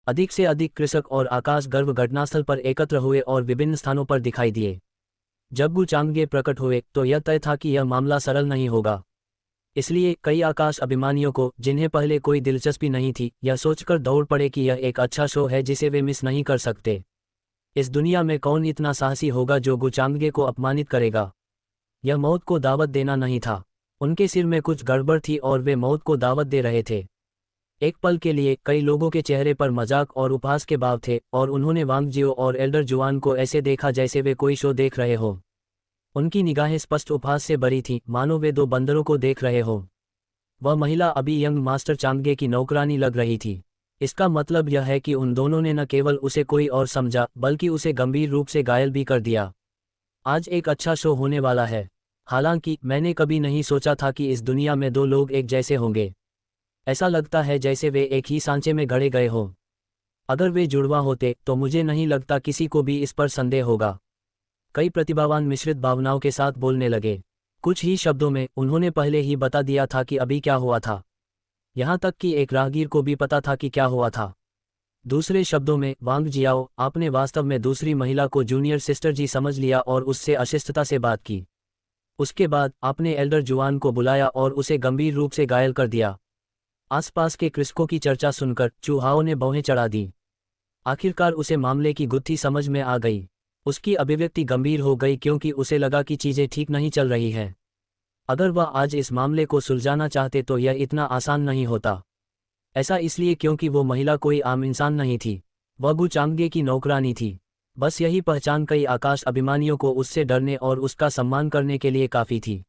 अधिक से अधिक कृषक और आकाश गर्व घटनास्थल पर एकत्र हुए और विभिन्न स्थानों पर दिखाई दिए। जब गु चांगे प्रकट हुए तो यह तय था कि यह मामला सरल नहीं होगा। इसलिए कई आकाश अभिमानियों को, जिन्हें पहले कोई दिलचस्पी नहीं थी, यह सोचकर दौड़ पड़े कि यह एक अच्छा शो है जिसे वे मिस नहीं कर सकते। इस दुनिया में कौन इतना साहसी होगा जो गु चांगे को अपमानित करेगा। यह मौत को दावत देना नहीं था। उनके सिर में कुछ गड़बड़ थी और वे मौत को दावत दे रहे थे। एक पल के लिए कई लोगों के चेहरे पर मजाक और उपहास के भाव थे और उन्होंने वांग जियो और एल्डर जुआन को ऐसे देखा जैसे वे कोई शो देख रहे हो। उनकी निगाहें स्पष्ट उपहास से भरी थीं, मानो वे दो बंदरों को देख रहे हो। वह महिला अभी यंग मास्टर चांगे की नौकरानी लग रही थी। इसका मतलब यह है कि उन दोनों ने न केवल उसे कोई और समझा बल्कि उसे गंभीर रूप से घायल भी कर दिया। आज एक अच्छा शो होने वाला है। हालांकि मैंने कभी नहीं सोचा था कि इस दुनिया में दो लोग एक जैसे होंगे। ऐसा लगता है जैसे वे एक ही सांचे में गढ़े गए हो। अगर वे जुड़वा होते तो मुझे नहीं लगता किसी को भी इस पर संदेह होगा। कई प्रतिभावान मिश्रित भावनाओं के साथ बोलने लगे। कुछ ही शब्दों में उन्होंने पहले ही बता दिया था कि अभी क्या हुआ था। यहाँ तक कि एक राहगीर को भी पता था कि क्या हुआ था। दूसरे शब्दों में, वांग जियाओ, आपने वास्तव में दूसरी महिला को जूनियर सिस्टर जी समझ लिया और उससे अशिष्टता से बात की। उसके बाद आपने एल्डर जुआन को बुलाया और उसे गंभीर रूप से घायल कर दिया। आसपास के कृषकों की चर्चा सुनकर चूहाओं ने भौहें चढ़ा दी। आखिरकार उसे मामले की गुत्थी समझ में आ गई। उसकी अभिव्यक्ति गंभीर हो गई क्योंकि उसे लगा कि चीजें ठीक नहीं चल रही हैं। अगर वह आज इस मामले को सुलझाना चाहते तो यह इतना आसान नहीं होता। ऐसा इसलिए क्योंकि वो महिला कोई आम इंसान नहीं थी। वह गु चांगे की नौकरानी थी। बस यही पहचान कई आकाश अभिमानियों को उससे डरने और उसका सम्मान करने के लिए काफ़ी थी।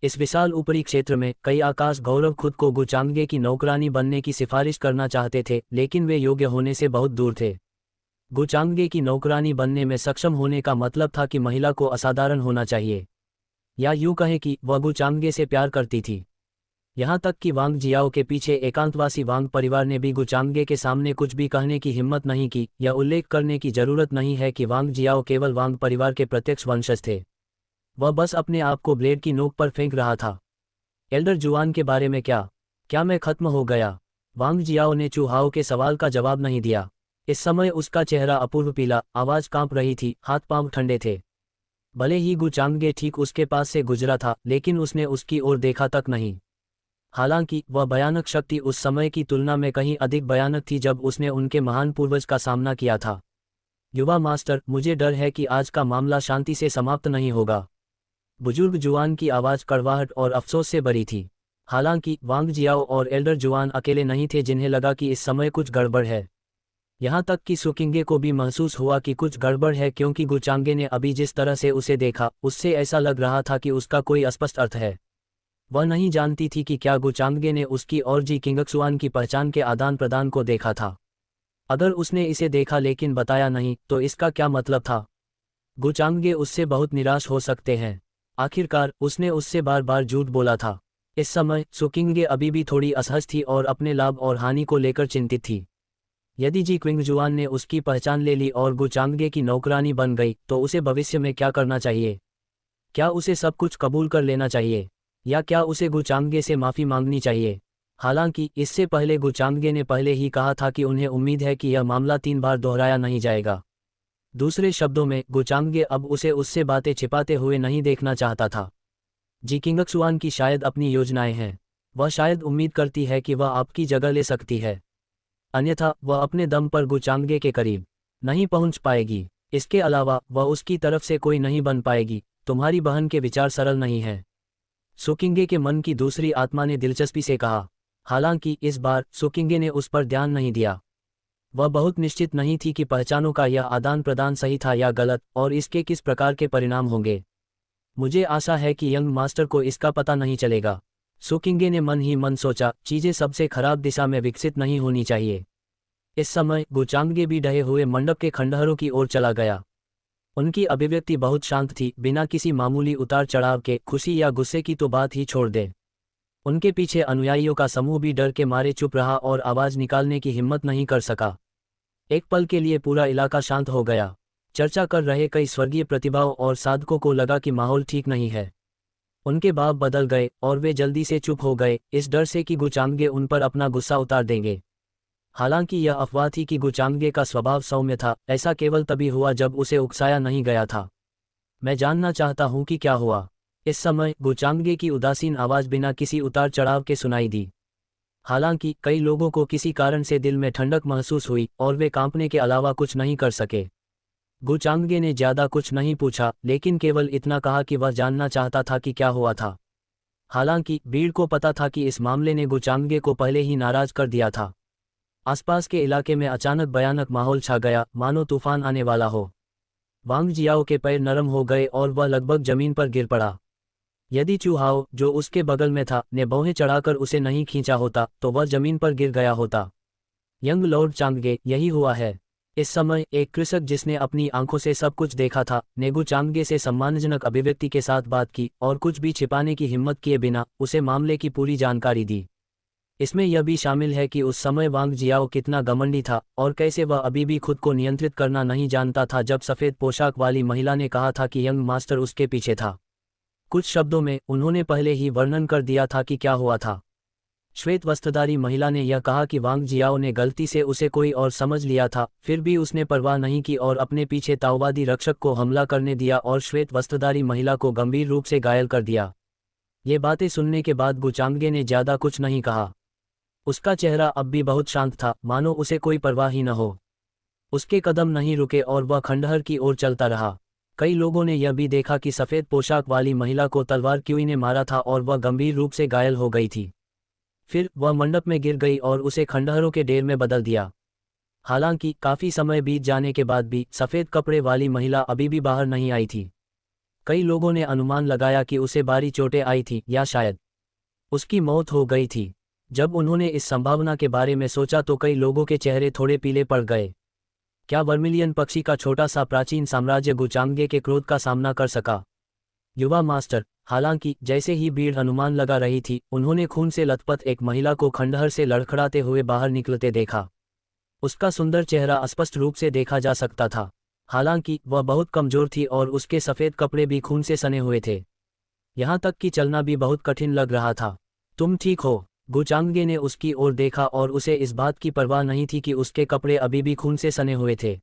इस विशाल ऊपरी क्षेत्र में कई आकाश गौरव खुद को गु चांगे की नौकरानी बनने की सिफारिश करना चाहते थे, लेकिन वे योग्य होने से बहुत दूर थे। गु चांगे की नौकरानी बनने में सक्षम होने का मतलब था कि महिला को असाधारण होना चाहिए, या यूं कहें कि वह गु चांगे से प्यार करती थी। यहाँ तक कि वांग जियाओ के पीछे एकांतवासी वांग परिवार ने भी गु चांगे के सामने कुछ भी कहने की हिम्मत नहीं की। यह उल्लेख करने की जरूरत नहीं है कि वांग जियाओ केवल वांग परिवार के प्रत्यक्ष वंशज थे। वह बस अपने आप को ब्लेड की नोक पर फेंक रहा था। एल्डर जुआन के बारे में क्या मैं खत्म हो गया? वांग जियाओ ने चूहाओं के सवाल का जवाब नहीं दिया। इस समय उसका चेहरा अपूर्व पीला, आवाज कांप रही थी, हाथ पांव ठंडे थे। भले ही गु चांगे ठीक उसके पास से गुजरा था, लेकिन उसने उसकी ओर देखा तक नहीं। हालांकि वह भयानक शक्ति उस समय की तुलना में कहीं अधिक भयानक थी जब उसने उनके महान पूर्वज का सामना किया था। युवा मास्टर, मुझे डर है कि आज का मामला शांति से समाप्त नहीं होगा। बुजुर्ग जुआन की आवाज़ कड़वाहट और अफसोस से भरी थी। हालांकि वांग जियाओ और एल्डर जुआन अकेले नहीं थे जिन्हें लगा कि इस समय कुछ गड़बड़ है। यहाँ तक कि सुकिंगे को भी महसूस हुआ कि कुछ गड़बड़ है, क्योंकि गु चांगे ने अभी जिस तरह से उसे देखा उससे ऐसा लग रहा था कि उसका कोई स्पष्ट अर्थ है। वह नहीं जानती थी कि क्या गु चांगे ने उसकी और जी किंगक्सुआन की पहचान के आदान प्रदान को देखा था। अगर उसने इसे देखा लेकिन बताया नहीं तो इसका क्या मतलब था? गु चांगे उससे बहुत निराश हो सकते हैं। आखिरकार उसने उससे बार बार झूठ बोला था। इस समय सुकिंगे अभी भी थोड़ी असहज थी और अपने लाभ और हानि को लेकर चिंतित थी। यदि जी क्विंगजुआन ने उसकी पहचान ले ली और गु चांगे की नौकरानी बन गई तो उसे भविष्य में क्या करना चाहिए? क्या उसे सब कुछ कबूल कर लेना चाहिए, या क्या उसे गु चांगे से माफ़ी मांगनी चाहिए? हालांकि इससे पहले गु चांगे ने पहले ही कहा था कि उन्हें उम्मीद है कि यह मामला 3 बार दोहराया नहीं जाएगा। दूसरे शब्दों में, गु चांगे अब उसे उससे बातें छिपाते हुए नहीं देखना चाहता था। जी किंगक्सुआन की शायद अपनी योजनाएं हैं। वह शायद उम्मीद करती है कि वह आपकी जगह ले सकती है, अन्यथा वह अपने दम पर गु चांगे के करीब नहीं पहुंच पाएगी। इसके अलावा वह उसकी तरफ से कोई नहीं बन पाएगी। तुम्हारी बहन के विचार सरल नहीं हैं, सुकिंगे के मन की दूसरी आत्मा ने दिलचस्पी से कहा। हालांकि इस बार सुकिंगे ने उस पर ध्यान नहीं दिया। वह बहुत निश्चित नहीं थी कि पहचानों का यह आदान प्रदान सही था या गलत, और इसके किस प्रकार के परिणाम होंगे। मुझे आशा है कि यंग मास्टर को इसका पता नहीं चलेगा, सुकिंगे ने मन ही मन सोचा। चीजें सबसे खराब दिशा में विकसित नहीं होनी चाहिए। इस समय गु चांगे भी ढहे हुए मंडप के खंडहरों की ओर चला गया। उनकी अभिव्यक्ति बहुत शांत थी, बिना किसी मामूली उतार चढ़ाव के। खुशी या गुस्से की तो बात ही छोड़ दे। उनके पीछे अनुयायियों का समूह भी डर के मारे चुप रहा और आवाज निकालने की हिम्मत नहीं कर सका। एक पल के लिए पूरा इलाका शांत हो गया। चर्चा कर रहे कई स्वर्गीय प्रतिभाओं और साधकों को लगा कि माहौल ठीक नहीं है। उनके भाव बदल गए और वे जल्दी से चुप हो गए, इस डर से कि गु चांगे उन पर अपना गुस्सा उतार देंगे। हालांकि यह अफवाह थी कि गुचांगे का स्वभाव सौम्य था, ऐसा केवल तभी हुआ जब उसे उकसाया नहीं गया था। मैं जानना चाहता हूं कि क्या हुआ। इस समय गुचांगे की उदासीन आवाज़ बिना किसी उतार चढ़ाव के सुनाई दी। हालांकि कई लोगों को किसी कारण से दिल में ठंडक महसूस हुई और वे कांपने के अलावा कुछ नहीं कर सके। गुचांगे ने ज्यादा कुछ नहीं पूछा, लेकिन केवल इतना कहा कि वह जानना चाहता था कि क्या हुआ था। हालांकि भीड़ को पता था कि इस मामले ने गुचांगे को पहले ही नाराज कर दिया था। आसपास के इलाके में अचानक भयानक माहौल छा गया, मानो तूफान आने वाला हो। वांग जियाओ के पैर नरम हो गए और वह लगभग जमीन पर गिर पड़ा। यदि चूहाओ, जो उसके बगल में था, ने भौहें चढ़ाकर उसे नहीं खींचा होता तो वह जमीन पर गिर गया होता। यंग लॉर्ड चांगे, यही हुआ है। इस समय एक कृषक जिसने अपनी आंखों से सब कुछ देखा था, ने गुचांगे से सम्मानजनक अभिव्यक्ति के साथ बात की और कुछ भी छिपाने की हिम्मत किए बिना उसे मामले की पूरी जानकारी दी। इसमें यह भी शामिल है कि उस समय वांग जियाओ कितना घमंडी था और कैसे वह अभी भी खुद को नियंत्रित करना नहीं जानता था जब सफ़ेद पोशाक वाली महिला ने कहा था कि यंग मास्टर उसके पीछे था। कुछ शब्दों में उन्होंने पहले ही वर्णन कर दिया था कि क्या हुआ था। श्वेत वस्त्रधारी महिला ने यह कहा कि वांग जियाओ ने गलती से उसे कोई और समझ लिया था, फिर भी उसने परवाह नहीं की और अपने पीछे ताओवादी रक्षक को हमला करने दिया और श्वेत वस्त्रधारी महिला को गंभीर रूप से घायल कर दिया। ये बातें सुनने के बाद गुचांगे ने ज्यादा कुछ नहीं कहा। उसका चेहरा अब भी बहुत शांत था, मानो उसे कोई परवाह ही न हो। उसके कदम नहीं रुके और वह खंडहर की ओर चलता रहा। कई लोगों ने यह भी देखा कि सफ़ेद पोशाक वाली महिला को तलवार क्यूई ने मारा था और वह गंभीर रूप से घायल हो गई थी। फिर वह मंडप में गिर गई और उसे खंडहरों के ढेर में बदल दिया। हालांकि काफ़ी समय बीत जाने के बाद भी सफ़ेद कपड़े वाली महिला अभी भी बाहर नहीं आई थी। कई लोगों ने अनुमान लगाया कि उसे भारी चोटें आई थी या शायद उसकी मौत हो गई थी। जब उन्होंने इस संभावना के बारे में सोचा तो कई लोगों के चेहरे थोड़े पीले पड़ गए। क्या वर्मिलियन पक्षी का छोटा सा प्राचीन साम्राज्य गुचांगे के क्रोध का सामना कर सका? युवा मास्टर, हालांकि जैसे ही भीड़ अनुमान लगा रही थी, उन्होंने खून से लथपथ एक महिला को खंडहर से लड़खड़ाते हुए बाहर निकलते देखा। उसका सुंदर चेहरा स्पष्ट रूप से देखा जा सकता था। हालांकि वह बहुत कमजोर थी और उसके सफ़ेद कपड़े भी खून से सने हुए थे। यहाँ तक कि चलना भी बहुत कठिन लग रहा था। तुम ठीक हो? गुचांगे ने उसकी ओर देखा और उसे इस बात की परवाह नहीं थी कि उसके कपड़े अभी भी खून से सने हुए थे।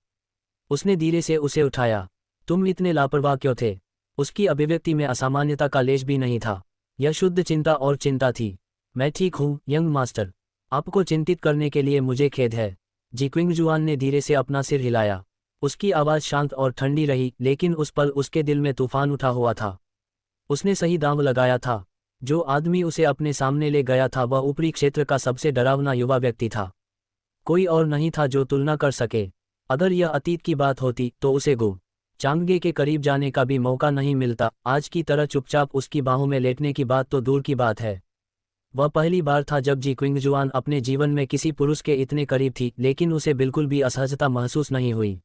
उसने धीरे से उसे उठाया। तुम इतने लापरवाह क्यों थे? उसकी अभिव्यक्ति में असामान्यता का लेश भी नहीं था। यह शुद्ध चिंता और चिंता थी। मैं ठीक हूँ यंग मास्टर। आपको चिंतित करने के लिए मुझे खेद है। जी क्विंगजुआन ने धीरे से अपना सिर हिलाया। उसकी आवाज़ शांत और ठंडी रही, लेकिन उस पल उसके दिल में तूफान उठा हुआ था। उसने सही दांव लगाया था। जो आदमी उसे अपने सामने ले गया था वह ऊपरी क्षेत्र का सबसे डरावना युवा व्यक्ति था। कोई और नहीं था जो तुलना कर सके। अगर यह अतीत की बात होती तो उसे चांगे के करीब जाने का भी मौका नहीं मिलता। आज की तरह चुपचाप उसकी बाहों में लेटने की बात तो दूर की बात है। वह पहली बार था जब जी क्विंगजुआन अपने जीवन में किसी पुरुष के इतने करीब थी, लेकिन उसे बिल्कुल भी असहजता महसूस नहीं हुई।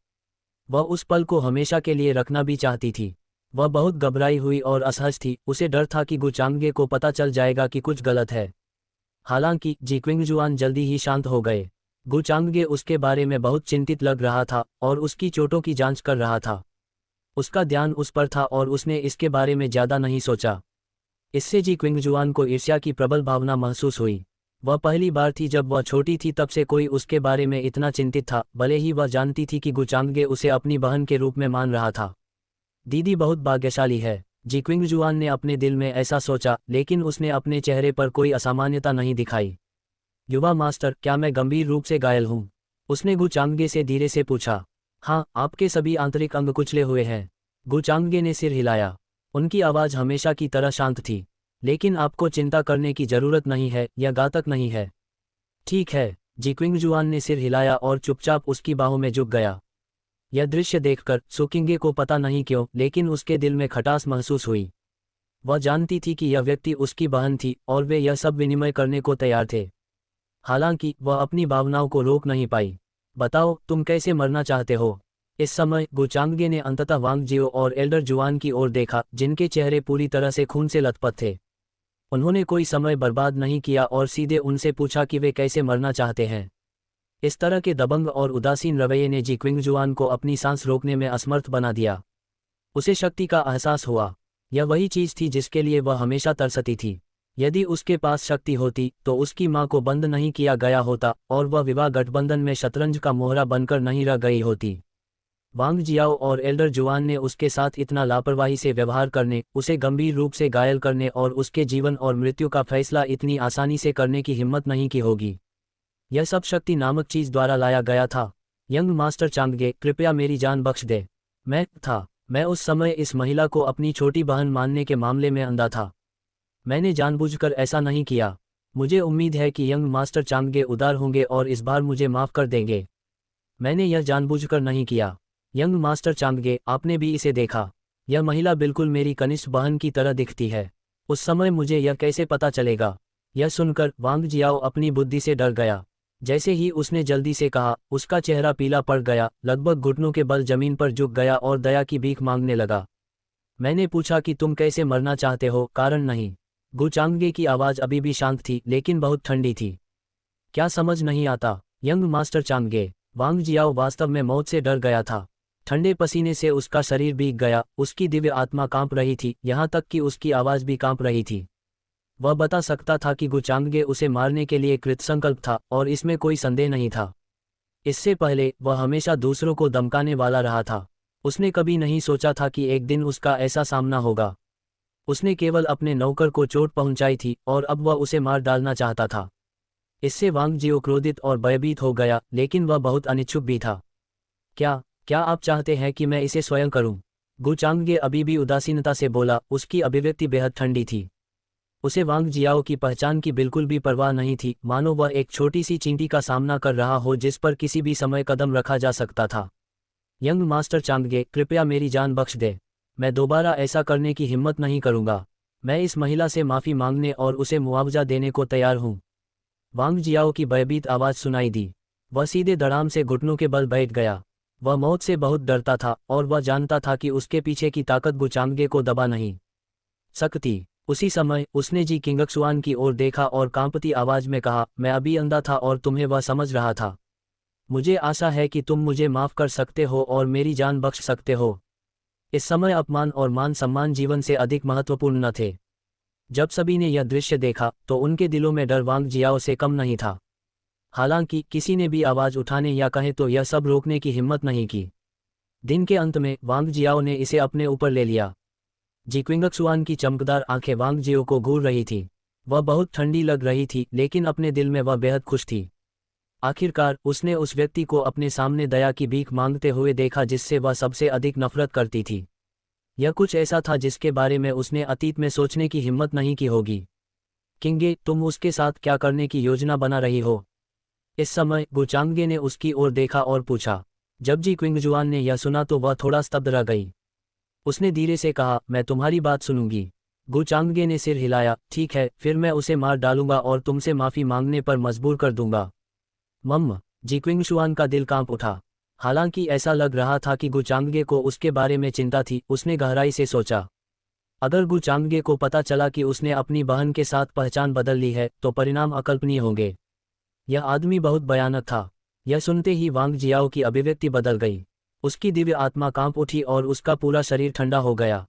वह उस पल को हमेशा के लिए रखना भी चाहती थी। वह बहुत घबराई हुई और असहज थी। उसे डर था कि गुचांगे को पता चल जाएगा कि कुछ गलत है। हालांकि जी क्विंगजुआन जल्दी ही शांत हो गए। गुचांगे उसके बारे में बहुत चिंतित लग रहा था और उसकी चोटों की जांच कर रहा था। उसका ध्यान उस पर था और उसने इसके बारे में ज़्यादा नहीं सोचा। इससे जी क्विंगजुआन को ईर्ष्या की प्रबल भावना महसूस हुई। वह पहली बार थी जब वह छोटी थी तब से कोई उसके बारे में इतना चिंतित था, भले ही वह जानती थी कि गुचांगे उसे अपनी बहन के रूप में मान रहा था। दीदी बहुत भाग्यशाली है, जी क्विंगजुआन ने अपने दिल में ऐसा सोचा, लेकिन उसने अपने चेहरे पर कोई असामान्यता नहीं दिखाई। युवा मास्टर, क्या मैं गंभीर रूप से घायल हूँ? उसने गुचांगे से धीरे से पूछा। हाँ, आपके सभी आंतरिक अंग कुचले हुए हैं। गुचांगे ने सिर हिलाया। उनकी आवाज़ हमेशा की तरह शांत थी। लेकिन आपको चिंता करने की जरूरत नहीं है, यह घातक नहीं है। ठीक है, जी क्विंगजुआन ने सिर हिलाया और चुपचाप उसकी बाहों में झुक गया। यह दृश्य देखकर सुकिंगे को पता नहीं क्यों, लेकिन उसके दिल में खटास महसूस हुई। वह जानती थी कि यह व्यक्ति उसकी बहन थी और वे यह सब विनिमय करने को तैयार थे। हालांकि वह अपनी भावनाओं को रोक नहीं पाई। बताओ, तुम कैसे मरना चाहते हो? इस समय गुचांगे ने अंततः वांग जियो और एल्डर जुआन की ओर देखा, जिनके चेहरे पूरी तरह से खून से लथपथ थे। उन्होंने कोई समय बर्बाद नहीं किया और सीधे उनसे पूछा कि वे कैसे मरना चाहते हैं। इस तरह के दबंग और उदासीन रवैये ने जी क्विंगजुआन को अपनी सांस रोकने में असमर्थ बना दिया। उसे शक्ति का एहसास हुआ। यह वही चीज़ थी जिसके लिए वह हमेशा तरसती थी। यदि उसके पास शक्ति होती तो उसकी मां को बंद नहीं किया गया होता और वह विवाह गठबंधन में शतरंज का मोहरा बनकर नहीं रह गई होती। वांग जियाओ और एल्डर जुआन ने उसके साथ इतना लापरवाही से व्यवहार करने, उसे गंभीर रूप से घायल करने और उसके जीवन और मृत्यु का फैसला इतनी आसानी से करने की हिम्मत नहीं की होगी। यह सब शक्ति नामक चीज द्वारा लाया गया था। यंग मास्टर चांगगे, कृपया मेरी जान बख्श दे। मैं उस समय इस महिला को अपनी छोटी बहन मानने के मामले में अंधा था। मैंने जानबूझकर ऐसा नहीं किया। मुझे उम्मीद है कि यंग मास्टर चांगगे उदार होंगे और इस बार मुझे माफ कर देंगे। मैंने यह जानबूझकर नहीं किया। यंग मास्टर चांगगे, आपने भी इसे देखा। यह महिला बिल्कुल मेरी कनिष्ठ बहन की तरह दिखती है। उस समय मुझे यह कैसे पता चलेगा? यह सुनकर वांग जियाओ अपनी बुद्धि से डर गया। जैसे ही उसने जल्दी से कहा, उसका चेहरा पीला पड़ गया, लगभग घुटनों के बल जमीन पर झुक गया और दया की भीख मांगने लगा। मैंने पूछा कि तुम कैसे मरना चाहते हो? कारण नहीं। गु चांगगे की आवाज अभी भी शांत थी लेकिन बहुत ठंडी थी। क्या समझ नहीं आता? यंग मास्टर चांगगे, वांग जियाओ वास्तव में मौत से डर गया था। ठंडे पसीने से उसका शरीर भीग गया, उसकी दिव्य आत्मा कांप रही थी, यहाँ तक कि उसकी आवाज भी कांप रही थी। वह बता सकता था कि गु चांगगे उसे मारने के लिए कृतसंकल्प था और इसमें कोई संदेह नहीं था। इससे पहले वह हमेशा दूसरों को धमकाने वाला रहा था। उसने कभी नहीं सोचा था कि एक दिन उसका ऐसा सामना होगा। उसने केवल अपने नौकर को चोट पहुंचाई थी और अब वह उसे मार डालना चाहता था। इससे वांग जियो क्रोधित और भयभीत हो गया, लेकिन वह बहुत अनिच्छुक भी था। क्या आप चाहते हैं कि मैं इसे स्वयं करूं? गु चांगगे अभी भी उदासीनता से बोला, उसकी अभिव्यक्ति बेहद ठंडी थी। उसे वांग जियाओ की पहचान की बिल्कुल भी परवाह नहीं थी, मानो वह एक छोटी सी चींटी का सामना कर रहा हो जिस पर किसी भी समय कदम रखा जा सकता था। यंग मास्टर चांगगे, कृपया मेरी जान बख्श दे। मैं दोबारा ऐसा करने की हिम्मत नहीं करूंगा। मैं इस महिला से माफी मांगने और उसे मुआवजा देने को तैयार हूं। वांग जियाओ की भयभीत आवाज सुनाई दी। वह सीधे धड़ाम से घुटनों के बल बैठ गया। वह मौत से बहुत डरता था और वह जानता था कि उसके पीछे की ताकत गु चांगगे को दबा नहीं सकती। उसी समय उसने जी किंगक्सुआन की ओर देखा और कांपती आवाज में कहा, मैं अभी अंधा था और तुम्हें वह समझ रहा था। मुझे आशा है कि तुम मुझे माफ कर सकते हो और मेरी जान बख्श सकते हो। इस समय अपमान और मान सम्मान जीवन से अधिक महत्वपूर्ण न थे। जब सभी ने यह दृश्य देखा तो उनके दिलों में डर वांग जियाओ से कम नहीं था। हालांकि किसी ने भी आवाज उठाने या कहे तो यह सब रोकने की हिम्मत नहीं की। दिन के अंत में वांग जियाओ ने इसे अपने ऊपर ले लिया। जी क्विंगक्सुआन की चमकदार आंखें वांग जियो को घूर रही थी। वह बहुत ठंडी लग रही थी लेकिन अपने दिल में वह बेहद खुश थी। आखिरकार उसने उस व्यक्ति को अपने सामने दया की भीख मांगते हुए देखा जिससे वह सबसे अधिक नफरत करती थी। यह कुछ ऐसा था जिसके बारे में उसने अतीत में सोचने की हिम्मत नहीं की होगी। किंगे, तुम उसके साथ क्या करने की योजना बना रही हो? इस समय गु चांगगे ने उसकी ओर देखा और पूछा। जब जी क्विंगजुआन ने यह सुना तो वह थोड़ा स्तब्ध रह गई। उसने धीरे से कहा, मैं तुम्हारी बात सुनूंगी। गु चांगगे ने सिर हिलाया, ठीक है, फिर मैं उसे मार डालूंगा और तुमसे माफी मांगने पर मजबूर कर दूंगा। जी क्विंगजुआन का दिल कांप उठा। हालांकि ऐसा लग रहा था कि गु चांगगे को उसके बारे में चिंता थी। उसने गहराई से सोचा, अगर गु चांगगे को पता चला कि उसने अपनी बहन के साथ पहचान बदल ली है तो परिणाम अकल्पनीय होंगे। यह आदमी बहुत भयानक था। यह सुनते ही वांग जियाओ की अभिव्यक्ति बदल गई। उसकी दिव्य आत्मा कांप उठी और उसका पूरा शरीर ठंडा हो गया।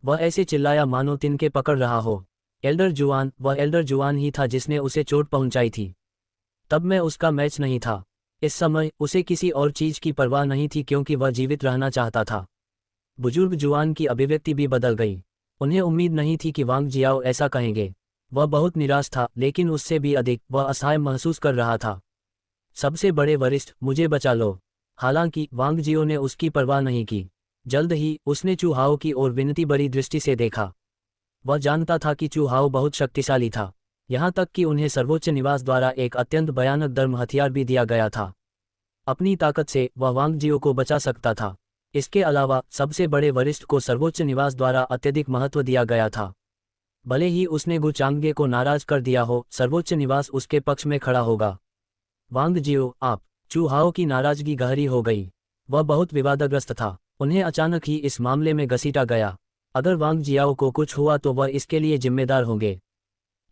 वह ऐसे चिल्लाया मानो तिनके पकड़ रहा हो। एल्डर जुआन, वह एल्डर जुआन ही था जिसने उसे चोट पहुंचाई थी। तब मैं उसका मैच नहीं था। इस समय उसे किसी और चीज की परवाह नहीं थी क्योंकि वह जीवित रहना चाहता था। बुजुर्ग जुआन की अभिव्यक्ति भी बदल गई। उन्हें उम्मीद नहीं थी कि वांग जियाओ ऐसा कहेंगे। वह बहुत निराश था लेकिन उससे भी अधिक वह असहाय महसूस कर रहा था। सबसे बड़े वरिष्ठ, मुझे बचा लो। हालांकि वांग जियो ने उसकी परवाह नहीं की। जल्द ही उसने चू हाओ की ओर विनती भरी दृष्टि से देखा। वह जानता था कि चू हाओ बहुत शक्तिशाली था, यहाँ तक कि उन्हें सर्वोच्च निवास द्वारा एक अत्यंत भयानक धर्म हथियार भी दिया गया था। अपनी ताकत से वह वांग जियो को बचा सकता था। इसके अलावा सबसे बड़े वरिष्ठ को सर्वोच्च निवास द्वारा अत्यधिक महत्व दिया गया था। भले ही उसने गु चांगगे को नाराज कर दिया हो, सर्वोच्च निवास उसके पक्ष में खड़ा होगा। वांग जियो, आप। चू हाओ की नाराजगी गहरी हो गई। वह बहुत विवादग्रस्त था। उन्हें अचानक ही इस मामले में घसीटा गया। अगर वांग जियाओ को कुछ हुआ तो वह इसके लिए जिम्मेदार होंगे।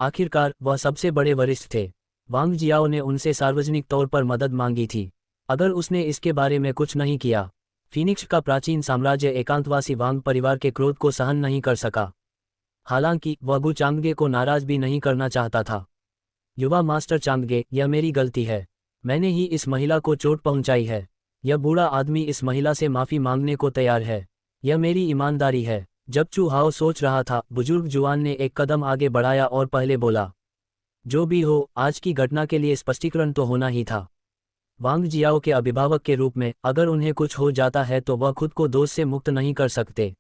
आखिरकार वह सबसे बड़े वरिष्ठ थे। वांग जियाओ ने उनसे सार्वजनिक तौर पर मदद मांगी थी। अगर उसने इसके बारे में कुछ नहीं किया, फीनिक्स का प्राचीन साम्राज्य एकांतवासी वांग परिवार के क्रोध को सहन नहीं कर सका। हालांकि वह गु चांगगे को नाराज भी नहीं करना चाहता था। युवा मास्टर चांगगे, यह मेरी गलती है। मैंने ही इस महिला को चोट पहुंचाई है। यह बूढ़ा आदमी इस महिला से माफी मांगने को तैयार है। यह मेरी ईमानदारी है। जब चू हाओ सोच रहा था, बुजुर्ग जुआन ने एक कदम आगे बढ़ाया और पहले बोला, जो भी हो, आज की घटना के लिए स्पष्टीकरण तो होना ही था। वांग जियाओ के अभिभावक के रूप में अगर उन्हें कुछ हो जाता है तो वह खुद को दोष से मुक्त नहीं कर सकते।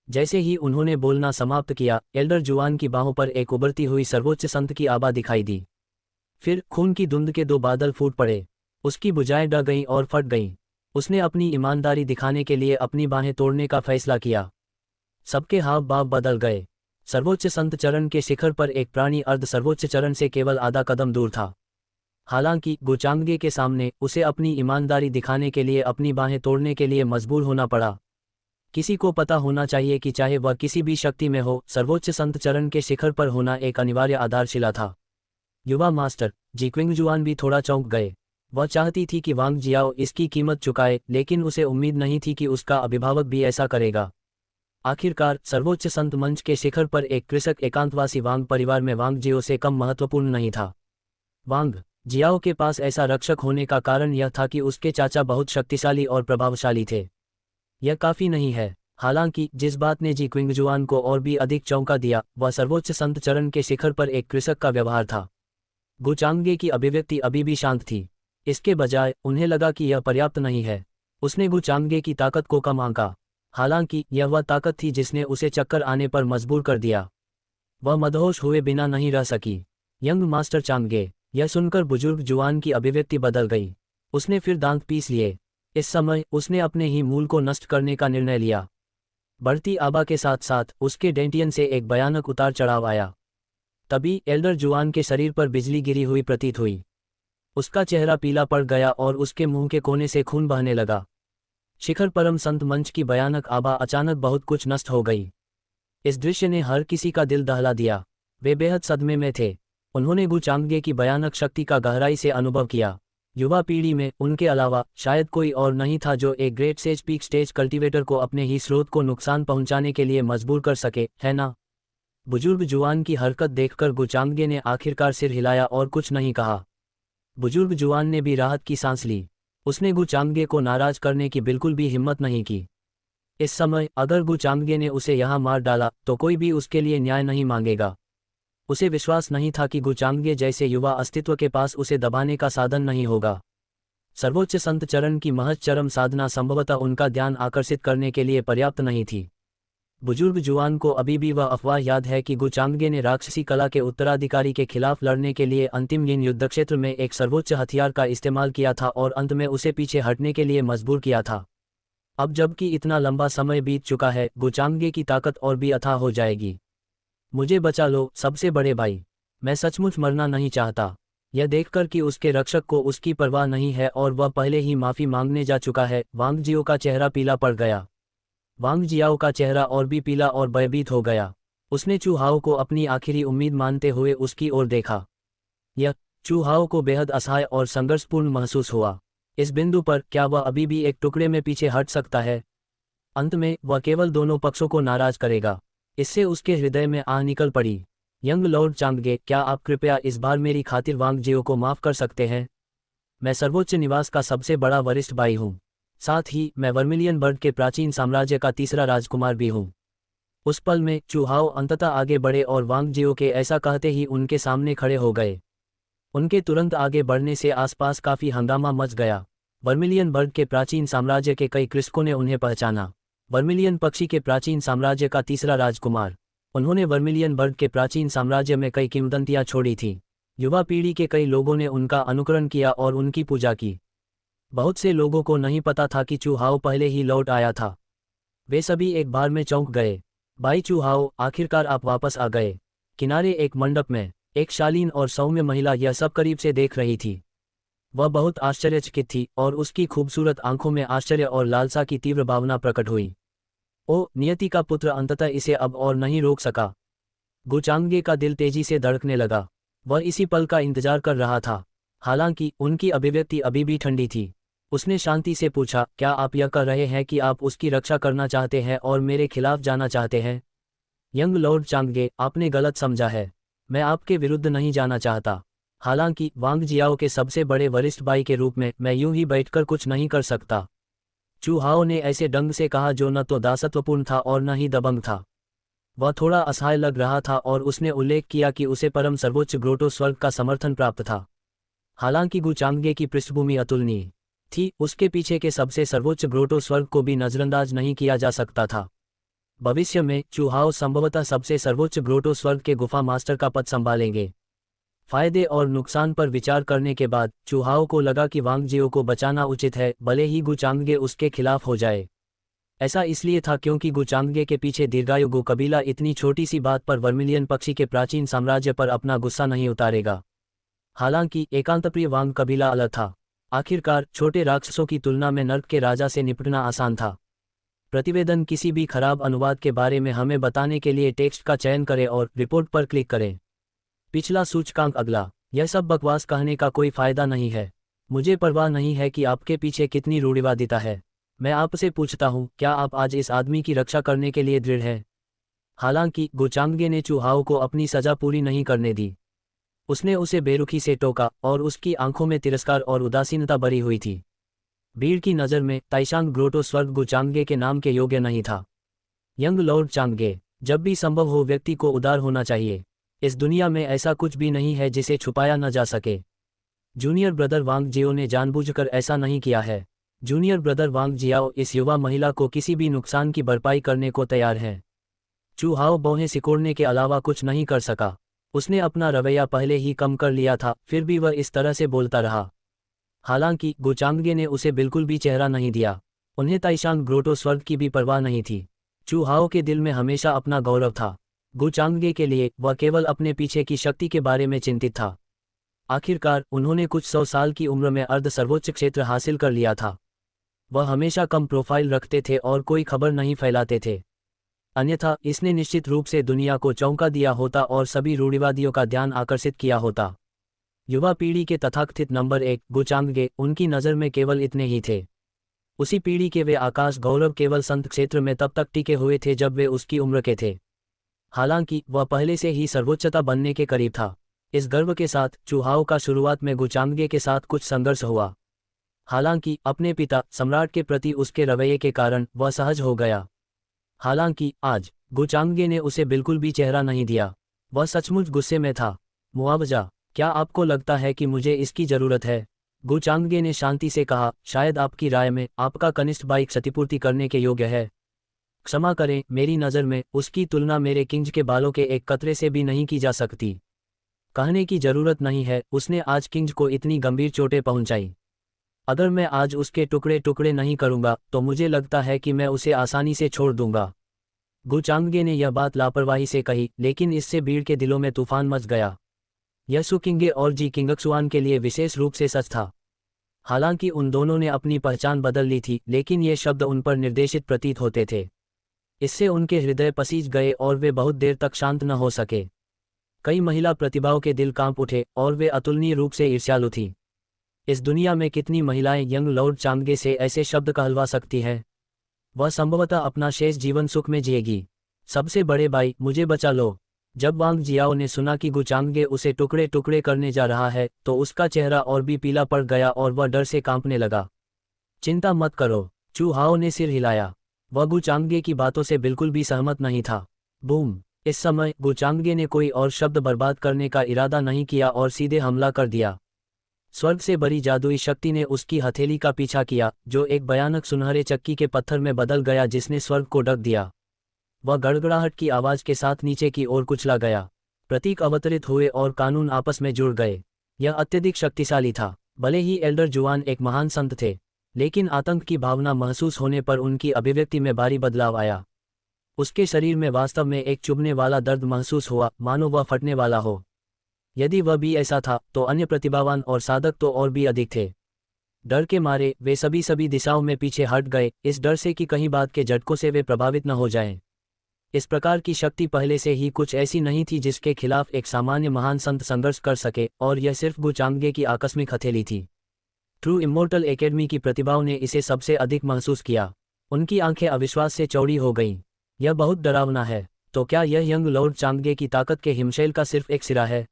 जैसे ही उन्होंने बोलना समाप्त किया, एल्डर जुआन की बाहों पर एक उभरती हुई सर्वोच्च संत की आभा दिखाई दी। फिर खून की धुंध के दो बादल फूट पड़े। उसकी भुजाएं डर गईं और फट गईं। उसने अपनी ईमानदारी दिखाने के लिए अपनी बाहें तोड़ने का फैसला किया। सबके हाव भाव बदल गए। सर्वोच्च संत चरण के शिखर पर एक प्राणी अर्ध सर्वोच्च चरण से केवल आधा कदम दूर था। हालांकि गु चांगगे के सामने उसे अपनी ईमानदारी दिखाने के लिए अपनी बाहें तोड़ने के लिए मजबूर होना पड़ा। किसी को पता होना चाहिए कि चाहे वह किसी भी शक्ति में हो, सर्वोच्च संत चरण के शिखर पर होना एक अनिवार्य आधारशिला था। युवा मास्टर जी क्विंगजुआन भी थोड़ा चौंक गए। वह चाहती थी कि वांग जियाओ इसकी कीमत चुकाए, लेकिन उसे उम्मीद नहीं थी कि उसका अभिभावक भी ऐसा करेगा। आखिरकार सर्वोच्च संत मंच के शिखर पर एक कृषक एकांतवासी वांग परिवार में वांग जियो से कम महत्वपूर्ण नहीं था। वांग जियाओ के पास ऐसा रक्षक होने का कारण यह था कि उसके चाचा बहुत शक्तिशाली और प्रभावशाली थे। यह काफी नहीं है। हालांकि जिस बात ने जी क्विंगजुआन को और भी अधिक चौंका दिया वह सर्वोच्च संत चरण के शिखर पर एक कृषक का व्यवहार था। गु चांगगे की अभिव्यक्ति अभी भी शांत थी। इसके बजाय उन्हें लगा कि यह पर्याप्त नहीं है। उसने गु चांगगे की ताकत को कम आंका। हालांकि यह वह ताकत थी जिसने उसे चक्कर आने पर मजबूर कर दिया। वह मदहोश हुए बिना नहीं रह सकी। यंग मास्टर चांगगे, यह सुनकर बुजुर्ग जुआन की अभिव्यक्ति बदल गई। उसने फिर दांत पीस लिए। इस समय उसने अपने ही मूल को नष्ट करने का निर्णय लिया। बढ़ती आभा के साथ साथ उसके डेंटियन से एक भयानक उतार चढ़ाव आया। तभी एल्डर जुआन के शरीर पर बिजली गिरी हुई प्रतीत हुई। उसका चेहरा पीला पड़ गया और उसके मुंह के कोने से खून बहने लगा। शिखर परम संत मंच की भयानक आभा अचानक बहुत कुछ नष्ट हो गई। इस दृश्य ने हर किसी का दिल दहला दिया। वे बेहद सदमे में थे। उन्होंने गु चांगगे की भयानक शक्ति का गहराई से अनुभव किया। युवा पीढ़ी में उनके अलावा शायद कोई और नहीं था जो एक great sage peak stage cultivator को अपने ही स्रोत को नुकसान पहुंचाने के लिए मजबूर कर सके, है ना? बुजुर्ग जुआन की हरकत देखकर गु चांगगे ने आखिरकार सिर हिलाया और कुछ नहीं कहा। बुजुर्ग जुआन ने भी राहत की सांस ली। उसने गु चांगगे को नाराज करने की बिल्कुल भी हिम्मत नहीं की। इस समय अगर गु चांगगे ने उसे यहाँ मार डाला तो कोई भी उसके लिए न्याय नहीं मांगेगा। उसे विश्वास नहीं था कि गु चांगगे जैसे युवा अस्तित्व के पास उसे दबाने का साधन नहीं होगा। सर्वोच्च संत चरण की महज चरम साधना संभवतः उनका ध्यान आकर्षित करने के लिए पर्याप्त नहीं थी। बुजुर्ग जुआन को अभी भी वह अफवाह याद है कि गु चांगगे ने राक्षसी कला के उत्तराधिकारी के खिलाफ लड़ने के लिए अंतिम लीन युद्धक्षेत्र में एक सर्वोच्च हथियार का इस्तेमाल किया था और अंत में उसे पीछे हटने के लिए मजबूर किया था। अब जबकि इतना लंबा समय बीत चुका है, गु चांगगे की ताकत और भी अथाह हो जाएगी। मुझे बचा लो सबसे बड़े भाई। मैं सचमुच मरना नहीं चाहता। यह देखकर कि उसके रक्षक को उसकी परवाह नहीं है और वह पहले ही माफी मांगने जा चुका है, वांग जियो का चेहरा पीला पड़ गया। वांग जियाओ का चेहरा और भी पीला और भयभीत हो गया। उसने चू हाओ को अपनी आखिरी उम्मीद मानते हुए उसकी ओर देखा। यह चू हाओ को बेहद असहाय और संघर्षपूर्ण महसूस हुआ। इस बिंदु पर क्या वह अभी भी एक टुकड़े में पीछे हट सकता है? अंत में वह केवल दोनों पक्षों को नाराज करेगा। इससे उसके हृदय में आह निकल पड़ी। यंग लॉर्ड चांगगे, क्या आप कृपया इस बार मेरी खातिर वांग जियो को माफ कर सकते हैं? मैं सर्वोच्च निवास का सबसे बड़ा वरिष्ठ भाई हूँ। साथ ही मैं वर्मिलियन बर्ड के प्राचीन साम्राज्य का तीसरा राजकुमार भी हूँ। उस पल में चू हाओ अंततः आगे बढ़े और वांग जियो के ऐसा कहते ही उनके सामने खड़े हो गए। उनके तुरंत आगे बढ़ने से आसपास काफी हंगामा मच गया। वर्मिलियन बर्ड के प्राचीन साम्राज्य के कई कृषकों ने उन्हें पहचाना। वर्मिलियन पक्षी के प्राचीन साम्राज्य का तीसरा राजकुमार। उन्होंने वर्मिलियन बर्ड के प्राचीन साम्राज्य में कई किंवदंतियां छोड़ी थीं। युवा पीढ़ी के कई लोगों ने उनका अनुकरण किया और उनकी पूजा की। बहुत से लोगों को नहीं पता था कि चू हाओ पहले ही लौट आया था। वे सभी एक बार में चौंक गए। भाई चू हाओ, आखिरकार आप वापस आ गए। किनारे एक मंडप में एक शालीन और सौम्य महिला यह सब करीब से देख रही थी। वह बहुत आश्चर्यचकित थी और उसकी खूबसूरत आंखों में आश्चर्य और लालसा की तीव्र भावना प्रकट हुई। ओ नियति का पुत्र, अंततः इसे अब और नहीं रोक सका। गु चांगगे का दिल तेजी से धड़कने लगा। वह इसी पल का इंतजार कर रहा था। हालांकि उनकी अभिव्यक्ति अभी भी ठंडी थी। उसने शांति से पूछा, क्या आप यह कह रहे हैं कि आप उसकी रक्षा करना चाहते हैं और मेरे खिलाफ जाना चाहते हैं? यंग लॉर्ड चांगगे, आपने गलत समझा है। मैं आपके विरुद्ध नहीं जाना चाहता। हालांकि वांग जियाओ के सबसे बड़े वरिष्ठ भाई के रूप में मैं यूं ही बैठकर कुछ नहीं कर सकता। चू हाओ ने ऐसे ढंग से कहा जो न तो दासत्वपूर्ण था और न ही दबंग था। वह थोड़ा असहाय लग रहा था और उसने उल्लेख किया कि उसे परम सर्वोच्च ग्रोटो स्वर्ग का समर्थन प्राप्त था। हालांकि गु चांगगे की पृष्ठभूमि अतुलनीय थी, उसके पीछे के सबसे सर्वोच्च ग्रोटो स्वर्ग को भी नजरअंदाज नहीं किया जा सकता था। भविष्य में चू हाओ संभवतः सबसे सर्वोच्च ग्रोटो स्वर्ग के गुफा मास्टर का पद संभालेंगे। फायदे और नुकसान पर विचार करने के बाद चू हाओ को लगा कि वांग जियो को बचाना उचित है, भले ही गु चांगगे उसके खिलाफ हो जाए। ऐसा इसलिए था क्योंकि गु चांगगे के पीछे दीर्घायु गु कबीला इतनी छोटी सी बात पर वर्मिलियन पक्षी के प्राचीन साम्राज्य पर अपना गुस्सा नहीं उतारेगा। हालांकि एकांतप्रिय वांग कबीला अलग था। आखिरकार छोटे राक्षसों की तुलना में नर्क के राजा से निपटना आसान था। प्रतिवेदन किसी भी खराब अनुवाद के बारे में हमें बताने के लिए टेक्स्ट का चयन करें और रिपोर्ट पर क्लिक करें। पिछला सूचकांक अगला। यह सब बकवास कहने का कोई फायदा नहीं है। मुझे परवाह नहीं है कि आपके पीछे कितनी रूढ़िवादिता है। मैं आपसे पूछता हूँ, क्या आप आज इस आदमी की रक्षा करने के लिए दृढ़ हैं? हालांकि गु चांगगे ने चू हाओ को अपनी सजा पूरी नहीं करने दी। उसने उसे बेरुखी से टोका और उसकी आंखों में तिरस्कार और उदासीनता भरी हुई थी। भीड़ की नज़र में ताइशांग ग्रोटो स्वर्ग गु चांगगे के नाम के योग्य नहीं था। यंग लॉर्ड चांगगे, जब भी संभव हो व्यक्ति को उदार होना चाहिए। इस दुनिया में ऐसा कुछ भी नहीं है जिसे छुपाया न जा सके। जूनियर ब्रदर वांग जियो ने जानबूझकर ऐसा नहीं किया है। जूनियर ब्रदर वांग जियाओ इस युवा महिला को किसी भी नुकसान की भरपाई करने को तैयार है। चू हाओ भौहें सिकोड़ने के अलावा कुछ नहीं कर सका। उसने अपना रवैया पहले ही कम कर लिया था, फिर भी वह इस तरह से बोलता रहा। हालांकि गु चांगगे ने उसे बिल्कुल भी चेहरा नहीं दिया। उन्हें ताइशांग ग्रोटो स्वर्ग की भी परवाह नहीं थी। चू हाओ के दिल में हमेशा अपना गौरव था। गु चांगगे के लिए वह केवल अपने पीछे की शक्ति के बारे में चिंतित था। आखिरकार उन्होंने कुछ 100 साल की उम्र में अर्ध सर्वोच्च क्षेत्र हासिल कर लिया था। वह हमेशा कम प्रोफाइल रखते थे और कोई खबर नहीं फैलाते थे। अन्यथा इसने निश्चित रूप से दुनिया को चौंका दिया होता और सभी रूढ़िवादियों का ध्यान आकर्षित किया होता। युवा पीढ़ी के तथाकथित नंबर 1 गु चांगगे उनकी नज़र में केवल इतने ही थे। उसी पीढ़ी के वे आकाश गौरव केवल संत क्षेत्र में तब तक टिके हुए थे जब वे उसकी उम्र के थे। हालांकि वह पहले से ही सर्वोच्चता बनने के करीब था। इस गर्व के साथ चू हाओ का शुरुआत में गु चांगगे के साथ कुछ संघर्ष हुआ। हालांकि अपने पिता सम्राट के प्रति उसके रवैये के कारण वह सहज हो गया। हालांकि आज गु चांगगे ने उसे बिल्कुल भी चेहरा नहीं दिया। वह सचमुच गुस्से में था। मुआवजा, क्या आपको लगता है कि मुझे इसकी जरूरत है? गु चांगगे ने शांति से कहा, शायद आपकी राय में आपका कनिष्ठ भाई क्षतिपूर्ति करने के योग्य है। क्षमा करें, मेरी नज़र में उसकी तुलना मेरे किंज के बालों के एक कतरे से भी नहीं की जा सकती। कहने की जरूरत नहीं है, उसने आज किंज को इतनी गंभीर चोटें पहुंचाई। अगर मैं आज उसके टुकड़े टुकड़े नहीं करूंगा तो मुझे लगता है कि मैं उसे आसानी से छोड़ दूंगा। गु चांगगे ने यह बात लापरवाही से कही, लेकिन इससे भीड़ के दिलों में तूफान मच गया। यह सु किंगे और जी किंगक्सुआन के लिए विशेष रूप से सच था। हालांकि उन दोनों ने अपनी पहचान बदल ली थी, लेकिन ये शब्द उन पर निर्देशित प्रतीत होते थे। इससे उनके हृदय पसीज गए और वे बहुत देर तक शांत न हो सके। कई महिला प्रतिभाओं के दिल कांप उठे और वे अतुलनीय रूप से ईर्ष्यालु थी। इस दुनिया में कितनी महिलाएं यंग लॉर्ड चांगगे से ऐसे शब्द कहलवा सकती हैं? वह संभवतः अपना शेष जीवन सुख में जिएगी। सबसे बड़े भाई, मुझे बचा लो। जब वांग जियाओ ने सुना कि गु चांगगे उसे टुकड़े टुकड़े करने जा रहा है तो उसका चेहरा और भी पीला पड़ गया और वह डर से कांपने लगा। चिंता मत करो, चू हाओ ने सिर हिलाया। वह गु चांगगे की बातों से बिल्कुल भी सहमत नहीं था। बूम! इस समय गु चांगगे ने कोई और शब्द बर्बाद करने का इरादा नहीं किया और सीधे हमला कर दिया। स्वर्ग से बड़ी जादुई शक्ति ने उसकी हथेली का पीछा किया, जो एक भयानक सुनहरे चक्की के पत्थर में बदल गया जिसने स्वर्ग को ढक दिया। वह गड़गड़ाहट की आवाज के साथ नीचे की ओर कुचला गया। प्रतीक अवतरित हुए और कानून आपस में जुड़ गए। यह अत्यधिक शक्तिशाली था। भले ही एल्डर जुआन एक महान संत थे, लेकिन आतंक की भावना महसूस होने पर उनकी अभिव्यक्ति में भारी बदलाव आया। उसके शरीर में वास्तव में एक चुभने वाला दर्द महसूस हुआ, मानो वह फटने वाला हो। यदि वह भी ऐसा था तो अन्य प्रतिभावान और साधक तो और भी अधिक थे। डर के मारे वे सभी दिशाओं में पीछे हट गए, इस डर से कि कहीं बाद के झटकों से वे प्रभावित न हो जाएं। इस प्रकार की शक्ति पहले से ही कुछ ऐसी नहीं थी जिसके खिलाफ एक सामान्य महान संत संघर्ष कर सके, और यह सिर्फ गु चांगगे की आकस्मिक हथेली थी। ट्रू इमोर्टल एकेडमी की प्रतिभाओं ने इसे सबसे अधिक महसूस किया। उनकी आंखें अविश्वास से चौड़ी हो गईं। यह बहुत डरावना है। तो क्या यह यंग लॉर्ड चांगगे की ताकत के हिमशैल का सिर्फ एक सिरा है?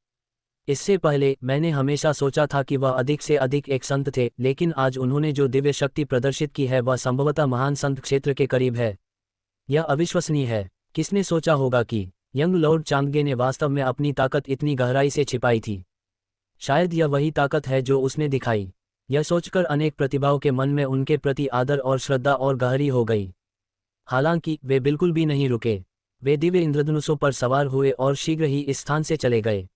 इससे पहले मैंने हमेशा सोचा था कि वह अधिक से अधिक एक संत थे, लेकिन आज उन्होंने जो दिव्य शक्ति प्रदर्शित की है वह संभवतः महान संत क्षेत्र के करीब है। यह अविश्वसनीय है। किसने सोचा होगा कि यंग लॉर्ड चांगगे ने वास्तव में अपनी ताकत इतनी गहराई से छिपाई थी? शायद यह वही ताकत है जो उसने दिखाई। यह सोचकर अनेक प्रतिभाओं के मन में उनके प्रति आदर और श्रद्धा और गहरी हो गई। हालांकि वे बिल्कुल भी नहीं रुके। वे दिव्य इंद्रधनुषों पर सवार हुए और शीघ्र ही इस स्थान से चले गए।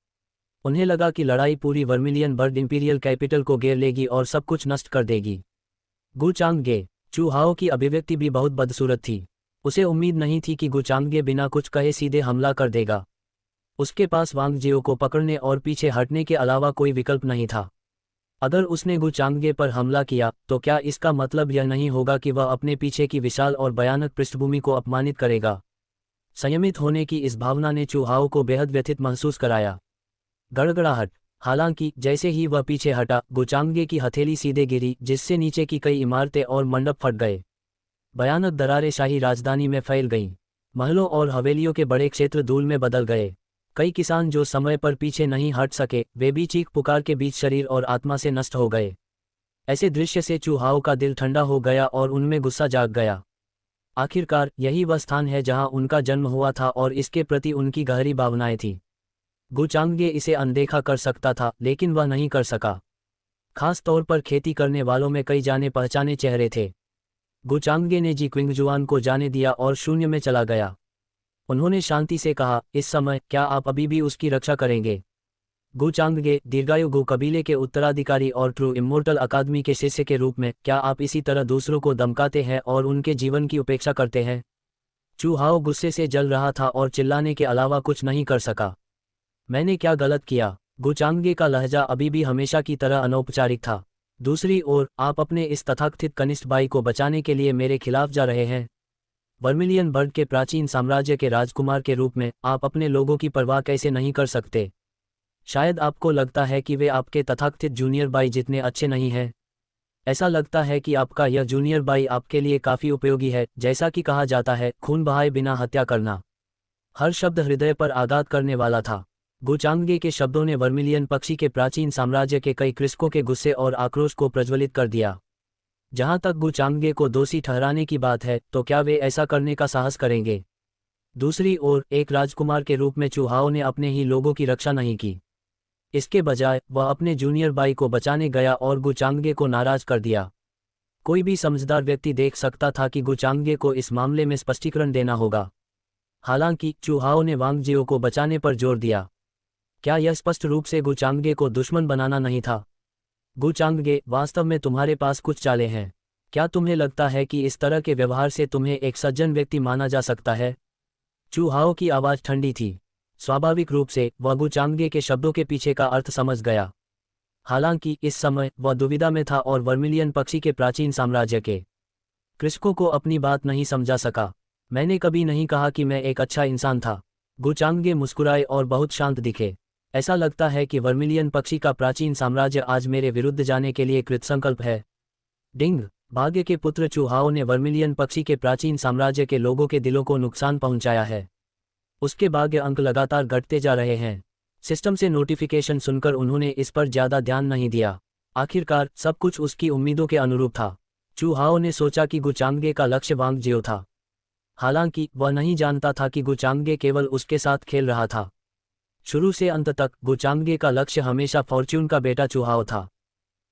उन्हें लगा कि लड़ाई पूरी वर्मिलियन बर्ड इंपीरियल कैपिटल को घेर लेगी और सब कुछ नष्ट कर देगी। गु चांगगे, चू हाओ की अभिव्यक्ति भी बहुत बदसूरत थी। उसे उम्मीद नहीं थी कि गु चांगगे बिना कुछ कहे सीधे हमला कर देगा। उसके पास वांग जियो को पकड़ने और पीछे हटने के अलावा कोई विकल्प नहीं था। अगर उसने गु चांगगे पर हमला किया तो क्या इसका मतलब यह नहीं होगा कि वह अपने पीछे की विशाल और भयानक पृष्ठभूमि को अपमानित करेगा? संयमित होने की इस भावना ने चू हाओ को बेहद व्यथित महसूस कराया। गड़गड़ाहट। हालांकि जैसे ही वह पीछे हटा, गु चांगगे की हथेली सीधे गिरी, जिससे नीचे की कई इमारतें और मंडप फट गए। भयानक दरारें शाही राजधानी में फैल गईं। महलों और हवेलियों के बड़े क्षेत्र धूल में बदल गए। कई किसान जो समय पर पीछे नहीं हट सके, वे भी चीख पुकार के बीच शरीर और आत्मा से नष्ट हो गए। ऐसे दृश्य से चू हाओ का दिल ठंडा हो गया और उनमें गुस्सा जाग गया। आखिरकार यही वह स्थान है जहां उनका जन्म हुआ था और इसके प्रति उनकी गहरी भावनाएं थीं। गु चांगगे इसे अनदेखा कर सकता था, लेकिन वह नहीं कर सका। खास तौर पर खेती करने वालों में कई जाने पहचाने चेहरे थे। गु चांगगे ने जी क्विंगजुआन को जाने दिया और शून्य में चला गया। उन्होंने शांति से कहा, इस समय क्या आप अभी भी उसकी रक्षा करेंगे? गु चांगगे, दीर्घायु गु कबीले के उत्तराधिकारी और ट्रू इमोर्टल अकादमी के शिष्य के रूप में, क्या आप इसी तरह दूसरों को धमकाते हैं और उनके जीवन की उपेक्षा करते हैं? चू हाओ गुस्से से जल रहा था और चिल्लाने के अलावा कुछ नहीं कर सका। मैंने क्या गलत किया? गु चांगगे का लहजा अभी भी हमेशा की तरह अनौपचारिक था। दूसरी ओर, आप अपने इस तथाकथित कनिष्ठ भाई को बचाने के लिए मेरे खिलाफ जा रहे हैं। वर्मिलियन बर्ड के प्राचीन साम्राज्य के राजकुमार के रूप में आप अपने लोगों की परवाह कैसे नहीं कर सकते? शायद आपको लगता है कि वे आपके तथाकथित जूनियर भाई जितने अच्छे नहीं हैं। ऐसा लगता है कि आपका यह जूनियर भाई आपके लिए काफ़ी उपयोगी है। जैसा कि कहा जाता है, खून बहाए बिना हत्या करना। हर शब्द हृदय पर आघात करने वाला था। गु चांगगे के शब्दों ने वर्मिलियन पक्षी के प्राचीन साम्राज्य के कई कृषकों के गुस्से और आक्रोश को प्रज्वलित कर दिया। जहां तक गु चांगगे को दोषी ठहराने की बात है, तो क्या वे ऐसा करने का साहस करेंगे? दूसरी ओर, एक राजकुमार के रूप में चू हाओ ने अपने ही लोगों की रक्षा नहीं की। इसके बजाय वह अपने जूनियर भाई को बचाने गया और गु चांगगे को नाराज कर दिया। कोई भी समझदार व्यक्ति देख सकता था कि गु चांगगे को इस मामले में स्पष्टीकरण देना होगा। हालांकि चू हाओ ने वांग जियो को बचाने पर जोर दिया। क्या यह स्पष्ट रूप से गु चांगगे को दुश्मन बनाना नहीं था? गु चांगगे, वास्तव में तुम्हारे पास कुछ चालें हैं। क्या तुम्हें लगता है कि इस तरह के व्यवहार से तुम्हें एक सज्जन व्यक्ति माना जा सकता है? चू हाओ की आवाज़ ठंडी थी। स्वाभाविक रूप से वह गु चांगगे के शब्दों के पीछे का अर्थ समझ गया। हालांकि इस समय वह दुविधा में था और वर्मिलियन पक्षी के प्राचीन साम्राज्य के कृषकों को अपनी बात नहीं समझा सका। मैंने कभी नहीं कहा कि मैं एक अच्छा इंसान था। गु चांगगे मुस्कुराए और बहुत शांत दिखे। ऐसा लगता है कि वर्मिलियन पक्षी का प्राचीन साम्राज्य आज मेरे विरुद्ध जाने के लिए कृतसंकल्प है। डिंग। भाग्य के पुत्र चू हाओ ने वर्मिलियन पक्षी के प्राचीन साम्राज्य के लोगों के दिलों को नुकसान पहुंचाया है। उसके भाग्य अंक लगातार घटते जा रहे हैं। सिस्टम से नोटिफिकेशन सुनकर उन्होंने इस पर ज्यादा ध्यान नहीं दिया। आखिरकार सब कुछ उसकी उम्मीदों के अनुरूप था। चू हाओ ने सोचा कि गु चांगगे का लक्ष्य वांग जियो था। हालांकि वह नहीं जानता था कि गु चांगगे केवल उसके साथ खेल रहा था। शुरू से अंत तक गु चांगगे का लक्ष्य हमेशा फॉर्च्यून का बेटा चू हाओ था।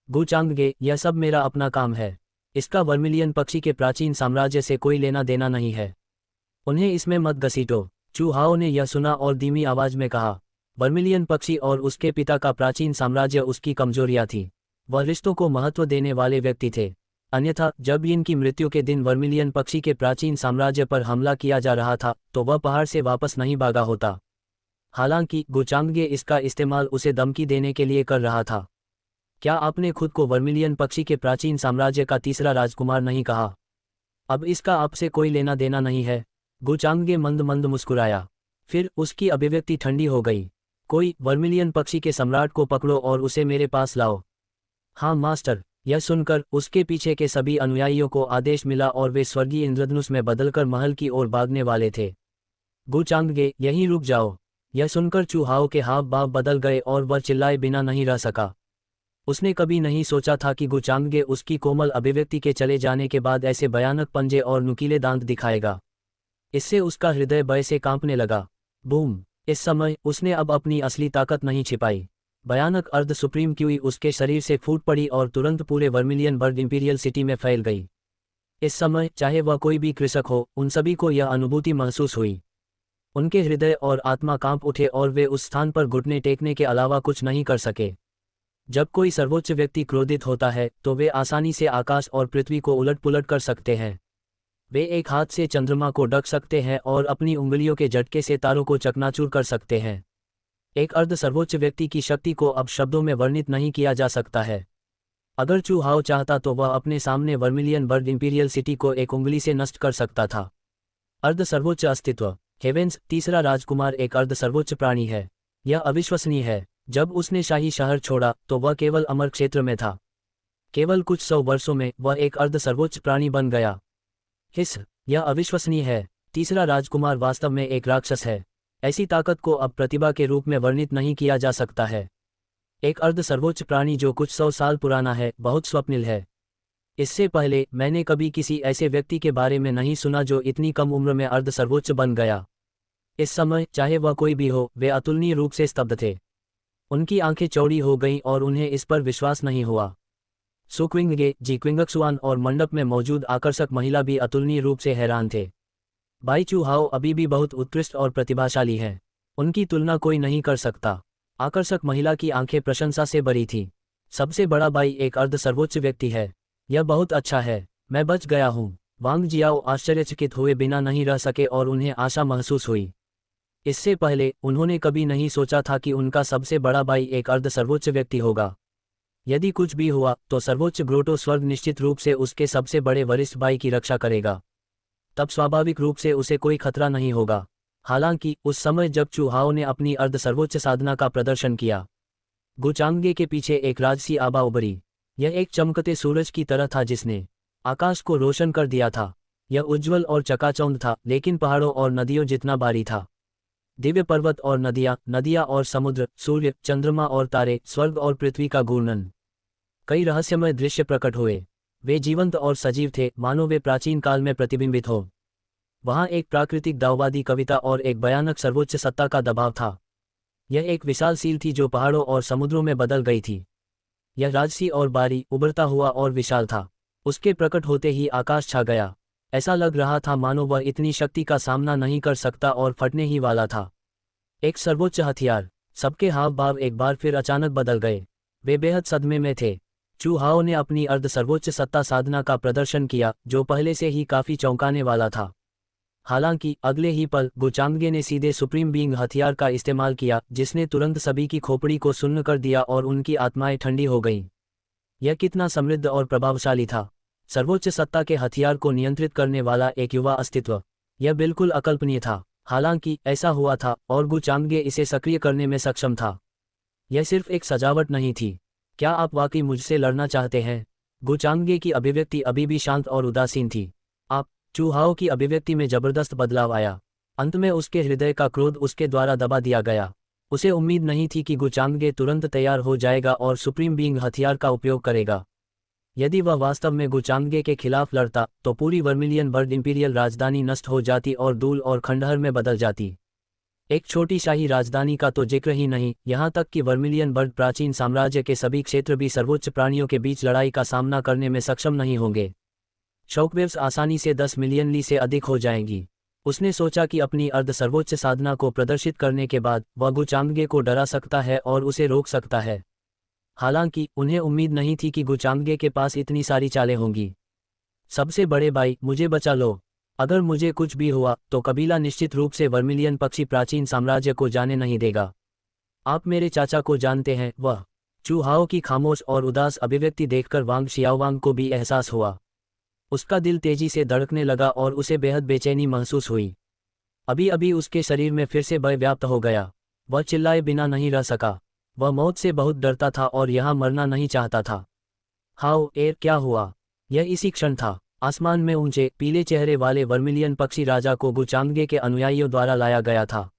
गु चांगगे, यह सब मेरा अपना काम है। इसका वर्मिलियन पक्षी के प्राचीन साम्राज्य से कोई लेना देना नहीं है। उन्हें इसमें मत घसीटो। चू हाओ ने यह सुना और धीमी आवाज में कहा, वर्मिलियन पक्षी और उसके पिता का प्राचीन साम्राज्य उसकी कमजोरियां थी। वह रिश्तों को महत्व देने वाले व्यक्ति थे। अन्यथा जब यिन की मृत्यु के दिन वर्मिलियन पक्षी के प्राचीन साम्राज्य पर हमला किया जा रहा था तो वह पहाड़ से वापस नहीं भागा होता। हालांकि गु चांगगे इसका इस्तेमाल उसे धमकी देने के लिए कर रहा था। क्या आपने खुद को वर्मिलियन पक्षी के प्राचीन साम्राज्य का तीसरा राजकुमार नहीं कहा? अब इसका आपसे कोई लेना देना नहीं है। गु चांगगे मंद मंद मुस्कुराया। फिर उसकी अभिव्यक्ति ठंडी हो गई। कोई वर्मिलियन पक्षी के सम्राट को पकड़ो और उसे मेरे पास लाओ। हाँ मास्टर। यह सुनकर उसके पीछे के सभी अनुयायियों को आदेश मिला और वे स्वर्गीय इंद्रधनुष में बदलकर महल की ओर भागने वाले थे। गु चांगगे, यहीं रुक जाओ। यह सुनकर चू हाओ के हाव भाव बदल गए और वह चिल्लाए बिना नहीं रह सका। उसने कभी नहीं सोचा था कि गु चांगगे उसकी कोमल अभिव्यक्ति के चले जाने के बाद ऐसे भयानक पंजे और नुकीले दांत दिखाएगा। इससे उसका हृदय भय से कांपने लगा। बूम! इस समय उसने अब अपनी असली ताकत नहीं छिपाई। भयानक अर्ध सुप्रीम क्यूई उसके शरीर से फूट पड़ी और तुरंत पूरे वर्मिलियन बर्ड इंपीरियल सिटी में फैल गई। इस समय चाहे वह कोई भी कृषक हो, उन सभी को यह अनुभूति महसूस हुई। उनके हृदय और आत्मा कांप उठे और वे उस स्थान पर घुटने टेकने के अलावा कुछ नहीं कर सके। जब कोई सर्वोच्च व्यक्ति क्रोधित होता है तो वे आसानी से आकाश और पृथ्वी को उलट पुलट कर सकते हैं। वे एक हाथ से चंद्रमा को ढक सकते हैं और अपनी उंगलियों के झटके से तारों को चकनाचूर कर सकते हैं। एक अर्ध सर्वोच्च व्यक्ति की शक्ति को अब शब्दों में वर्णित नहीं किया जा सकता है। अगर चू हाओ चाहता तो वह अपने सामने वर्मिलियन बर्ड इंपीरियल सिटी को एक उंगली से नष्ट कर सकता था। अर्ध सर्वोच्च अस्तित्व। हेवेंस, तीसरा राजकुमार एक अर्ध सर्वोच्च प्राणी है। यह अविश्वसनीय है। जब उसने शाही शहर छोड़ा तो वह केवल अमर क्षेत्र में था। केवल कुछ 100 वर्षों में वह एक अर्ध सर्वोच्च प्राणी बन गया। हिस, यह अविश्वसनीय है। तीसरा राजकुमार वास्तव में एक राक्षस है। ऐसी ताकत को अब प्रतिभा के रूप में वर्णित नहीं किया जा सकता है। एक अर्ध सर्वोच्च प्राणी जो कुछ 100 साल पुराना है, बहुत स्वप्निल है। इससे पहले मैंने कभी किसी ऐसे व्यक्ति के बारे में नहीं सुना जो इतनी कम उम्र में अर्ध सर्वोच्च बन गया। इस समय चाहे वह कोई भी हो, वे अतुलनीय रूप से स्तब्ध थे। उनकी आंखें चौड़ी हो गईं और उन्हें इस पर विश्वास नहीं हुआ। सुक्विंगगे, जी क्विंगक्सुआन और मंडप में मौजूद आकर्षक महिला भी अतुलनीय रूप से हैरान थे। बाई चू हाओ अभी भी बहुत उत्कृष्ट और प्रतिभाशाली हैं। उनकी तुलना कोई नहीं कर सकता। आकर्षक महिला की आंखें प्रशंसा से भरी थीं। सबसे बड़ा बाई एक अर्ध सर्वोच्च व्यक्ति है। यह बहुत अच्छा है। मैं बच गया हूँ। वांग जियाओ आश्चर्यचकित हुए बिना नहीं रह सके और उन्हें आशा महसूस हुई। इससे पहले उन्होंने कभी नहीं सोचा था कि उनका सबसे बड़ा भाई एक अर्ध सर्वोच्च व्यक्ति होगा। यदि कुछ भी हुआ तो सर्वोच्च ग्रोटो स्वर्ग निश्चित रूप से उसके सबसे बड़े वरिष्ठ भाई की रक्षा करेगा। तब स्वाभाविक रूप से उसे कोई खतरा नहीं होगा। हालांकि उस समय जब चू हाओ ने अपनी अर्ध सर्वोच्च साधना का प्रदर्शन किया, गु चांगगे के पीछे एक राजसी आभा उभरी। यह एक चमकते सूरज की तरह था जिसने आकाश को रोशन कर दिया था। यह उज्ज्वल और चकाचौंध था, लेकिन पहाड़ों और नदियों जितना भारी था। दिव्य पर्वत और नदियाँ और समुद्र, सूर्य, चंद्रमा और तारे, स्वर्ग और पृथ्वी का घूर्णन। कई रहस्यमय दृश्य प्रकट हुए। वे जीवंत और सजीव थे, मानो वे प्राचीन काल में प्रतिबिंबित हो। वहाँ एक प्राकृतिक दाववादी कविता और एक भयानक सर्वोच्च सत्ता का दबाव था। यह एक विशाल सील थी जो पहाड़ों और समुद्रों में बदल गई थी। यह राजसी और बारी, उभरता हुआ और विशाल था। उसके प्रकट होते ही आकाश छा गया। ऐसा लग रहा था मानो वह इतनी शक्ति का सामना नहीं कर सकता और फटने ही वाला था। एक सर्वोच्च हथियार। सबके हाव भाव एक बार फिर अचानक बदल गए। वे बेहद सदमे में थे। चू हाओ ने अपनी अर्ध सर्वोच्च सत्ता साधना का प्रदर्शन किया, जो पहले से ही काफी चौंकाने वाला था। हालांकि अगले ही पल गु चांगगे ने सीधे सुप्रीम बीइंग हथियार का इस्तेमाल किया, जिसने तुरंत सभी की खोपड़ी को सुन्न कर दिया और उनकी आत्माएं ठंडी हो गईं। यह कितना समृद्ध और प्रभावशाली था। सर्वोच्च सत्ता के हथियार को नियंत्रित करने वाला एक युवा अस्तित्व। यह बिल्कुल अकल्पनीय था। हालांकि ऐसा हुआ था और गु चांगगे इसे सक्रिय करने में सक्षम था। यह सिर्फ एक सजावट नहीं थी। क्या आप वाकई मुझसे लड़ना चाहते हैं? गु चांगगे की अभिव्यक्ति अभी भी शांत और उदासीन थी। आप? चू हाओ की अभिव्यक्ति में जबरदस्त बदलाव आया। अंत में उसके हृदय का क्रोध उसके द्वारा दबा दिया गया। उसे उम्मीद नहीं थी कि गु चांगगे तुरंत तैयार हो जाएगा और सुप्रीम बीइंग हथियार का उपयोग करेगा। यदि वह वास्तव में गु चांगगे के खिलाफ लड़ता तो पूरी वर्मिलियन बर्ड इंपीरियल राजधानी नष्ट हो जाती और धूल और खंडहर में बदल जाती। एक छोटी शाही राजधानी का तो जिक्र ही नहीं, यहाँ तक कि वर्मिलियन बर्ड प्राचीन साम्राज्य के सभी क्षेत्र भी सर्वोच्च प्राणियों के बीच लड़ाई का सामना करने में सक्षम नहीं होंगे। शॉकवेव्स आसानी से 10 मिलियन ली से अधिक हो जाएंगी। उसने सोचा कि अपनी अर्ध सर्वोच्च साधना को प्रदर्शित करने के बाद वह गु चांगगे को डरा सकता है और उसे रोक सकता है। हालांकि उन्हें उम्मीद नहीं थी कि गु चांगगे के पास इतनी सारी चालें होंगी। सबसे बड़े भाई, मुझे बचा लो। अगर मुझे कुछ भी हुआ तो कबीला निश्चित रूप से वर्मिलियन पक्षी प्राचीन साम्राज्य को जाने नहीं देगा। आप मेरे चाचा को जानते हैं। वह चू हाओ की खामोश और उदास अभिव्यक्ति देखकर वांग शियाओवांग को भी एहसास हुआ। उसका दिल तेजी से धड़कने लगा और उसे बेहद बेचैनी महसूस हुई। अभी अभी उसके शरीर में फिर से भय व्याप्त हो गया। वह चिल्लाए बिना नहीं रह सका। वह मौत से बहुत डरता था और यहाँ मरना नहीं चाहता था। हाओ, क्या हुआ? यह इसी क्षण था। आसमान में ऊंचे पीले चेहरे वाले वर्मिलियन पक्षी राजा को गुचांगे के अनुयायियों द्वारा लाया गया था।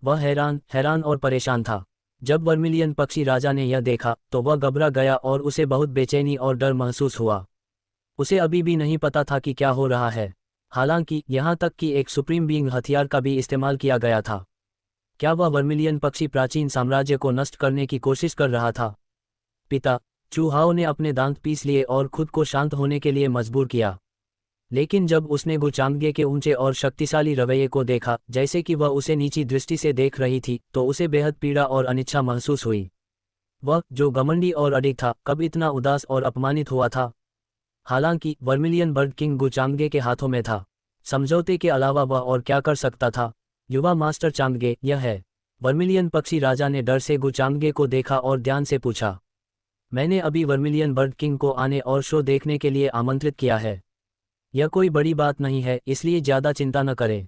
वह हैरान और परेशान था। जब वर्मिलियन पक्षी राजा ने यह देखा तो वह घबरा गया और उसे बहुत बेचैनी और डर महसूस हुआ। उसे अभी भी नहीं पता था कि क्या हो रहा है, हालांकि यहाँ तक कि एक सुप्रीम बीइंग हथियार का भी इस्तेमाल किया गया था। क्या वह वर्मिलियन पक्षी प्राचीन साम्राज्य को नष्ट करने की कोशिश कर रहा था? पिता चू हाओ ने अपने दांत पीस लिए और खुद को शांत होने के लिए मजबूर किया। लेकिन जब उसने गुचांगे के ऊंचे और शक्तिशाली रवैये को देखा, जैसे कि वह उसे नीची दृष्टि से देख रही थी, तो उसे बेहद पीड़ा और अनिच्छा महसूस हुई। वह, जो घमंडी और अडिग था, कब इतना उदास और अपमानित हुआ था? हालांकि वर्मिलियन बर्ड किंग गुचांगे के हाथों में था। समझौते के अलावा वह और क्या कर सकता था? युवा मास्टर चांगे, यह है। वर्मिलियन पक्षी राजा ने डर से गुचांगे को देखा और ध्यान से पूछा। मैंने अभी वर्मिलियन बर्ड किंग को आने और शो देखने के लिए आमंत्रित किया है। यह कोई बड़ी बात नहीं है, इसलिए ज्यादा चिंता न करें।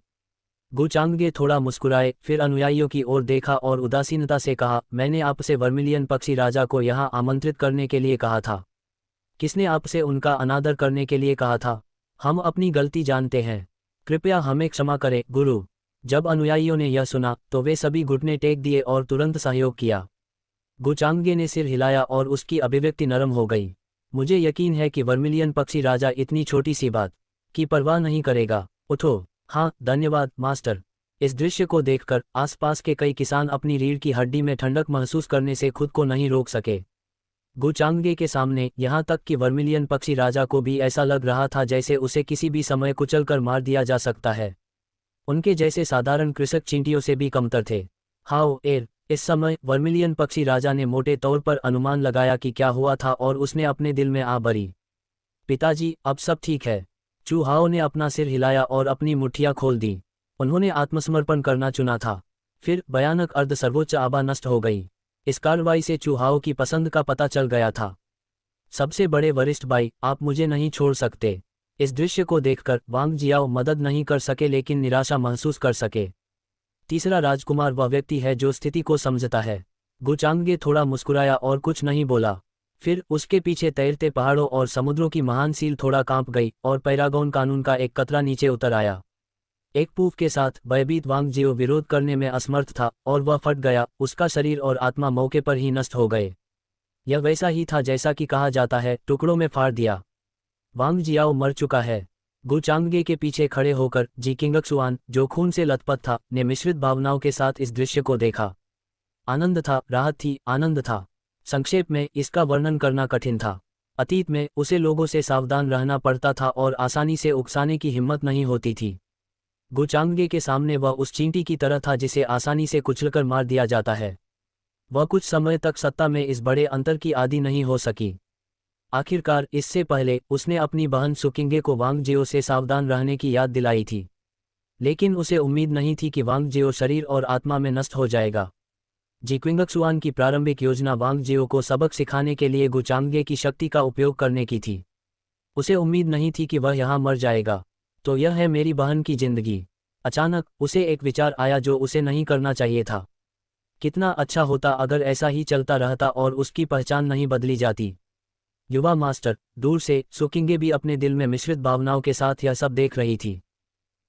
गुचांगे थोड़ा मुस्कुराए, फिर अनुयायियों की ओर देखा और उदासीनता से कहा, मैंने आपसे वर्मिलियन पक्षी राजा को यहाँ आमंत्रित करने के लिए कहा था। किसने आपसे उनका अनादर करने के लिए कहा था? हम अपनी गलती जानते हैं, कृपया हमें क्षमा करें गुरु। जब अनुयायियों ने यह सुना तो वे सभी घुटने टेक दिए और तुरंत सहयोग किया। गुचांगे ने सिर हिलाया और उसकी अभिव्यक्ति नरम हो गई। मुझे यकीन है कि वर्मिलियन पक्षी राजा इतनी छोटी सी बात की परवाह नहीं करेगा। उठो। हाँ, धन्यवाद मास्टर। इस दृश्य को देखकर आसपास के कई किसान अपनी रीढ़ की हड्डी में ठंडक महसूस करने से खुद को नहीं रोक सके। गुचांगे के सामने, यहाँ तक कि वर्मिलियन पक्षी राजा को भी ऐसा लग रहा था जैसे उसे किसी भी समय कुचलकर मार दिया जा सकता है। उनके जैसे साधारण कृषक चींटियों से भी कमतर थे। हाओ एर। इस समय वर्मिलियन पक्षी राजा ने मोटे तौर पर अनुमान लगाया कि क्या हुआ था और उसने अपने दिल में आ भरी। पिताजी, अब सब ठीक है। चू हाओ ने अपना सिर हिलाया और अपनी मुट्ठियां खोल दी। उन्होंने आत्मसमर्पण करना चुना था। फिर भयानक अर्ध सर्वोच्च आभा नष्ट हो गई। इस कार्रवाई से चू हाओ की पसंद का पता चल गया था। सबसे बड़े वरिष्ठ भाई, आप मुझे नहीं छोड़ सकते। इस दृश्य को देखकर वांग जियाओ मदद नहीं कर सके लेकिन निराशा महसूस कर सके। तीसरा राजकुमार वह व्यक्ति है जो स्थिति को समझता है। गुचांगे थोड़ा मुस्कुराया और कुछ नहीं बोला। फिर उसके पीछे तैरते पहाड़ों और समुद्रों की महान सील थोड़ा कांप गई और पैरागॉन कानून का एक कतरा नीचे उतर आया। एक पूफ के साथ भयभीत वांग जियो विरोध करने में असमर्थ था और वह फट गया। उसका शरीर और आत्मा मौके पर ही नष्ट हो गए। यह वैसा ही था जैसा कि कहा जाता है, टुकड़ों में फाड़ दिया। वांग जियाओ मर चुका है। गुचांगे के पीछे खड़े होकर जी किंगक्सुआन, जो खून से लथपथ था, ने मिश्रित भावनाओं के साथ इस दृश्य को देखा। आनंद था, राहत थी, आनंद था। संक्षेप में इसका वर्णन करना कठिन था। अतीत में उसे लोगों से सावधान रहना पड़ता था और आसानी से उकसाने की हिम्मत नहीं होती थी। गुचांगे के सामने वह उस चींटी की तरह था जिसे आसानी से कुचलकर मार दिया जाता है। वह कुछ समय तक सत्ता में इस बड़े अंतर की आदी नहीं हो सकी। आखिरकार इससे पहले उसने अपनी बहन सुकिंगे को वांग जियो से सावधान रहने की याद दिलाई थी, लेकिन उसे उम्मीद नहीं थी कि वांग जियो शरीर और आत्मा में नष्ट हो जाएगा। जी क्विंगक्सुआन की प्रारंभिक योजना वांग जियो को सबक सिखाने के लिए गुचांगे की शक्ति का उपयोग करने की थी। उसे उम्मीद नहीं थी कि वह यहाँ मर जाएगा। तो यह है मेरी बहन की जिंदगी। अचानक उसे एक विचार आया जो उसे नहीं करना चाहिए था। कितना अच्छा होता अगर ऐसा ही चलता रहता और उसकी पहचान नहीं बदली जाती। युवा मास्टर, दूर से सुकिंगे भी अपने दिल में मिश्रित भावनाओं के साथ यह सब देख रही थी।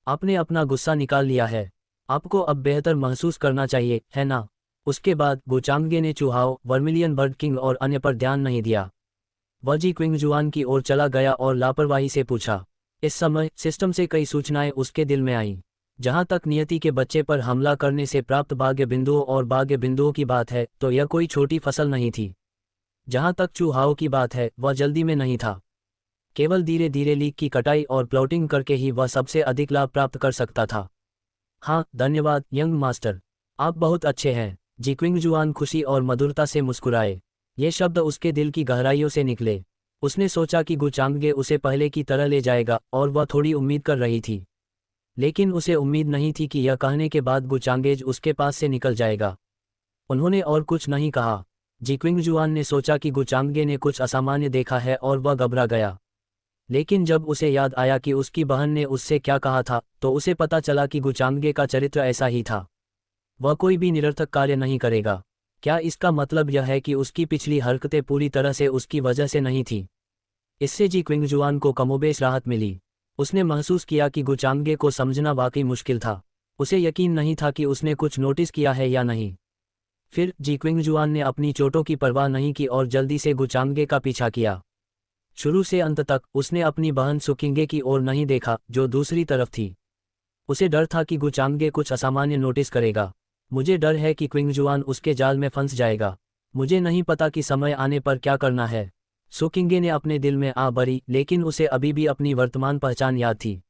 आपने अपना गुस्सा निकाल लिया है। आपको अब बेहतर महसूस करना चाहिए, है ना? उसके बाद गुचांगे ने चू हाओ, वर्मिलियन बर्ड किंग और अन्य पर ध्यान नहीं दिया। वह जी क्विंगजुआन की ओर चला गया और लापरवाही से पूछा। इस समय सिस्टम से कई सूचनाएं उसके दिल में आईं। जहां तक नियति के बच्चे पर हमला करने से प्राप्त भाग्य बिंदुओं और भाग्य बिंदुओं की बात है, तो यह कोई छोटी फसल नहीं थी। जहां तक चू हाओ की बात है, वह जल्दी में नहीं था। केवल धीरे धीरे लीक की कटाई और प्लॉटिंग करके ही वह सबसे अधिक लाभ प्राप्त कर सकता था। हाँ, धन्यवाद यंग मास्टर, आप बहुत अच्छे हैं। जी क्विंगजुआन खुशी और मधुरता से मुस्कुराए। ये शब्द उसके दिल की गहराइयों से निकले। उसने सोचा कि गुचांगे उसे पहले की तरह ले जाएगा और वह थोड़ी उम्मीद कर रही थी, लेकिन उसे उम्मीद नहीं थी कि यह कहने के बाद गुचांगेज उसके पास से निकल जाएगा। उन्होंने और कुछ नहीं कहा। जी क्विंगजुआन ने सोचा कि गुचांगे ने कुछ असामान्य देखा है और वह घबरा गया। लेकिन जब उसे याद आया कि उसकी बहन ने उससे क्या कहा था, तो उसे पता चला कि गुचांगे का चरित्र ऐसा ही था। वह कोई भी निरर्थक कार्य नहीं करेगा। क्या इसका मतलब यह है कि उसकी पिछली हरकतें पूरी तरह से उसकी वजह से नहीं थी? इससे जी क्विंगजुआन को कमोबेश राहत मिली। उसने महसूस किया कि गुचांगे को समझना वाकई मुश्किल था। उसे यकीन नहीं था कि उसने कुछ नोटिस किया है या नहीं। फिर जी क्विंगजुआन ने अपनी चोटों की परवाह नहीं की और जल्दी से गुचांगे का पीछा किया। शुरू से अंत तक उसने अपनी बहन सुकिंगे की ओर नहीं देखा, जो दूसरी तरफ थी। उसे डर था कि गुचांगे कुछ असामान्य नोटिस करेगा। मुझे डर है कि क्विंगजुआन उसके जाल में फंस जाएगा। मुझे नहीं पता कि समय आने पर क्या करना है। सुकिंगे ने अपने दिल में आ भरी, लेकिन उसे अभी भी अपनी वर्तमान पहचान याद थी।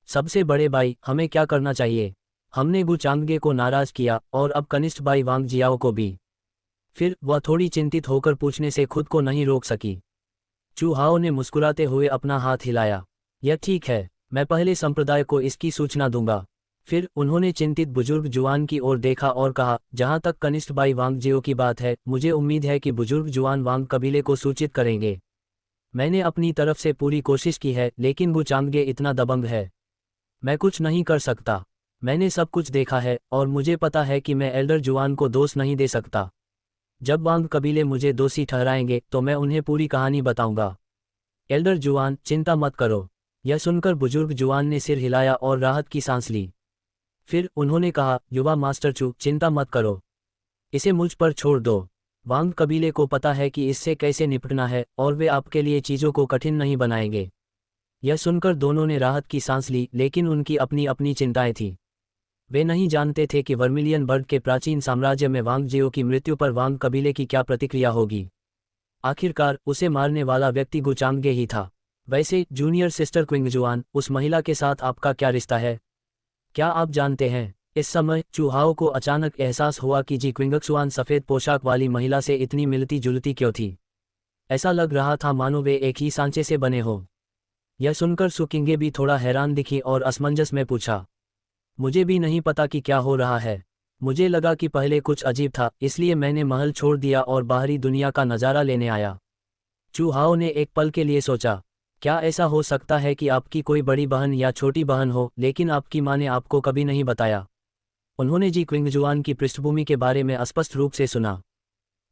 सबसे बड़े भाई, हमें क्या करना चाहिए? हमने गुचांगे को नाराज किया और अब कनिष्ठ भाई वांग जियाओ को भी। फिर वह थोड़ी चिंतित होकर पूछने से खुद को नहीं रोक सकी। चू हाओ ने मुस्कुराते हुए अपना हाथ हिलाया। यह ठीक है, मैं पहले संप्रदाय को इसकी सूचना दूंगा। फिर उन्होंने चिंतित बुजुर्ग जुआन की ओर देखा और कहा, जहां तक कनिष्ठ भाई वांग जियो की बात है, मुझे उम्मीद है कि बुजुर्ग जुआन वांग कबीले को सूचित करेंगे। मैंने अपनी तरफ से पूरी कोशिश की है, लेकिन गुचांगे इतना दबंग है। मैं कुछ नहीं कर सकता। मैंने सब कुछ देखा है और मुझे पता है कि मैं एल्डर जुआन को दोष नहीं दे सकता। जब वांग कबीले मुझे दोषी ठहराएंगे तो मैं उन्हें पूरी कहानी बताऊंगा। एल्डर जुआन, चिंता मत करो। यह सुनकर बुजुर्ग जुआन ने सिर हिलाया और राहत की सांस ली। फिर उन्होंने कहा, युवा मास्टर चू, चिंता मत करो। इसे मुझ पर छोड़ दो। वांग कबीले को पता है कि इससे कैसे निपटना है और वे आपके लिए चीज़ों को कठिन नहीं बनाएंगे। यह सुनकर दोनों ने राहत की सांस ली, लेकिन उनकी अपनी अपनी चिंताएं थीं। वे नहीं जानते थे कि वर्मिलियन बर्ग के प्राचीन साम्राज्य में वांग जियो की मृत्यु पर वांग कबीले की क्या प्रतिक्रिया होगी। आखिरकार उसे मारने वाला व्यक्ति गुचांगे ही था। वैसे जूनियर सिस्टर क्विंगजुआन, उस महिला के साथ आपका क्या रिश्ता है? क्या आप जानते हैं? इस समय चू हाओ को अचानक एहसास हुआ कि जी क्विंगजुआन सफ़ेद पोशाक वाली महिला से इतनी मिलती जुलती क्यों थी। ऐसा लग रहा था मानो वे एक ही सांचे से बने हो। यह सुनकर सुकिंगे भी थोड़ा हैरान दिखी और असमंजस में पूछा, मुझे भी नहीं पता कि क्या हो रहा है। मुझे लगा कि पहले कुछ अजीब था, इसलिए मैंने महल छोड़ दिया और बाहरी दुनिया का नज़ारा लेने आया। चू हाओ ने एक पल के लिए सोचा, क्या ऐसा हो सकता है कि आपकी कोई बड़ी बहन या छोटी बहन हो, लेकिन आपकी माँ ने आपको कभी नहीं बताया? उन्होंने जी क्विंगजुआन की पृष्ठभूमि के बारे में स्पष्ट रूप से सुना।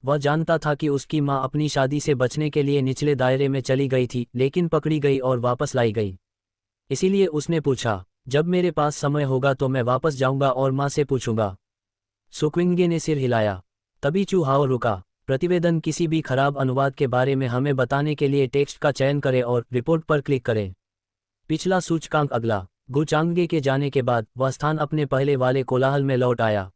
वह जानता था कि उसकी माँ अपनी शादी से बचने के लिए निचले दायरे में चली गई थी, लेकिन पकड़ी गई और वापस लाई गई। इसीलिए उसने पूछा, जब मेरे पास समय होगा तो मैं वापस जाऊंगा और माँ से पूछूंगा। सुक्विंगे ने सिर हिलाया। तभी चू हाओ रुका। प्रतिवेदन, किसी भी खराब अनुवाद के बारे में हमें बताने के लिए टेक्स्ट का चयन करें और रिपोर्ट पर क्लिक करें। पिछला सूचकांक अगला। गुचांगे के जाने के बाद वह स्थान अपने पहले वाले कोलाहल में लौट आया।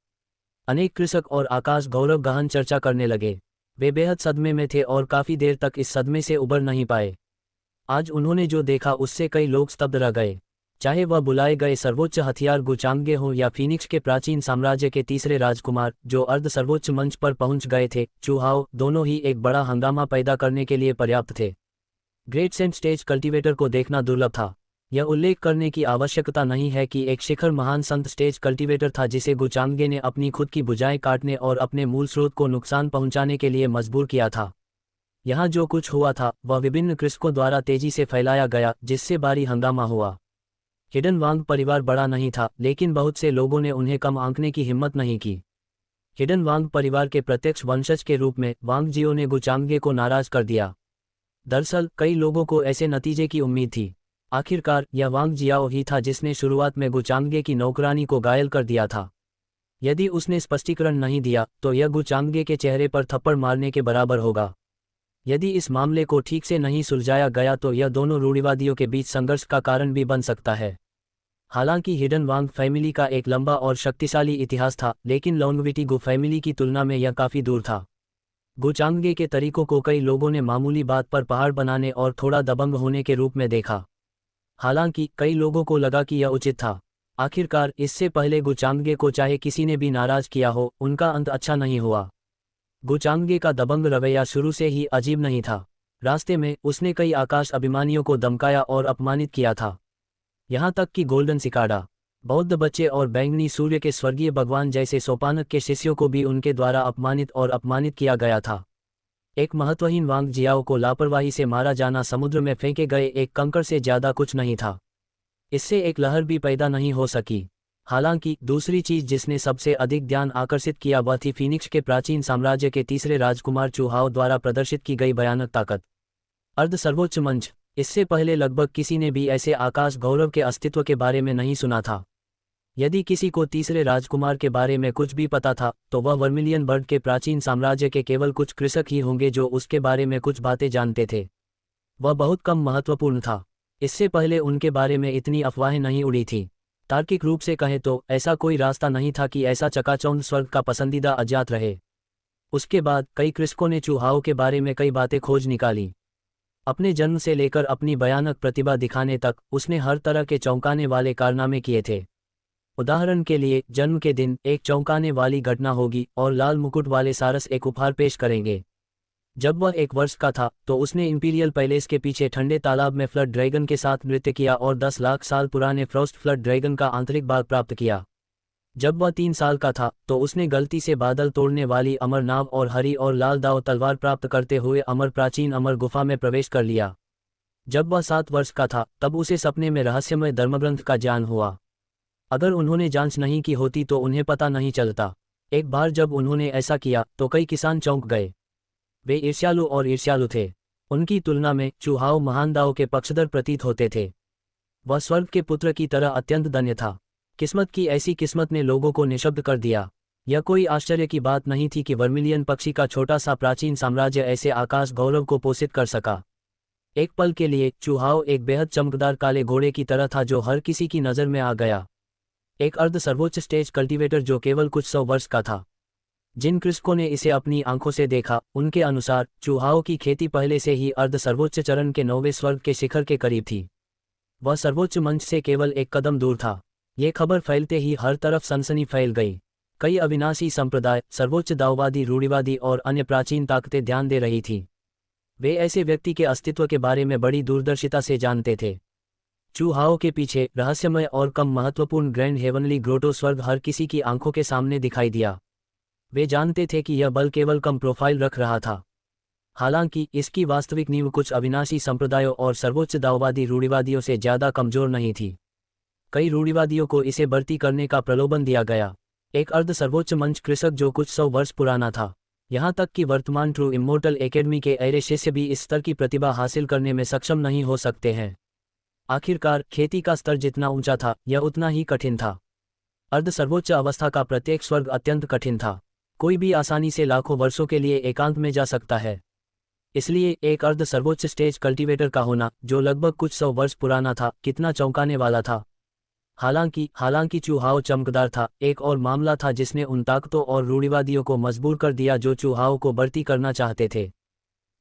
अनेक कृषक और आकाश गौरव गहन चर्चा करने लगे। वे बेहद सदमे में थे और काफी देर तक इस सदमे से उबर नहीं पाए। आज उन्होंने जो देखा उससे कई लोग स्तब्ध रह गए। चाहे वह बुलाए गए सर्वोच्च हथियार गुचांगे हों या फीनिक्स के प्राचीन साम्राज्य के तीसरे राजकुमार जो अर्ध सर्वोच्च मंच पर पहुंच गए थे, चू हाओ, दोनों ही एक बड़ा हंगामा पैदा करने के लिए पर्याप्त थे। ग्रेट सेंट स्टेज कल्टीवेटर को देखना दुर्लभ था। यह उल्लेख करने की आवश्यकता नहीं है कि एक शिखर महान संत स्टेज कल्टीवेटर था जिसे गुचांगे ने अपनी खुद की भुजाएं काटने और अपने मूल स्रोत को नुकसान पहुंचाने के लिए मजबूर किया था। यहाँ जो कुछ हुआ था वह विभिन्न कृषकों द्वारा तेजी से फैलाया गया, जिससे भारी हंगामा हुआ। हिडन वांग परिवार बड़ा नहीं था, लेकिन बहुत से लोगों ने उन्हें कम आंकने की हिम्मत नहीं की। हिडन वांग परिवार के प्रत्यक्ष वंशज के रूप में वांग जियो ने गुचांगे को नाराज कर दिया। दरअसल कई लोगों को ऐसे नतीजे की उम्मीद थी। आखिरकार यह वांग जियाओ ही था जिसने शुरुआत में गुचांगे की नौकरानी को घायल कर दिया था। यदि उसने स्पष्टीकरण नहीं दिया तो यह गुचांगे के चेहरे पर थप्पड़ मारने के बराबर होगा। यदि इस मामले को ठीक से नहीं सुलझाया गया तो यह दोनों रूढ़िवादियों के बीच संघर्ष का कारण भी बन सकता है। हालांकि हिडन वांग फैमिली का एक लंबा और शक्तिशाली इतिहास था, लेकिन लोंगविटी गु फैमिली की तुलना में यह काफ़ी दूर था। गुचांगे के तरीकों को कई लोगों ने मामूली बात पर पहाड़ बनाने और थोड़ा दबंग होने के रूप में देखा। हालांकि कई लोगों को लगा कि यह उचित था। आखिरकार इससे पहले गुचांगे को चाहे किसी ने भी नाराज किया हो, उनका अंत अच्छा नहीं हुआ। गुचांगे का दबंग रवैया शुरू से ही अजीब नहीं था। रास्ते में उसने कई आकाश अभिमानियों को धमकाया और अपमानित किया था। यहाँ तक कि गोल्डन सिकाडा, बौद्ध बच्चे और बैंगनी सूर्य के स्वर्गीय भगवान जैसे सोपानक के शिष्यों को भी उनके द्वारा अपमानित किया गया था। एक महत्वहीन वांग जियाओ को लापरवाही से मारा जाना समुद्र में फेंके गए एक कंकड़ से ज्यादा कुछ नहीं था। इससे एक लहर भी पैदा नहीं हो सकी। हालांकि दूसरी चीज जिसने सबसे अधिक ध्यान आकर्षित किया वह थी फीनिक्स के प्राचीन साम्राज्य के तीसरे राजकुमार चू हाओ द्वारा प्रदर्शित की गई भयानक ताकत। अर्ध सर्वोच्च मंच। इससे पहले लगभग किसी ने भी ऐसे आकाश गौरव के अस्तित्व के बारे में नहीं सुना था। यदि किसी को तीसरे राजकुमार के बारे में कुछ भी पता था तो वह वर्मिलियन बर्ड के प्राचीन साम्राज्य के केवल कुछ कृषक ही होंगे जो उसके बारे में कुछ बातें जानते थे। वह बहुत कम महत्वपूर्ण था। इससे पहले उनके बारे में इतनी अफवाहें नहीं उड़ी थी। तार्किक रूप से कहें तो ऐसा कोई रास्ता नहीं था कि ऐसा चकाचौंध स्वर्ग का पसंदीदा अज्ञात रहे। उसके बाद कई कृषकों ने चूहाओं के बारे में कई बातें खोज निकाली। अपने जन्म से लेकर अपनी भयानक प्रतिभा दिखाने तक उसने हर तरह के चौंकाने वाले कारनामे किए थे। उदाहरण के लिए जन्म के दिन एक चौंकाने वाली घटना होगी और लाल मुकुट वाले सारस एक उपहार पेश करेंगे। जब वह 1 वर्ष का था तो उसने इंपीरियल पैलेस के पीछे ठंडे तालाब में फ्लड ड्रैगन के साथ नृत्य किया और 10 लाख साल पुराने फ्रॉस्ट फ्लड ड्रैगन का आंतरिक भाग प्राप्त किया। जब वह 3 साल का था तो उसने गलती से बादल तोड़ने वाली अमर नाव और हरी और लाल दाव तलवार प्राप्त करते हुए प्राचीन अमर गुफा में प्रवेश कर लिया। जब वह 7 वर्ष का था तब उसे सपने में रहस्यमय धर्मग्रंथ का ज्ञान हुआ। अगर उन्होंने जांच नहीं की होती तो उन्हें पता नहीं चलता। एक बार जब उन्होंने ऐसा किया तो कई किसान चौंक गए। वे ईर्ष्यालु और ईर्ष्यालु थे। उनकी तुलना में चूहाओं महान दाव के पक्षधर प्रतीत होते थे। वह स्वर्ग के पुत्र की तरह अत्यंत धन्य था। किस्मत की ऐसी किस्मत ने लोगों को निशब्द कर दिया। यह कोई आश्चर्य की बात नहीं थी कि वर्मिलियन पक्षी का छोटा सा प्राचीन साम्राज्य ऐसे आकाश गौरव को पोषित कर सका। एक पल के लिए चूहाओं एक बेहद चमकदार काले घोड़े की तरह था जो हर किसी की नज़र में आ गया। एक अर्ध सर्वोच्च स्टेज कल्टीवेटर जो केवल कुछ 100 वर्ष का था। जिन कृषकों ने इसे अपनी आंखों से देखा उनके अनुसार चूहाओं की खेती पहले से ही अर्ध सर्वोच्च चरण के 9वें स्वर्ग के शिखर के करीब थी। वह सर्वोच्च मंच से केवल एक कदम दूर था। ये खबर फैलते ही हर तरफ सनसनी फैल गई। कई अविनाशी संप्रदाय, सर्वोच्च दाववादी, रूढ़िवादी और अन्य प्राचीन ताकतें ध्यान दे रही थीं। वे ऐसे व्यक्ति के अस्तित्व के बारे में बड़ी दूरदर्शिता से जानते थे। चूहाओं के पीछे रहस्यमय और कम महत्वपूर्ण ग्रैंड हेवनली ग्रोटो स्वर्ग हर किसी की आंखों के सामने दिखाई दिया। वे जानते थे कि यह बल केवल कम प्रोफाइल रख रहा था। हालांकि इसकी वास्तविक नींव कुछ अविनाशी संप्रदायों और सर्वोच्च दाववादी रूढ़िवादियों से ज़्यादा कमजोर नहीं थी। कई रूढ़िवादियों को इसे भर्ती करने का प्रलोभन दिया गया। एक अर्ध सर्वोच्च मंच कृषक जो कुछ 100 वर्ष पुराना था। यहाँ तक कि वर्तमान ट्रू इमोर्टल एकेडमी के ऐरे शिष्य भी इस स्तर की प्रतिभा हासिल करने में सक्षम नहीं हो सकते हैं। आखिरकार खेती का स्तर जितना ऊंचा था यह उतना ही कठिन था। अर्ध सर्वोच्च अवस्था का प्रत्येक स्वर्ग अत्यंत कठिन था। कोई भी आसानी से लाखों वर्षों के लिए एकांत में जा सकता है। इसलिए एक अर्ध सर्वोच्च स्टेज कल्टीवेटर का होना जो लगभग कुछ 100 वर्ष पुराना था कितना चौंकाने वाला था। हालांकि चूहाओं चमकदार था। एक और मामला था जिसने उन ताकतों और रूढ़िवादियों को मजबूर कर दिया जो चूहाओं को भर्ती करना चाहते थे।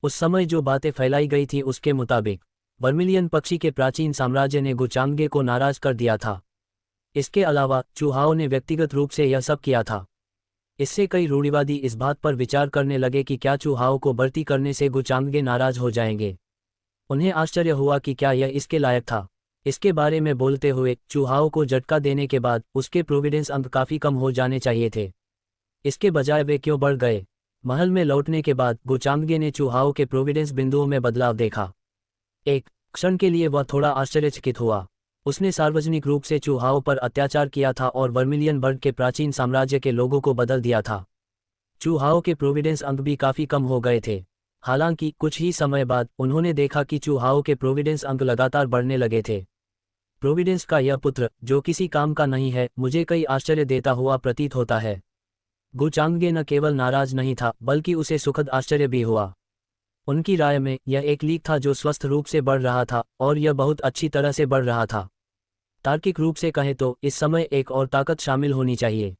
उस समय जो बातें फैलाई गई थी उसके मुताबिक वर्मिलियन पक्षी के प्राचीन साम्राज्य ने गुचांगे को नाराज कर दिया था। इसके अलावा चूहाओं ने व्यक्तिगत रूप से यह सब किया था। इससे कई रूढ़िवादी इस बात पर विचार करने लगे कि क्या चूहाओं को भर्ती करने से गुचांगे नाराज हो जाएंगे। उन्हें आश्चर्य हुआ कि क्या यह इसके लायक था। इसके बारे में बोलते हुए चूहाओं को झटका देने के बाद उसके प्रोविडेंस अंक काफ़ी कम हो जाने चाहिए थे। इसके बजाय वे क्यों बढ़ गए। महल में लौटने के बाद गुचांगे ने चूहाओं के प्रोविडेंस बिंदुओं में बदलाव देखा। एक क्षण के लिए वह थोड़ा आश्चर्यचकित हुआ। उसने सार्वजनिक रूप से चूहाओं पर अत्याचार किया था और वर्मिलियन बर्ड के प्राचीन साम्राज्य के लोगों को बदल दिया था। चूहाओं के प्रोविडेंस अंक भी काफ़ी कम हो गए थे। हालांकि कुछ ही समय बाद उन्होंने देखा कि चूहाओं के प्रोविडेंस अंक लगातार बढ़ने लगे थे। प्रोविडेंस का यह पुत्र जो किसी काम का नहीं है मुझे कई आश्चर्य देता हुआ प्रतीत होता है। गुचांगे न केवल नाराज नहीं था बल्कि उसे सुखद आश्चर्य भी हुआ। उनकी राय में यह एक लीक था जो स्वस्थ रूप से बढ़ रहा था और यह बहुत अच्छी तरह से बढ़ रहा था। तार्किक रूप से कहें तो इस समय एक और ताकत शामिल होनी चाहिए।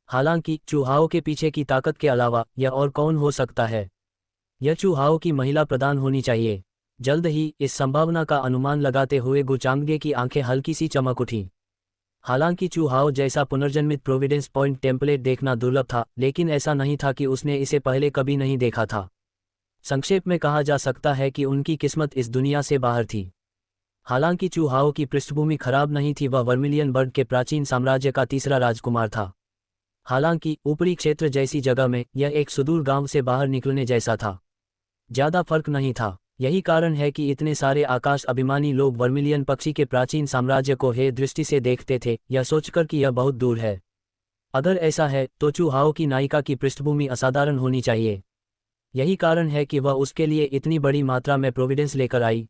हालांकि चूहाओं के पीछे की ताकत के अलावा यह और कौन हो सकता है। यह चूहाओं की महिला प्रधान होनी चाहिए। जल्द ही इस संभावना का अनुमान लगाते हुए गुचांगे की आंखें हल्की सी चमक उठी। हालांकि चूहाओं जैसा पुनर्जन्मित प्रोविडेंस पॉइंट टेम्पलेट देखना दुर्लभ था, लेकिन ऐसा नहीं था कि उसने इसे पहले कभी नहीं देखा था। संक्षेप में कहा जा सकता है कि उनकी किस्मत इस दुनिया से बाहर थी। हालांकि चूहाओं की पृष्ठभूमि खराब नहीं थी। वह वर्मिलियन बर्ड के प्राचीन साम्राज्य का तीसरा राजकुमार था। हालांकि ऊपरी क्षेत्र जैसी जगह में यह एक सुदूर गांव से बाहर निकलने जैसा था। ज़्यादा फर्क नहीं था। यही कारण है कि इतने सारे आकाश अभिमानी लोग वर्मिलियन पक्षी के प्राचीन साम्राज्य को हे दृष्टि से देखते थे, यह सोचकर कि यह बहुत दूर है। अगर ऐसा है तो चूहाओं की नायिका की पृष्ठभूमि असाधारण होनी चाहिए। यही कारण है कि वह उसके लिए इतनी बड़ी मात्रा में प्रोविडेंस लेकर आई।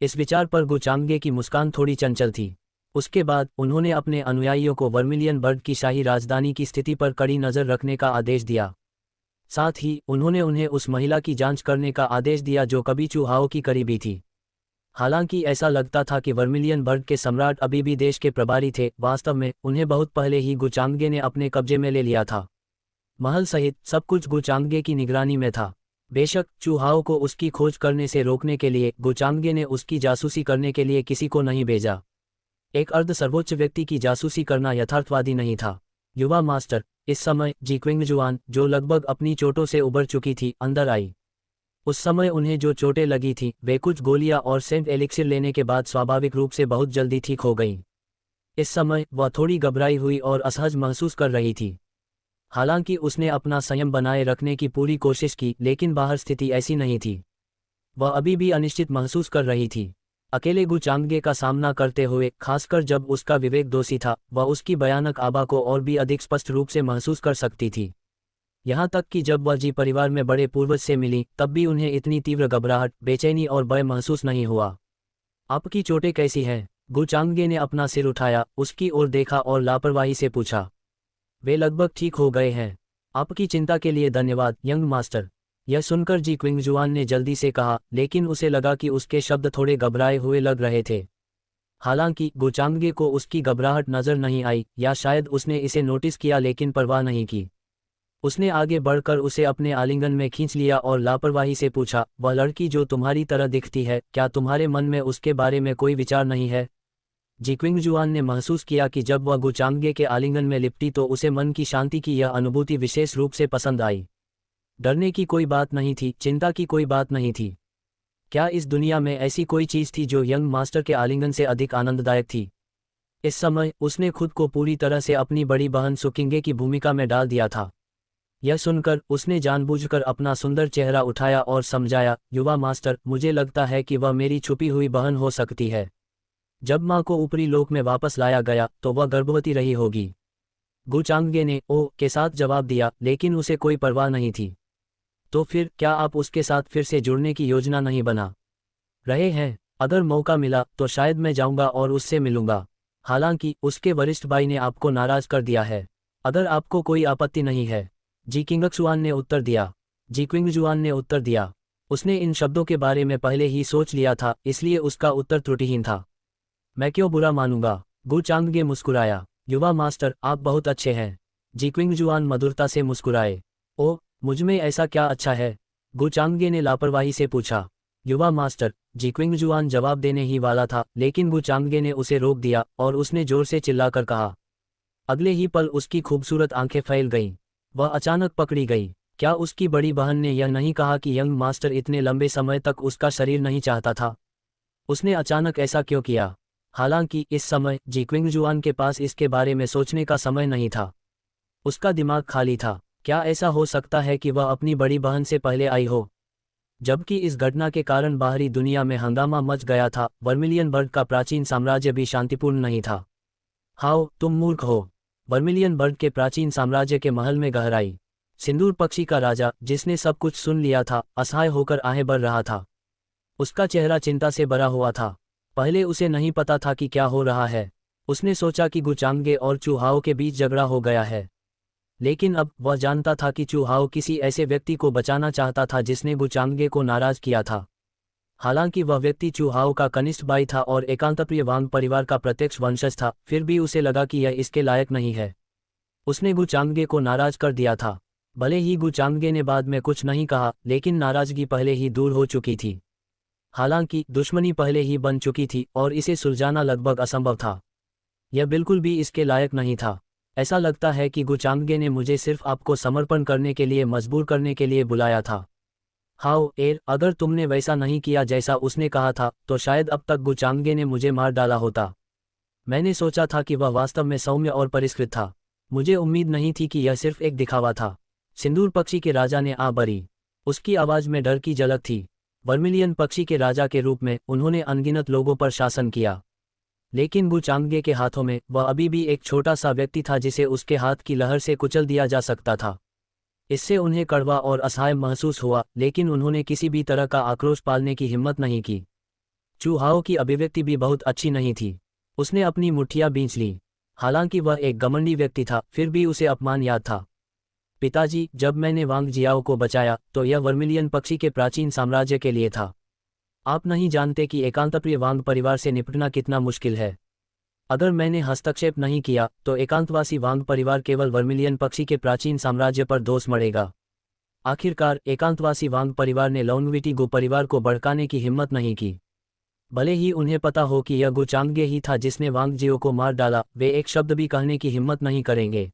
इस विचार पर गुचांगे की मुस्कान थोड़ी चंचल थी। उसके बाद उन्होंने अपने अनुयायियों को वर्मिलियन बर्ग की शाही राजधानी की स्थिति पर कड़ी नज़र रखने का आदेश दिया। साथ ही उन्होंने उन्हें उस महिला की जांच करने का आदेश दिया जो कभी चूहाओं की करीबी थी। हालांकि ऐसा लगता था कि वर्मिलियन बर्ग के सम्राट अभी भी देश के प्रभारी थे, वास्तव में उन्हें बहुत पहले ही गुचांगे ने अपने कब्जे में ले लिया था। महल सहित सब कुछ गुचांगे की निगरानी में था। बेशक चूहाओं को उसकी खोज करने से रोकने के लिए गुचांगे ने उसकी जासूसी करने के लिए किसी को नहीं भेजा। एक अर्ध सर्वोच्च व्यक्ति की जासूसी करना यथार्थवादी नहीं था। युवा मास्टर, इस समय जी क्विंगजुआन, जो लगभग अपनी चोटों से उबर चुकी थी, अंदर आई। उस समय उन्हें जो चोटें लगी थीं वे कुछ गोलियां और सेंट एलिक्सिर लेने के बाद स्वाभाविक रूप से बहुत जल्दी ठीक हो गईं। इस समय वह थोड़ी घबराई हुई और असहज महसूस कर रही थी। हालांकि उसने अपना संयम बनाए रखने की पूरी कोशिश की, लेकिन बाहर स्थिति ऐसी नहीं थी। वह अभी भी अनिश्चित महसूस कर रही थी। अकेले गुचांगे का सामना करते हुए, खासकर जब उसका विवेक दोषी था, वह उसकी भयानक आभा को और भी अधिक स्पष्ट रूप से महसूस कर सकती थी। यहाँ तक कि जब वह जी परिवार में बड़े पूर्वज से मिली तब भी उन्हें इतनी तीव्र घबराहट, बेचैनी और भय महसूस नहीं हुआ। आपकी चोटें कैसी हैं? गुचांगे ने अपना सिर उठाया, उसकी ओर देखा और लापरवाही से पूछा। वे लगभग ठीक हो गए हैं। आपकी चिंता के लिए धन्यवाद, यंग मास्टर। यह सुनकर जी क्विंगजुआन ने जल्दी से कहा, लेकिन उसे लगा कि उसके शब्द थोड़े घबराए हुए लग रहे थे। हालांकि गुचांगे को उसकी घबराहट नजर नहीं आई, या शायद उसने इसे नोटिस किया लेकिन परवाह नहीं की। उसने आगे बढ़कर उसे अपने आलिंगन में खींच लिया और लापरवाही से पूछा, वह लड़की जो तुम्हारी तरह दिखती है, क्या तुम्हारे मन में उसके बारे में कोई विचार नहीं है? जी क्विंगजुआन ने महसूस किया कि जब वह गुचांगे के आलिंगन में लिपटी तो उसे मन की शांति की यह अनुभूति विशेष रूप से पसंद आई। डरने की कोई बात नहीं थी, चिंता की कोई बात नहीं थी। क्या इस दुनिया में ऐसी कोई चीज़ थी जो यंग मास्टर के आलिंगन से अधिक आनंददायक थी? इस समय उसने खुद को पूरी तरह से अपनी बड़ी बहन सुकिंगे की भूमिका में डाल दिया था। यह सुनकर उसने जानबूझकर अपना सुंदर चेहरा उठाया और समझाया, युवा मास्टर, मुझे लगता है कि वह मेरी छुपी हुई बहन हो सकती है। जब माँ को ऊपरी लोक में वापस लाया गया तो वह गर्भवती रही होगी। गुचांगे ने ओह के साथ जवाब दिया, लेकिन उसे कोई परवाह नहीं थी। तो फिर क्या आप उसके साथ फिर से जुड़ने की योजना नहीं बना रहे हैं? अगर मौका मिला तो शायद मैं जाऊंगा और उससे मिलूंगा। हालांकि उसके वरिष्ठ भाई ने आपको नाराज कर दिया है। अगर आपको कोई आपत्ति नहीं है। जी क्विंगजुआन ने उत्तर दिया। जी क्विंगजुआन ने उत्तर दिया। उसने इन शब्दों के बारे में पहले ही सोच लिया था, इसलिए उसका उत्तर त्रुटिहीन था। मैं क्यों बुरा मानूंगा? गुचांगे मुस्कुराया। युवा मास्टर, आप बहुत अच्छे हैं। जी क्विंगजुआन मधुरता से मुस्कुराए। ओह, मुझमें ऐसा क्या अच्छा है? गुचांगे ने लापरवाही से पूछा। युवा मास्टर, जी क्विंगजुआन जवाब देने ही वाला था, लेकिन गुचांगे ने उसे रोक दिया और उसने जोर से चिल्लाकर कहा। अगले ही पल उसकी खूबसूरत आंखें फैल गईं। वह अचानक पकड़ी गई। क्या उसकी बड़ी बहन ने यह नहीं कहा कि यंग मास्टर इतने लंबे समय तक उसका शरीर नहीं चाहता था? उसने अचानक ऐसा क्यों किया? हालांकि इस समय जी क्विंगजुआन के पास इसके बारे में सोचने का समय नहीं था। उसका दिमाग खाली था। क्या ऐसा हो सकता है कि वह अपनी बड़ी बहन से पहले आई हो? जबकि इस घटना के कारण बाहरी दुनिया में हंगामा मच गया था, वर्मिलियन बर्ग का प्राचीन साम्राज्य भी शांतिपूर्ण नहीं था। हाओ, तुम मूर्ख हो। वर्मिलियन बर्ग के प्राचीन साम्राज्य के महल में गहराई। सिंदूर पक्षी का राजा, जिसने सब कुछ सुन लिया था, असहाय होकर आहें भर रहा था। उसका चेहरा चिंता से भरा हुआ था। पहले उसे नहीं पता था कि क्या हो रहा है। उसने सोचा कि गुचांगे और चूहाओं के बीच झगड़ा हो गया है। लेकिन अब वह जानता था कि चूहाओ किसी ऐसे व्यक्ति को बचाना चाहता था जिसने गुचांगे को नाराज किया था। हालांकि वह व्यक्ति चूहाओं का कनिष्ठ भाई था और एकांतप्रिय वांग परिवार का प्रत्यक्ष वंशज था, फिर भी उसे लगा कि यह इसके लायक नहीं है। उसने गुचांगे को नाराज कर दिया था। भले ही गुचांगे ने बाद में कुछ नहीं कहा, लेकिन नाराजगी पहले ही दूर हो चुकी थी। हालांकि दुश्मनी पहले ही बन चुकी थी और इसे सुलझाना लगभग असंभव था। यह बिल्कुल भी इसके लायक नहीं था। ऐसा लगता है कि गुचांगे ने मुझे सिर्फ आपको समर्पण करने के लिए मजबूर करने के लिए बुलाया था। हाओ एर, अगर तुमने वैसा नहीं किया जैसा उसने कहा था तो शायद अब तक गुचांगे ने मुझे मार डाला होता। मैंने सोचा था कि वह वास्तव में सौम्य और परिष्कृत था। मुझे उम्मीद नहीं थी कि यह सिर्फ एक दिखावा था। सिंदूर पक्षी के राजा ने आ भरी। उसकी आवाज़ में डर की झलक थी। वर्मिलियन पक्षी के राजा के रूप में उन्होंने अनगिनत लोगों पर शासन किया, लेकिन गुचांगे के हाथों में वह अभी भी एक छोटा सा व्यक्ति था जिसे उसके हाथ की लहर से कुचल दिया जा सकता था। इससे उन्हें कड़वा और असहाय महसूस हुआ, लेकिन उन्होंने किसी भी तरह का आक्रोश पालने की हिम्मत नहीं की। चू हाओ की अभिव्यक्ति भी बहुत अच्छी नहीं थी। उसने अपनी मुठ्ठियां बींच ली। हालांकि वह एक घमंडी व्यक्ति था, फिर भी उसे अपमान याद था। पिताजी, जब मैंने वांग जियाओ को बचाया तो यह वर्मिलियन पक्षी के प्राचीन साम्राज्य के लिए था। आप नहीं जानते कि एकांतप्रिय वांग परिवार से निपटना कितना मुश्किल है। अगर मैंने हस्तक्षेप नहीं किया तो एकांतवासी वांग परिवार केवल वर्मिलियन पक्षी के प्राचीन साम्राज्य पर दोष मढ़ेगा। आखिरकार एकांतवासी वांग परिवार ने लोंगविटी गो परिवार को भड़काने की हिम्मत नहीं की। भले ही उन्हें पता हो कि यह गुचांगे ही था जिसने वांग जियो को मार डाला, वे एक शब्द भी कहने की हिम्मत नहीं करेंगे।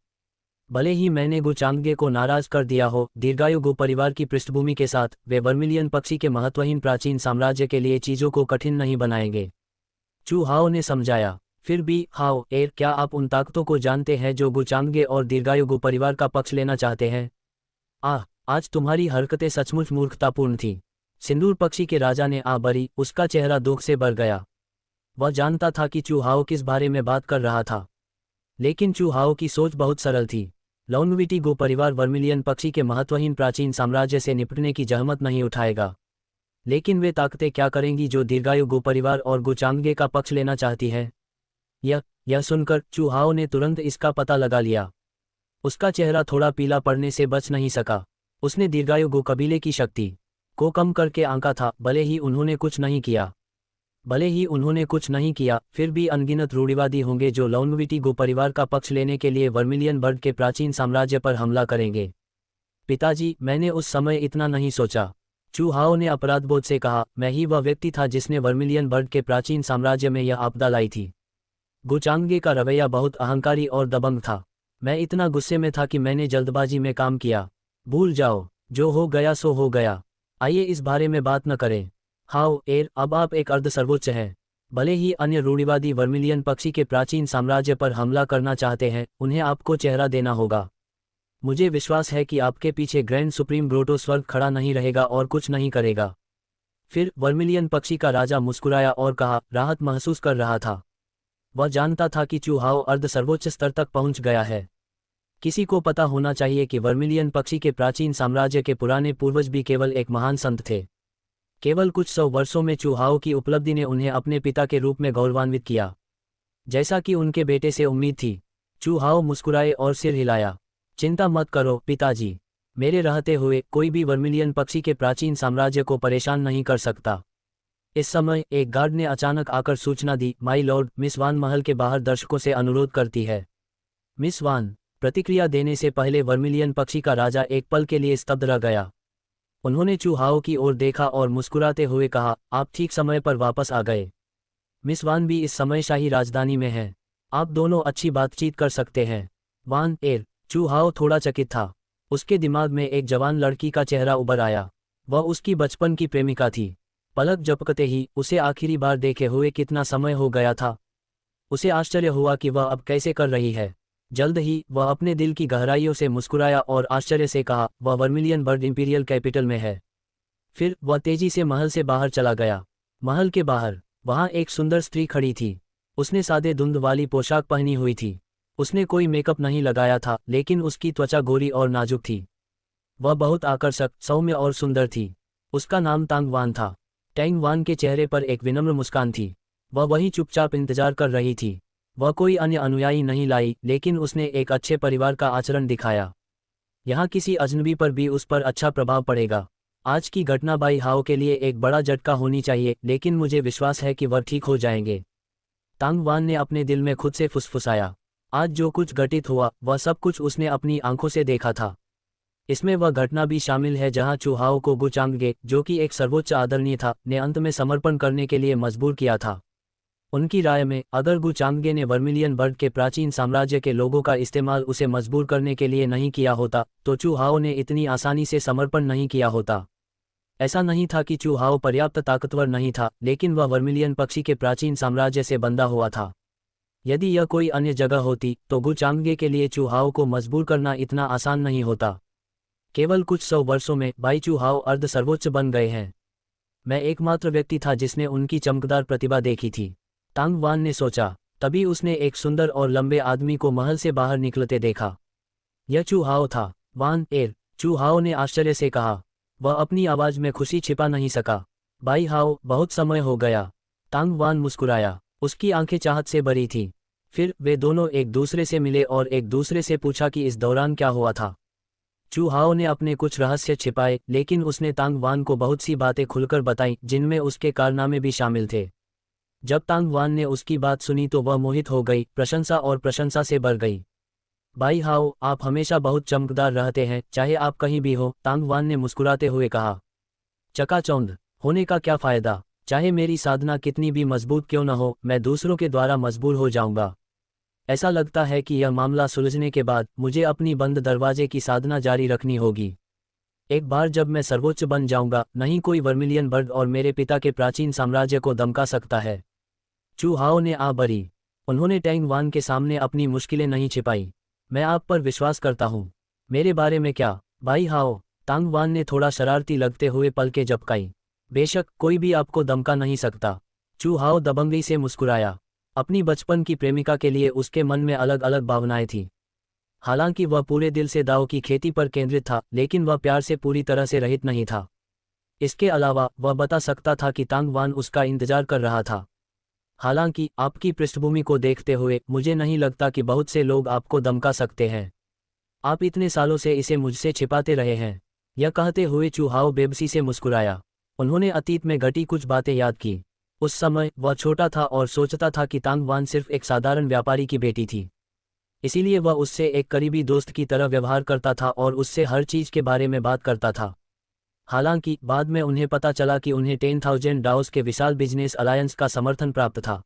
भले ही मैंने गुचांगे को नाराज कर दिया हो, दीर्घायु गो परिवार की पृष्ठभूमि के साथ वे वर्मिलियन पक्षी के महत्वहीन प्राचीन साम्राज्य के लिए चीजों को कठिन नहीं बनाएंगे। चू हाओ ने समझाया। फिर भी हाओ एर, क्या आप उन ताकतों को जानते हैं जो गुचांगे और दीर्घायु गो परिवार का पक्ष लेना चाहते हैं? आज तुम्हारी हरकतें सचमुच मूर्खतापूर्ण थीं। सिंदूर पक्षी के राजा ने बरी, उसका चेहरा दुख से भर गया। वह जानता था कि चू हाओ किस बारे में बात कर रहा था, लेकिन चू हाओ की सोच बहुत सरल थी। लोंगविटी गो परिवार वर्मिलियन पक्षी के महत्वहीन प्राचीन साम्राज्य से निपटने की जहमत नहीं उठाएगा। लेकिन वे ताकतें क्या करेंगी जो दीर्घायु गो परिवार और गुचांगे का पक्ष लेना चाहती है? यह सुनकर चू हाओ ने तुरंत इसका पता लगा लिया। उसका चेहरा थोड़ा पीला पड़ने से बच नहीं सका। उसने दीर्घायु गो कबीले की शक्ति को कम करके आंका था। भले ही उन्होंने कुछ नहीं किया, फिर भी अनगिनत रूढ़िवादी होंगे जो लोंगविटी गो परिवार का पक्ष लेने के लिए वर्मिलियन बर्ड के प्राचीन साम्राज्य पर हमला करेंगे। पिताजी, मैंने उस समय इतना नहीं सोचा। चू हाओ ने अपराधबोध से कहा, मैं ही वह व्यक्ति था जिसने वर्मिलियन बर्ड के प्राचीन साम्राज्य में यह आपदा लाई थी। गुचांगे का रवैया बहुत अहंकारी और दबंग था। मैं इतना गुस्से में था कि मैंने जल्दबाजी में काम किया। भूल जाओ, जो हो गया सो हो गया। आइए इस बारे में बात न करें। हाओ एर, अब आप एक अर्ध सर्वोच्च हैं। भले ही अन्य रूढ़िवादी वर्मिलियन पक्षी के प्राचीन साम्राज्य पर हमला करना चाहते हैं, उन्हें आपको चेहरा देना होगा। मुझे विश्वास है कि आपके पीछे ग्रैंड सुप्रीम ग्रोटो स्वर्ग खड़ा नहीं रहेगा और कुछ नहीं करेगा। फिर वर्मिलियन पक्षी का राजा मुस्कुराया और कहा, राहत महसूस कर रहा था। वह जानता था कि चू हाओ अर्ध सर्वोच्च स्तर तक पहुंच गया है। किसी को पता होना चाहिए कि वर्मिलियन पक्षी के प्राचीन साम्राज्य के पुराने पूर्वज भी केवल एक महान संत थे। केवल कुछ 100 वर्षों में चू हाओ की उपलब्धि ने उन्हें अपने पिता के रूप में गौरवान्वित किया, जैसा कि उनके बेटे से उम्मीद थी। चू हाओ मुस्कुराए और सिर हिलाया। चिंता मत करो पिताजी, मेरे रहते हुए कोई भी वर्मिलियन पक्षी के प्राचीन साम्राज्य को परेशान नहीं कर सकता। इस समय एक गार्ड ने अचानक आकर सूचना दी, माई लॉर्ड, मिस वान महल के बाहर दर्शकों से अनुरोध करती है। मिस वान। प्रतिक्रिया देने से पहले वर्मिलियन पक्षी का राजा एक पल के लिए स्तब्ध रह गया। उन्होंने चू हाओ की ओर देखा और मुस्कुराते हुए कहा, आप ठीक समय पर वापस आ गए। मिस वान भी इस समय शाही राजधानी में है। आप दोनों अच्छी बातचीत कर सकते हैं। वान एर। चू हाओ थोड़ा चकित था। उसके दिमाग में एक जवान लड़की का चेहरा उभर आया। वह उसकी बचपन की प्रेमिका थी। पलक झपकते ही उसे आखिरी बार देखे हुए कितना समय हो गया था। उसे आश्चर्य हुआ कि वह अब कैसे कर रही है। जल्द ही वह अपने दिल की गहराइयों से मुस्कुराया और आश्चर्य से कहा, वह वर्मिलियन बर्ड इंपीरियल कैपिटल में है। फिर वह तेजी से महल से बाहर चला गया। महल के बाहर वहां एक सुंदर स्त्री खड़ी थी। उसने सादे धुंध वाली पोशाक पहनी हुई थी। उसने कोई मेकअप नहीं लगाया था, लेकिन उसकी त्वचा गोरी और नाजुक थी। वह बहुत आकर्षक, सौम्य और सुंदर थी। उसका नाम तांग वान था। टैंग वान के चेहरे पर एक विनम्र मुस्कान थी। वह वहीं चुपचाप इंतजार कर रही थी। वह कोई अन्य अनुयायी नहीं लाई, लेकिन उसने एक अच्छे परिवार का आचरण दिखाया। यहाँ किसी अजनबी पर भी उस पर अच्छा प्रभाव पड़ेगा। आज की घटना बाई हाओ के लिए एक बड़ा झटका होनी चाहिए, लेकिन मुझे विश्वास है कि वह ठीक हो जाएंगे। तांग वान ने अपने दिल में खुद से फुसफुसाया। आज जो कुछ घटित हुआ वह सब कुछ उसने अपनी आंखों से देखा था। इसमें वह घटना भी शामिल है जहां चू हाओ को गुचांगे, जो कि एक सर्वोच्च आदरणीय था, ने अंत में समर्पण करने के लिए मजबूर किया था। उनकी राय में अगर गुचांगे ने वर्मिलियन बर्ड के प्राचीन साम्राज्य के लोगों का इस्तेमाल उसे मजबूर करने के लिए नहीं किया होता, तो चू हाओ ने इतनी आसानी से समर्पण नहीं किया होता। ऐसा नहीं था कि चू हाओ पर्याप्त ताकतवर नहीं था, लेकिन वह वर्मिलियन पक्षी के प्राचीन साम्राज्य से बंधा हुआ था। यदि यह कोई अन्य जगह होती तो गुचांगे के लिए चू हाओ को मजबूर करना इतना आसान नहीं होता। केवल कुछ 100 वर्षों में बाई चू हाओ अर्ध सर्वोच्च बन गए हैं। मैं एकमात्र व्यक्ति था जिसने उनकी चमकदार प्रतिभा देखी थी, तांग वान ने सोचा। तभी उसने एक सुंदर और लंबे आदमी को महल से बाहर निकलते देखा। यह चू हाओ था। वान एर। चू हाओ ने आश्चर्य से कहा। वह अपनी आवाज में खुशी छिपा नहीं सका। बाई हाओ, बहुत समय हो गया। तांग वान मुस्कुराया। उसकी आंखें चाहत से भरी थीं। फिर वे दोनों एक दूसरे से मिले और एक दूसरे से पूछा कि इस दौरान क्या हुआ था। चू हाओ ने अपने कुछ रहस्य छिपाए, लेकिन उसने तांग वान को बहुत सी बातें खुलकर बताई, जिनमें उसके कारनामे भी शामिल थे। जब तांग वान ने उसकी बात सुनी तो वह मोहित हो गई, प्रशंसा और प्रशंसा से भर गई। बाई हाओ, आप हमेशा बहुत चमकदार रहते हैं, चाहे आप कहीं भी हो, तांग वान ने मुस्कुराते हुए कहा। चकाचौंध होने का क्या फायदा? चाहे मेरी साधना कितनी भी मजबूत क्यों न हो, मैं दूसरों के द्वारा मजबूर हो जाऊंगा। ऐसा लगता है कि यह मामला सुलझने के बाद मुझे अपनी बंद दरवाजे की साधना जारी रखनी होगी। एक बार जब मैं सर्वोच्च बन जाऊंगा, नहीं कोई वर्मिलियन बर्ड और मेरे पिता के प्राचीन साम्राज्य को दमका सकता है। चू हाओ ने आ भरी। उन्होंने टैंग वान के सामने अपनी मुश्किलें नहीं छिपाई। मैं आप पर विश्वास करता हूँ। मेरे बारे में क्या, भाई हाओ? तांग वान ने थोड़ा शरारती लगते हुए पलकें झपकाई। बेशक, कोई भी आपको दमका नहीं सकता। चू हाओ दबंगई से मुस्कुराया। अपनी बचपन की प्रेमिका के लिए उसके मन में अलग अलग भावनाएं थीं। हालांकि वह पूरे दिल से दाव की खेती पर केंद्रित था, लेकिन वह प्यार से पूरी तरह से रहित नहीं था। इसके अलावा वह बता सकता था कि तांग वान उसका इंतजार कर रहा था। हालांकि आपकी पृष्ठभूमि को देखते हुए मुझे नहीं लगता कि बहुत से लोग आपको धमका सकते हैं। आप इतने सालों से इसे मुझसे छिपाते रहे हैं। यह कहते हुए चू हाओ बेबसी से मुस्कुराया। उन्होंने अतीत में घटी कुछ बातें याद की। उस समय वह छोटा था और सोचता था कि तांग वान सिर्फ एक साधारण व्यापारी की बेटी थी। इसीलिए वह उससे एक करीबी दोस्त की तरह व्यवहार करता था और उससे हर चीज के बारे में बात करता था। हालांकि बाद में उन्हें पता चला कि उन्हें 10,000 डाउस के विशाल बिजनेस अलायंस का समर्थन प्राप्त था।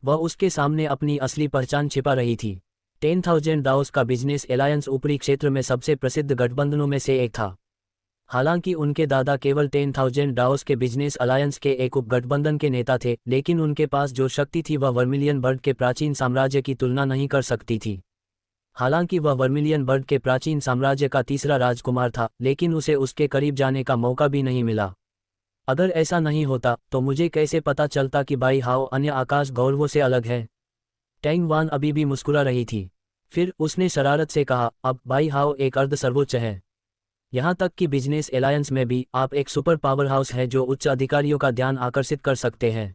वह उसके सामने अपनी असली पहचान छिपा रही थी। 10,000 डाउस का बिजनेस अलायंस ऊपरी क्षेत्र में सबसे प्रसिद्ध गठबंधनों में से एक था। हालांकि उनके दादा केवल 10,000 डाउस के बिजनेस अलायंस के एक उपगठबंधन के नेता थे, लेकिन उनके पास जो शक्ति थी वह वर्मिलियन बर्ड के प्राचीन साम्राज्य की तुलना नहीं कर सकती थी। हालांकि वह वर्मिलियन बर्ड के प्राचीन साम्राज्य का तीसरा राजकुमार था, लेकिन उसे उसके करीब जाने का मौका भी नहीं मिला। अगर ऐसा नहीं होता तो मुझे कैसे पता चलता कि बाई हाओ अन्य आकाश गौरवों से अलग है? टैंग वान अभी भी मुस्कुरा रही थी। फिर उसने शरारत से कहा, अब बाई हाओ एक अर्ध सर्वोच्च है। यहाँ तक कि बिजनेस एलायंस में भी आप एक सुपर पावर हाउस है जो उच्च अधिकारियों का ध्यान आकर्षित कर सकते हैं।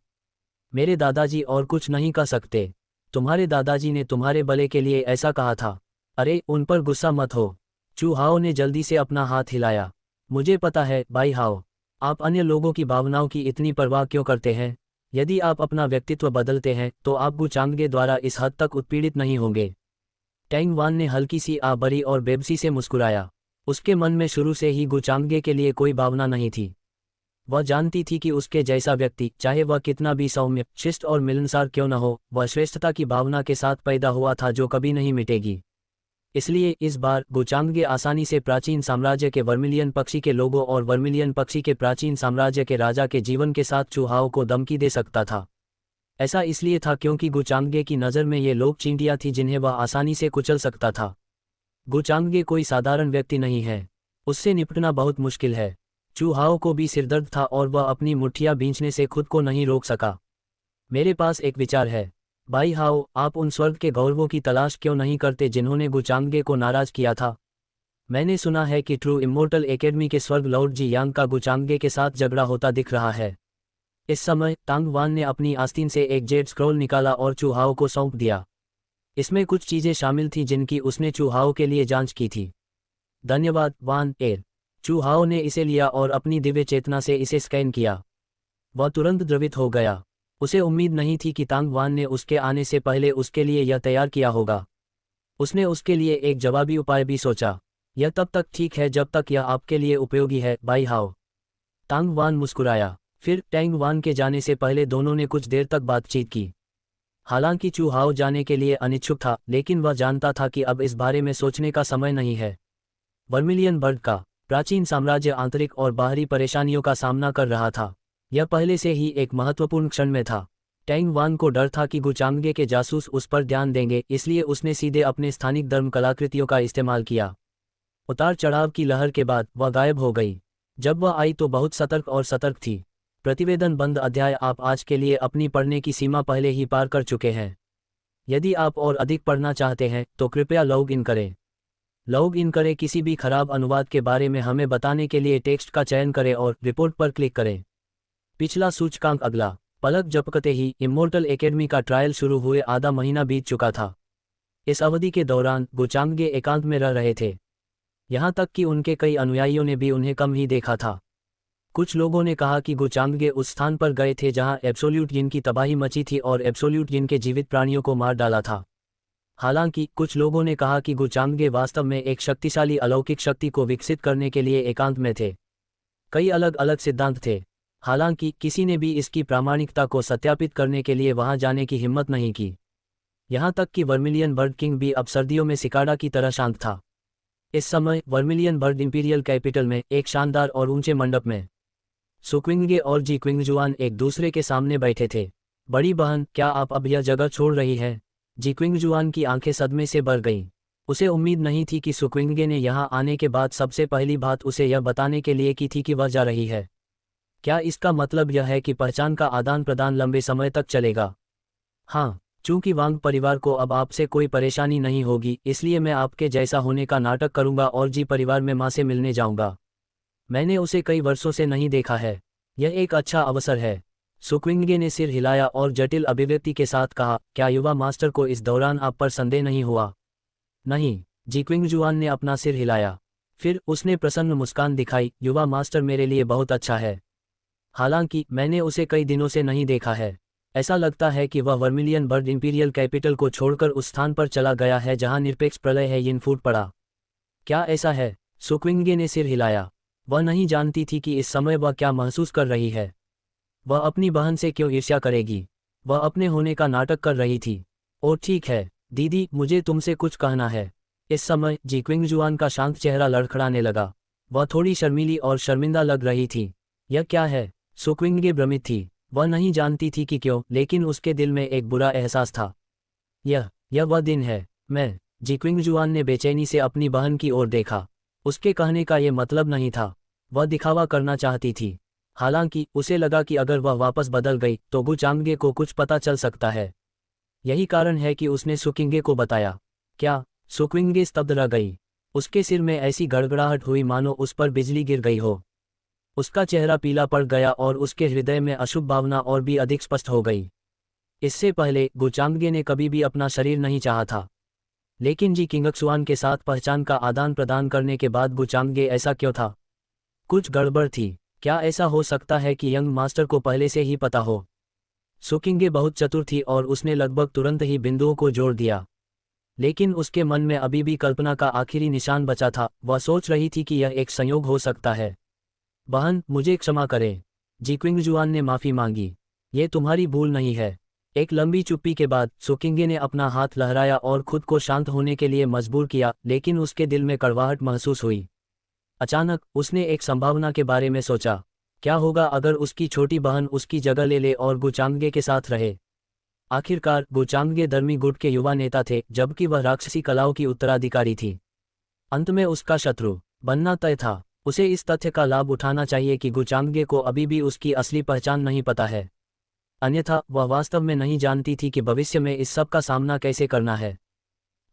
मेरे दादाजी और कुछ नहीं कर सकते। तुम्हारे दादाजी ने तुम्हारे भले के लिए ऐसा कहा था। अरे, उन पर गुस्सा मत हो। चू हाओ ने जल्दी से अपना हाथ हिलाया। मुझे पता है बाई हाओ, आप अन्य लोगों की भावनाओं की इतनी परवाह क्यों करते हैं। यदि आप अपना व्यक्तित्व बदलते हैं तो आप गु चांगगे द्वारा इस हद तक उत्पीड़ित नहीं होंगे। टैंग वान ने हल्की सी आ भरी और बेबसी से मुस्कुराया। उसके मन में शुरू से ही गु चांगगे के लिए कोई भावना नहीं थी। वह जानती थी कि उसके जैसा व्यक्ति, चाहे वह कितना भी सौम्य, शिष्ट और मिलनसार क्यों न हो, वह श्रेष्ठता की भावना के साथ पैदा हुआ था जो कभी नहीं मिटेगी। इसलिए इस बार गु चांगगे आसानी से प्राचीन साम्राज्य के वर्मिलियन पक्षी के लोगों और वर्मिलियन पक्षी के प्राचीन साम्राज्य के राजा के जीवन के साथ चू हाओ को धमकी दे सकता था। ऐसा इसलिए था क्योंकि गु चांगगे की नज़र में ये लोग चींटियां थी जिन्हें वह आसानी से कुचल सकता था। गु चांगगे कोई साधारण व्यक्ति नहीं है। उससे निपटना बहुत मुश्किल है। चू हाओ को भी सिरदर्द था और वह अपनी मुट्ठियां भींचने से खुद को नहीं रोक सका। मेरे पास एक विचार है। बाई हाओ, आप उन स्वर्ग के गौरवों की तलाश क्यों नहीं करते जिन्होंने गु चांगगे को नाराज किया था? मैंने सुना है कि ट्रू इमोर्टल एकेडमी के स्वर्ग लॉर्ड जी यांग का गु चांगगे के साथ झगड़ा होता दिख रहा है। इस समय तांग वान ने अपनी आस्तीन से एक जेड स्क्रॉल निकाला और चू हाओ को सौंप दिया। इसमें कुछ चीजें शामिल थीं जिनकी उसने चू हाओ के लिए जांच की थी। धन्यवाद वान एर। चू हाओ ने इसे लिया और अपनी दिव्य चेतना से इसे स्कैन किया। वह तुरंत द्रवित हो गया। उसे उम्मीद नहीं थी कि तांग वान ने उसके आने से पहले उसके लिए यह तैयार किया होगा। उसने उसके लिए एक जवाबी उपाय भी सोचा। यह तब तक ठीक है जब तक यह आपके लिए उपयोगी है, बाई हाओ। तांग वान मुस्कुराया। फिर टैंग वान के जाने से पहले दोनों ने कुछ देर तक बातचीत की। हालांकि चू हाओ जाने के लिए अनिच्छुक था, लेकिन वह जानता था कि अब इस बारे में सोचने का समय नहीं है। वर्मिलियन बर्ड का प्राचीन साम्राज्य आंतरिक और बाहरी परेशानियों का सामना कर रहा था। यह पहले से ही एक महत्वपूर्ण क्षण में था। टैंग वान को डर था कि गु चांगगे के जासूस उस पर ध्यान देंगे, इसलिए उसने सीधे अपने स्थानिक धर्म कलाकृतियों का इस्तेमाल किया। उतार चढ़ाव की लहर के बाद वह गायब हो गई। जब वह आई तो बहुत सतर्क और सतर्क थी। प्रतिवेदन बंद अध्याय आप आज के लिए अपनी पढ़ने की सीमा पहले ही पार कर चुके हैं। यदि आप और अधिक पढ़ना चाहते हैं तो कृपया लॉग इन करें। लॉग इन करें। किसी भी खराब अनुवाद के बारे में हमें बताने के लिए टेक्स्ट का चयन करें और रिपोर्ट पर क्लिक करें। पिछला सूचकांक। अगला पलक झपकते ही इमोर्टल एकेडमी का ट्रायल शुरू हुए आधा महीना बीत चुका था। इस अवधि के दौरान गुचांगे एकांत में रह रहे थे, यहाँ तक कि उनके कई अनुयायियों ने भी उन्हें कम ही देखा था। कुछ लोगों ने कहा कि गुचांगे उस स्थान पर गए थे जहां एब्सोल्यूट जिन की तबाही मची थी और एब्सोल्यूट जिन के जीवित प्राणियों को मार डाला था। हालांकि कुछ लोगों ने कहा कि गुचांगे वास्तव में एक शक्तिशाली अलौकिक शक्ति को विकसित करने के लिए एकांत में थे। कई अलग अलग सिद्धांत थे, हालांकि किसी ने भी इसकी प्रामाणिकता को सत्यापित करने के लिए वहां जाने की हिम्मत नहीं की। यहाँ तक कि वर्मिलियन बर्ड किंग भी अब सर्दियों में सिकाडा की तरह शांत था। इस समय वर्मिलियन बर्ड इंपीरियल कैपिटल में एक शानदार और ऊंचे मंडप में सुक्विंगे और जी क्विंगजुआन एक दूसरे के सामने बैठे थे। बड़ी बहन, क्या आप अब यह जगह छोड़ रही हैं? जी क्विंगजुआन की आंखें सदमे से भर गईं। उसे उम्मीद नहीं थी कि सुक्विंगे ने यहाँ आने के बाद सबसे पहली बात उसे यह बताने के लिए की थी कि वह जा रही है। क्या इसका मतलब यह है कि पहचान का आदान प्रदान लंबे समय तक चलेगा? हाँ, चूंकि वांग परिवार को अब आपसे कोई परेशानी नहीं होगी, इसलिए मैं आपके जैसा होने का नाटक करूंगा और जी परिवार में मां से मिलने जाऊंगा। मैंने उसे कई वर्षों से नहीं देखा है। यह एक अच्छा अवसर है। सुक्विंगे ने सिर हिलाया और जटिल अभिव्यक्ति के साथ कहा, क्या युवा मास्टर को इस दौरान आप पर संदेह नहीं हुआ? नहीं, जी क्विंगजुआन ने अपना सिर हिलाया। फिर उसने प्रसन्न मुस्कान दिखाई। युवा मास्टर मेरे लिए बहुत अच्छा है। हालांकि मैंने उसे कई दिनों से नहीं देखा है। ऐसा लगता है कि वह वर्मिलियन बर्ड इंपीरियल कैपिटल को छोड़कर उस स्थान पर चला गया है जहां निरपेक्ष प्रलय है। यिन फूट पड़ा। क्या ऐसा है? सुक्विंगे ने सिर हिलाया। वह नहीं जानती थी कि इस समय वह क्या महसूस कर रही है। वह अपनी बहन से क्यों ईर्ष्या करेगी? वह अपने होने का नाटक कर रही थी। और ठीक है दीदी, मुझे तुमसे कुछ कहना है। इस समय जी क्विंगजुआन का शांत चेहरा लड़खड़ाने लगा। वह थोड़ी शर्मीली और शर्मिंदा लग रही थी। यह क्या है? सुक्विंगे भ्रमित थी। वह नहीं जानती थी कि क्यों, लेकिन उसके दिल में एक बुरा एहसास था। यह वह दिन है। मैं जी क्विंगजुआन ने बेचैनी से अपनी बहन की ओर देखा। उसके कहने का ये मतलब नहीं था। वह दिखावा करना चाहती थी। हालांकि उसे लगा कि अगर वह वापस बदल गई तो गुचांगे को कुछ पता चल सकता है। यही कारण है कि उसने सुक्विंगे को बताया। क्या? सुक्विंगे स्तब्ध रह गई। उसके सिर में ऐसी गड़गड़ाहट हुई मानो उस पर बिजली गिर गई हो। उसका चेहरा पीला पड़ गया और उसके हृदय में अशुभ भावना और भी अधिक स्पष्ट हो गई। इससे पहले गुचांगे ने कभी भी अपना शरीर नहीं चाहा था, लेकिन जी किंगक्सुआन के साथ पहचान का आदान प्रदान करने के बाद गुचांगे ऐसा क्यों था? कुछ गड़बड़ थी। क्या ऐसा हो सकता है कि यंग मास्टर को पहले से ही पता हो? सुक्विंगे बहुत चतुर थी और उसने लगभग तुरंत ही बिंदुओं को जोड़ दिया, लेकिन उसके मन में अभी भी कल्पना का आखिरी निशान बचा था। वह सोच रही थी कि यह एक संयोग हो सकता है। बहन, मुझे क्षमा करें। जी क्विंगजुआन ने माफ़ी मांगी। ये तुम्हारी भूल नहीं है। एक लंबी चुप्पी के बाद सुक्विंगे ने अपना हाथ लहराया और खुद को शांत होने के लिए मजबूर किया, लेकिन उसके दिल में कड़वाहट महसूस हुई। अचानक उसने एक संभावना के बारे में सोचा। क्या होगा अगर उसकी छोटी बहन उसकी जगह ले ले और गुचांगे के साथ रहे? आखिरकार गुचांगे धर्मी गुट के युवा नेता थे, जबकि वह राक्षसी कलाओं की उत्तराधिकारी थी। अंत में उसका शत्रु बनना तय था। उसे इस तथ्य का लाभ उठाना चाहिए कि गुचांगे को अभी भी उसकी असली पहचान नहीं पता है। अन्यथा वह वास्तव में नहीं जानती थी कि भविष्य में इस सब का सामना कैसे करना है।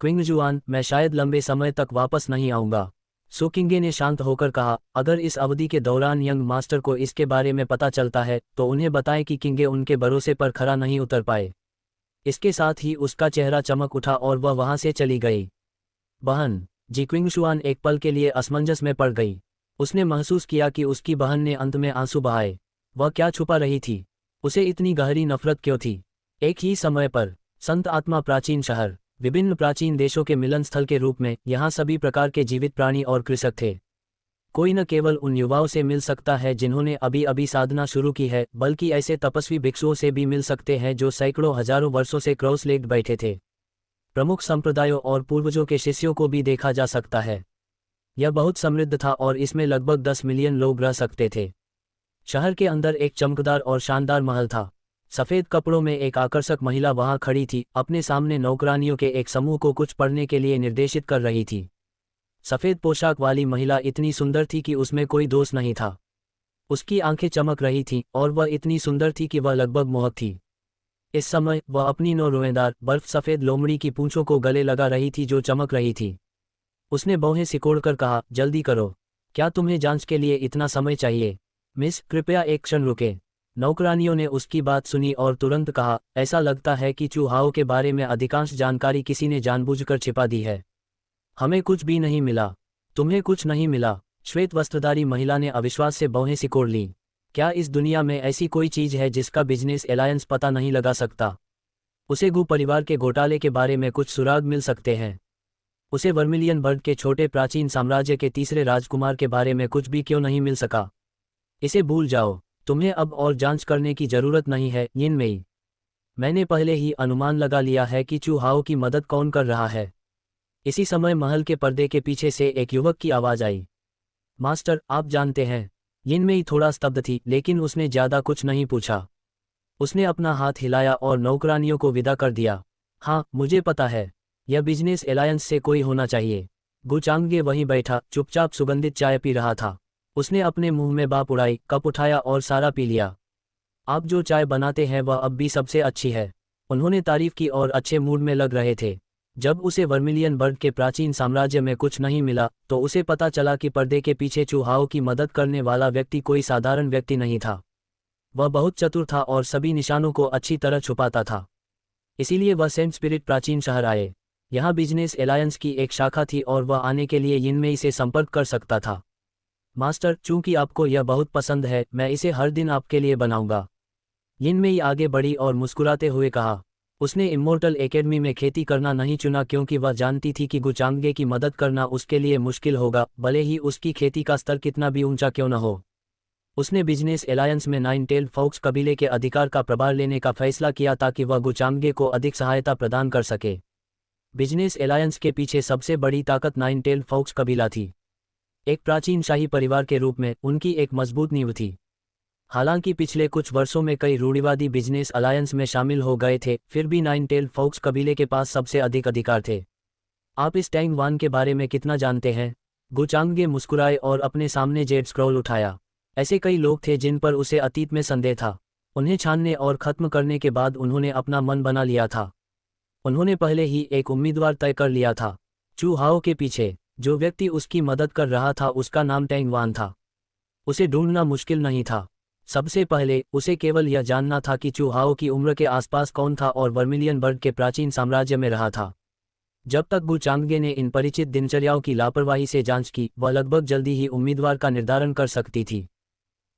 क्विंगजुआन, मैं शायद लंबे समय तक वापस नहीं आऊंगा। सुक्विंगे ने शांत होकर कहा। अगर इस अवधि के दौरान यंग मास्टर को इसके बारे में पता चलता है तो उन्हें बताएं कि किंगे उनके भरोसे पर खरा नहीं उतर पाए। इसके साथ ही उसका चेहरा चमक उठा और वह वहां से चली गई। बहन, जी क्विंगजुआन एक पल के लिए असमंजस में पड़ गई। उसने महसूस किया कि उसकी बहन ने अंत में आंसू बहाए। वह क्या छुपा रही थी? उसे इतनी गहरी नफरत क्यों थी? एक ही समय पर संत आत्मा प्राचीन शहर, विभिन्न प्राचीन देशों के मिलन स्थल के रूप में यहाँ सभी प्रकार के जीवित प्राणी और कृषक थे। कोई न केवल उन युवाओं से मिल सकता है जिन्होंने अभी अभी साधना शुरू की है, बल्कि ऐसे तपस्वी भिक्षुओं से भी मिल सकते हैं जो सैकड़ों हजारों वर्षों से क्रॉस लेग्ड बैठे थे। प्रमुख संप्रदायों और पूर्वजों के शिष्यों को भी देखा जा सकता है। यह बहुत समृद्ध था और इसमें लगभग 10 मिलियन लोग रह सकते थे। शहर के अंदर एक चमकदार और शानदार महल था। सफ़ेद कपड़ों में एक आकर्षक महिला वहां खड़ी थी, अपने सामने नौकरानियों के एक समूह को कुछ पढ़ने के लिए निर्देशित कर रही थी। सफ़ेद पोशाक वाली महिला इतनी सुंदर थी कि उसमें कोई दोष नहीं था। उसकी आंखें चमक रही थीं और वह इतनी सुंदर थी कि वह लगभग मोहक थी। इस समय वह अपनी 9 रोएदार बर्फ सफ़ेद लोमड़ी की पूंछों को गले लगा रही थी जो चमक रही थी। उसने भौहें सिकोड़कर कहा, जल्दी करो। क्या तुम्हें जांच के लिए इतना समय चाहिए? मिस, कृपया एक क्षण रुके। नौकरानियों ने उसकी बात सुनी और तुरंत कहा, ऐसा लगता है कि चूहाओं के बारे में अधिकांश जानकारी किसी ने जानबूझकर छिपा दी है। हमें कुछ भी नहीं मिला। तुम्हें कुछ नहीं मिला? श्वेत वस्त्रधारी महिला ने अविश्वास से भौहें सिकोड़ लीं। क्या इस दुनिया में ऐसी कोई चीज है जिसका बिजनेस एलायंस पता नहीं लगा सकता? उसे गु परिवार के घोटाले के बारे में कुछ सुराग मिल सकते हैं। उसे वर्मिलियन बर्ड के छोटे प्राचीन साम्राज्य के तीसरे राजकुमार के बारे में कुछ भी क्यों नहीं मिल सका? इसे भूल जाओ। तुम्हें अब और जांच करने की जरूरत नहीं है, यिन मेई। मैंने पहले ही अनुमान लगा लिया है कि चूहाओं की मदद कौन कर रहा है। इसी समय महल के पर्दे के पीछे से एक युवक की आवाज आई। मास्टर, आप जानते हैं। यिन मेई थोड़ा स्तब्ध थी, लेकिन उसने ज्यादा कुछ नहीं पूछा। उसने अपना हाथ हिलाया और नौकरानियों को विदा कर दिया। हाँ, मुझे पता है। यह बिजनेस एलायंस से कोई होना चाहिए। गु चांगे वहीं बैठा चुपचाप सुगंधित चाय पी रहा था। उसने अपने मुंह में बाप उड़ाई, कप उठाया और सारा पी लिया। आप जो चाय बनाते हैं वह अब भी सबसे अच्छी है। उन्होंने तारीफ की और अच्छे मूड में लग रहे थे। जब उसे वर्मिलियन बर्ड के प्राचीन साम्राज्य में कुछ नहीं मिला तो उसे पता चला कि पर्दे के पीछे चूहाओं की मदद करने वाला व्यक्ति कोई साधारण व्यक्ति नहीं था। वह बहुत चतुर था और सभी निशानों को अच्छी तरह छुपाता था। इसीलिए वह सेंट स्पिरिट प्राचीन शहर आए। यहाँ बिजनेस एलायंस की एक शाखा थी और वह आने के लिए यिन मेई से संपर्क कर सकता था। मास्टर, चूंकि आपको यह बहुत पसंद है, मैं इसे हर दिन आपके लिए बनाऊंगा। यिन मेई आगे बढ़ी और मुस्कुराते हुए कहा। उसने इमोर्टल एकेडमी में खेती करना नहीं चुना क्योंकि वह जानती थी कि गुचांगे की मदद करना उसके लिए मुश्किल होगा, भले ही उसकी खेती का स्तर कितना भी ऊंचा क्यों न हो। उसने बिजनेस एलायंस में नाइन टेल्ड फॉक्स कबीले के अधिकार का प्रभार लेने का फैसला किया ताकि वह गुचांगे को अधिक सहायता प्रदान कर सके। बिजनेस एलायंस के पीछे सबसे बड़ी ताकत नाइन टेल्ड फॉक्स कबीला थी। एक प्राचीन शाही परिवार के रूप में उनकी एक मजबूत नींव थी। हालांकि पिछले कुछ वर्षों में कई रूढ़िवादी बिजनेस अलायंस में शामिल हो गए थे, फिर भी नाइन टेल्ड फॉक्स कबीले के पास सबसे अधिक अधिकार थे। आप इस टैंग वान के बारे में कितना जानते हैं? गुचांगे मुस्कुराए और अपने सामने जेड स्क्रॉल उठाया। ऐसे कई लोग थे जिन पर उसे अतीत में संदेह था। उन्हें छानने और खत्म करने के बाद उन्होंने अपना मन बना लिया था। उन्होंने पहले ही एक उम्मीदवार तय कर लिया था। चूहाओं के पीछे जो व्यक्ति उसकी मदद कर रहा था उसका नाम टैंग वान था। उसे ढूंढना मुश्किल नहीं था। सबसे पहले उसे केवल यह जानना था कि चूहाओं की उम्र के आसपास कौन था और वर्मिलियन बर्ड के प्राचीन साम्राज्य में रहा था। जब तक गु चांगे ने इन परिचित दिनचर्याओं की लापरवाही से जांच की, वह लगभग जल्दी ही उम्मीदवार का निर्धारण कर सकती थी।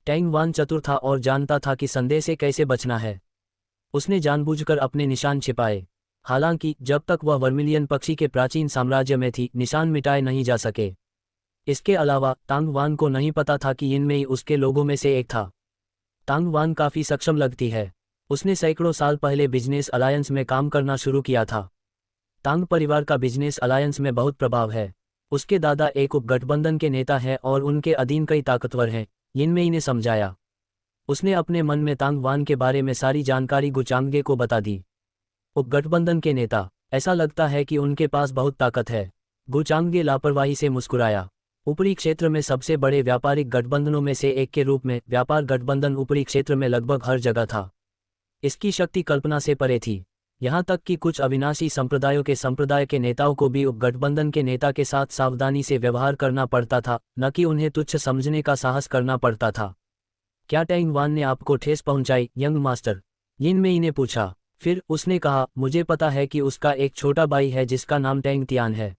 टैंग वान चतुर था और जानता था कि संदेह से कैसे बचना है। उसने जानबूझकर अपने निशान छिपाए। हालांकि जब तक वह वर्मिलियन पक्षी के प्राचीन साम्राज्य में थी, निशान मिटाए नहीं जा सके। इसके अलावा तांग वान को नहीं पता था कि यिन मेई उसके लोगों में से एक था। तांग वान काफी सक्षम लगती है। उसने सैकड़ों साल पहले बिजनेस अलायंस में काम करना शुरू किया था। तांग परिवार का बिजनेस अलायंस में बहुत प्रभाव है। उसके दादा एक उपगठबंधन के नेता हैं और उनके अधीन कई ताकतवर हैं, यिन मेई ने समझाया। उसने अपने मन में तांग वान के बारे में सारी जानकारी गुचांगे को बता दी। उपगठबंधन के नेता, ऐसा लगता है कि उनके पास बहुत ताकत है। गुचांगे लापरवाही से मुस्कुराया। ऊपरी क्षेत्र में सबसे बड़े व्यापारिक गठबंधनों में से एक के रूप में व्यापार गठबंधन ऊपरी क्षेत्र में लगभग हर जगह था। इसकी शक्ति कल्पना से परे थी। यहाँ तक कि कुछ अविनाशी संप्रदायों के संप्रदाय के नेताओं को भी उपगठबंधन के नेता के साथ सावधानी से व्यवहार करना पड़ता था, न कि उन्हें तुच्छ समझने का साहस करना पड़ता था। क्या टैंग वान ने आपको ठेस पहुंचाई, यंग मास्टर? यिन मेई ने पूछा। फिर उसने कहा, मुझे पता है कि उसका एक छोटा भाई है जिसका नाम टैंग तियान है।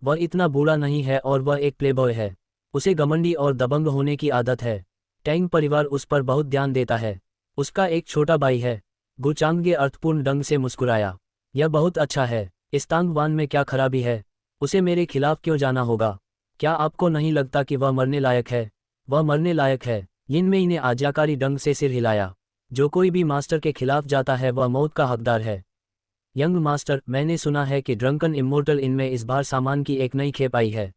वह इतना बूढ़ा नहीं है और वह एक प्लेबॉय है। उसे घमंडी और दबंग होने की आदत है। टैंग परिवार उस पर बहुत ध्यान देता है। उसका एक छोटा भाई है। गुचांगे अर्थपूर्ण ढंग से मुस्कुराया। यह बहुत अच्छा है। इस तांग वान में क्या खराबी है? उसे मेरे खिलाफ क्यों जाना होगा? क्या आपको नहीं लगता कि वह मरने लायक है? वह मरने लायक है। यिन मेई ने आज्ञाकारी ढंग से सिर हिलाया। जो कोई भी मास्टर के खिलाफ जाता है वह मौत का हकदार है। यंग मास्टर, मैंने सुना है कि ड्रंकन इमोर्टल इनमें इस बार सामान की एक नई खेप आई है।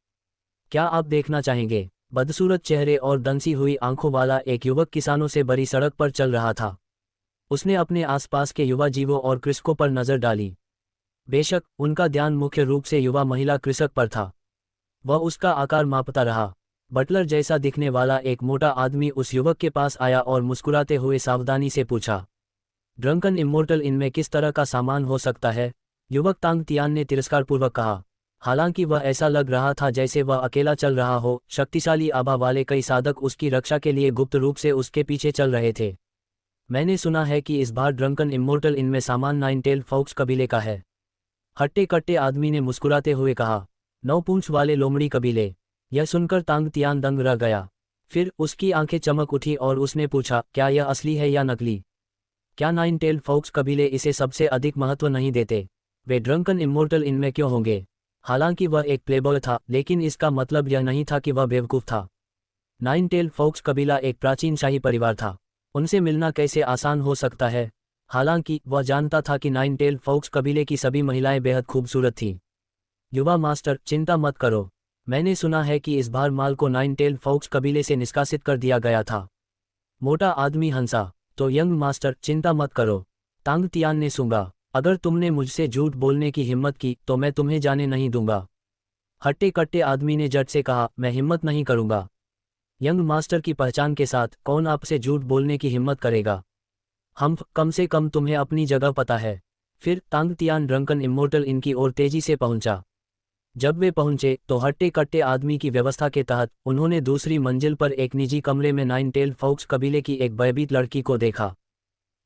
क्या आप देखना चाहेंगे? बदसूरत चेहरे और दंसी हुई आंखों वाला एक युवक किसानों से भरी सड़क पर चल रहा था। उसने अपने आसपास के युवा जीवों और कृषकों पर नजर डाली। बेशक उनका ध्यान मुख्य रूप से युवा महिला कृषक पर था। वह उसका आकार मापता रहा। बटलर जैसा दिखने वाला एक मोटा आदमी उस युवक के पास आया और मुस्कुराते हुए सावधानी से पूछा, ड्रंकन इमोर्टल इनमें किस तरह का सामान हो सकता है? युवक तांग तियान ने तिरस्कारपूर्वक कहा। हालांकि वह ऐसा लग रहा था जैसे वह अकेला चल रहा हो। शक्तिशाली आभा वाले कई साधक उसकी रक्षा के लिए गुप्त रूप से उसके पीछे चल रहे थे। मैंने सुना है कि इस बार ड्रंकन इम्मोर्टल इनमें सामान नाइन टेल फॉक्स कबीले का है। हट्टे कट्टे आदमी ने मुस्कुराते हुए कहा। 9 पूंछ वाले लोमड़ी कबीले। यह सुनकर तांग तियान दंग रह गया। फिर उसकी आंखें चमक उठी और उसने पूछा, क्या यह असली है या नकली? क्या नाइन टेल फॉक्स कबीले इसे सबसे अधिक महत्व नहीं देते? वे ड्रंकन इम्मोर्टल इनमें क्यों होंगे? हालांकि वह एक प्लेबॉय था, लेकिन इसका मतलब यह नहीं था कि वह बेवकूफ़ था। नाइन टेल फॉक्स कबीला एक प्राचीन शाही परिवार था। उनसे मिलना कैसे आसान हो सकता है? हालांकि वह जानता था कि नाइन टेल फॉक्स कबीले की सभी महिलाएं बेहद खूबसूरत थीं। युवा मास्टर, चिंता मत करो। मैंने सुना है कि इस बार माल को नाइन टेल फॉक्स कबीले से निष्कासित कर दिया गया था। मोटा आदमी हंसा। तो यंग मास्टर, चिंता मत करो। तांग तियान ने सूंघा। अगर तुमने मुझसे झूठ बोलने की हिम्मत की तो मैं तुम्हें जाने नहीं दूंगा। हट्टे कट्टे आदमी ने जट से कहा, मैं हिम्मत नहीं करूंगा। यंग मास्टर की पहचान के साथ कौन आपसे झूठ बोलने की हिम्मत करेगा? हम कम से कम तुम्हें अपनी जगह पता है। फिर तांग तियान ड्रंकन इम्मोर्टल इनकी ओर तेजी से पहुंचा। जब वे पहुंचे तो हट्टे कट्टे आदमी की व्यवस्था के तहत उन्होंने दूसरी मंजिल पर एक निजी कमरे में नाइन टेल फॉक्स कबीले की एक भयभीत लड़की को देखा।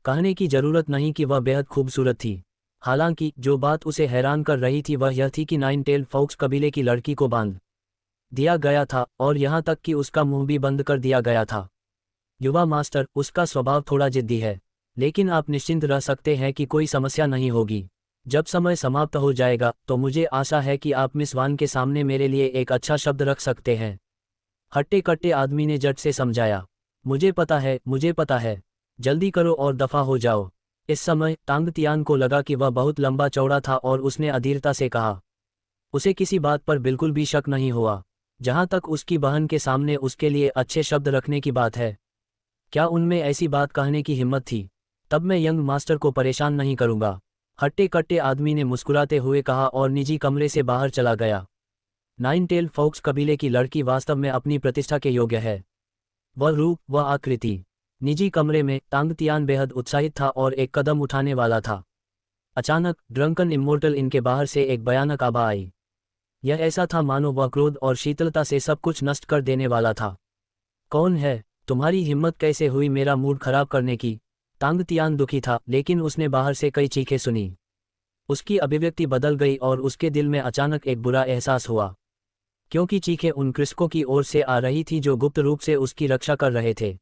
कहने की जरूरत नहीं कि वह बेहद खूबसूरत थी। हालांकि जो बात उसे हैरान कर रही थी वह यह थी कि नाइन टेल फॉक्स कबीले की लड़की को बांध दिया गया था और यहाँ तक कि उसका मुंह भी बंद कर दिया गया था। युवा मास्टर, उसका स्वभाव थोड़ा जिद्दी है, लेकिन आप निश्चिंत रह सकते हैं कि कोई समस्या नहीं होगी। जब समय समाप्त हो जाएगा तो मुझे आशा है कि आप मिस वान के सामने मेरे लिए एक अच्छा शब्द रख सकते हैं। हट्टे कट्टे आदमी ने जट से समझाया। मुझे पता है। जल्दी करो और दफा हो जाओ। इस समय तांग तियान को लगा कि वह बहुत लंबा चौड़ा था और उसने अधीरता से कहा। उसे किसी बात पर बिल्कुल भी शक नहीं हुआ, जहां तक उसकी बहन के सामने उसके लिए अच्छे शब्द रखने की बात है। क्या उनमें ऐसी बात कहने की हिम्मत थी? तब मैं यंग मास्टर को परेशान नहीं करूंगा। हट्टे कट्टे आदमी ने मुस्कुराते हुए कहा और निजी कमरे से बाहर चला गया। नाइन टेल फॉक्स कबीले की लड़की वास्तव में अपनी प्रतिष्ठा के योग्य है। वह रूप, वह आकृति। निजी कमरे में तांग तियान बेहद उत्साहित था और एक कदम उठाने वाला था। अचानक ड्रंकन इम्मोर्टल इनके बाहर से एक भयानक आभा आई। यह ऐसा था मानो वह क्रोध और शीतलता से सब कुछ नष्ट कर देने वाला था। कौन है? तुम्हारी हिम्मत कैसे हुई मेरा मूड खराब करने की? तांग तियान दुखी था, लेकिन उसने बाहर से कई चीखें सुनी। उसकी अभिव्यक्ति बदल गई और उसके दिल में अचानक एक बुरा एहसास हुआ, क्योंकि चीखें उन कृषकों की ओर से आ रही थी जो गुप्त रूप से उसकी रक्षा कर रहे थे।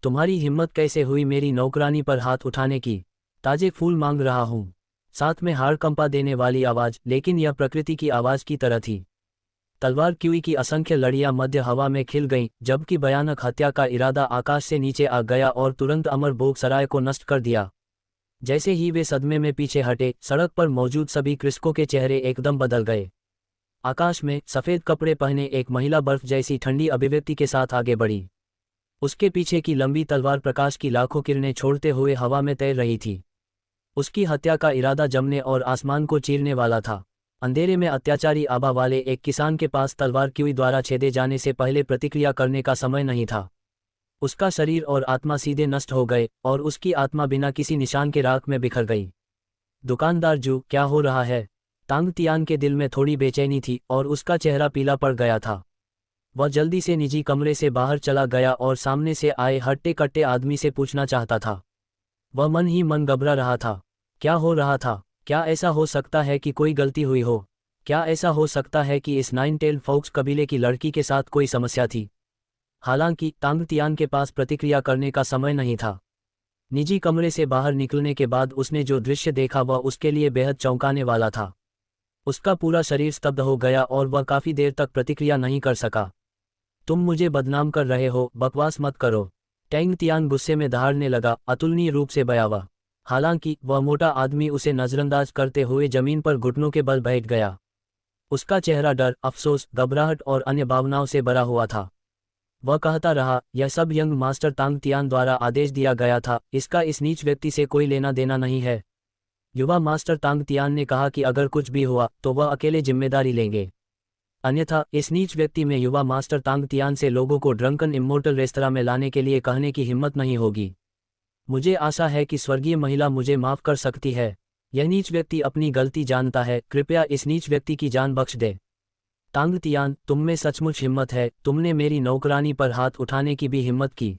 तुम्हारी हिम्मत कैसे हुई मेरी नौकरानी पर हाथ उठाने की? ताजे फूल मांग रहा हूँ। साथ में हाड़ कंपा देने वाली आवाज, लेकिन यह प्रकृति की आवाज की तरह थी। तलवार क्यूई की असंख्य लड़ियां मध्य हवा में खिल गईं, जबकि भयानक हत्या का इरादा आकाश से नीचे आ गया और तुरंत अमर भोग सराय को नष्ट कर दिया। जैसे ही वे सदमे में पीछे हटे, सड़क पर मौजूद सभी कृषकों के चेहरे एकदम बदल गए। आकाश में सफेद कपड़े पहने एक महिला बर्फ जैसी ठंडी अभिव्यक्ति के साथ आगे बढ़ी। उसके पीछे की लंबी तलवार प्रकाश की लाखों किरणें छोड़ते हुए हवा में तैर रही थी। उसकी हत्या का इरादा जमने और आसमान को चीरने वाला था। अंधेरे में अत्याचारी आभा वाले एक किसान के पास तलवार क्यूई द्वारा छेदे जाने से पहले प्रतिक्रिया करने का समय नहीं था। उसका शरीर और आत्मा सीधे नष्ट हो गए और उसकी आत्मा बिना किसी निशान के राख में बिखर गई। दुकानदार जू, क्या हो रहा है? तांग तियान के दिल में थोड़ी बेचैनी थी और उसका चेहरा पीला पड़ गया था। वह जल्दी से निजी कमरे से बाहर चला गया और सामने से आए हट्टे कट्टे आदमी से पूछना चाहता था। वह मन ही मन घबरा रहा था। क्या हो रहा था? क्या ऐसा हो सकता है कि कोई गलती हुई हो? क्या ऐसा हो सकता है कि इस नाइन टेल फॉक्स कबीले की लड़की के साथ कोई समस्या थी? हालांकि तांग तियान के पास प्रतिक्रिया करने का समय नहीं था। निजी कमरे से बाहर निकलने के बाद उसने जो दृश्य देखा वह उसके लिए बेहद चौंकाने वाला था। उसका पूरा शरीर स्तब्ध हो गया और वह काफी देर तक प्रतिक्रिया नहीं कर सका। तुम मुझे बदनाम कर रहे हो, बकवास मत करो। टैंग तियान गुस्से में दहाड़ने लगा, अतुलनीय रूप से भयावह। हालांकि वह मोटा आदमी उसे नजरअंदाज करते हुए जमीन पर घुटनों के बल बैठ गया। उसका चेहरा डर, अफसोस, घबराहट और अन्य भावनाओं से भरा हुआ था। वह कहता रहा, यह सब यंग मास्टर तांग तियान द्वारा आदेश दिया गया था, इसका इस नीच व्यक्ति से कोई लेना देना नहीं है। युवा मास्टर तांग तियान ने कहा कि अगर कुछ भी हुआ तो वह अकेले जिम्मेदारी लेंगे, अन्यथा इस नीच व्यक्ति में युवा मास्टर तांग तियान से लोगों को ड्रंकन इम्मोर्टल रेस्तरां में लाने के लिए कहने की हिम्मत नहीं होगी। मुझे आशा है कि स्वर्गीय महिला मुझे माफ कर सकती है। यह नीच व्यक्ति अपनी गलती जानता है, कृपया इस नीच व्यक्ति की जान बख्श दे। तांग तियान, तुम में सचमुच हिम्मत है, तुमने मेरी नौकरानी पर हाथ उठाने की भी हिम्मत की।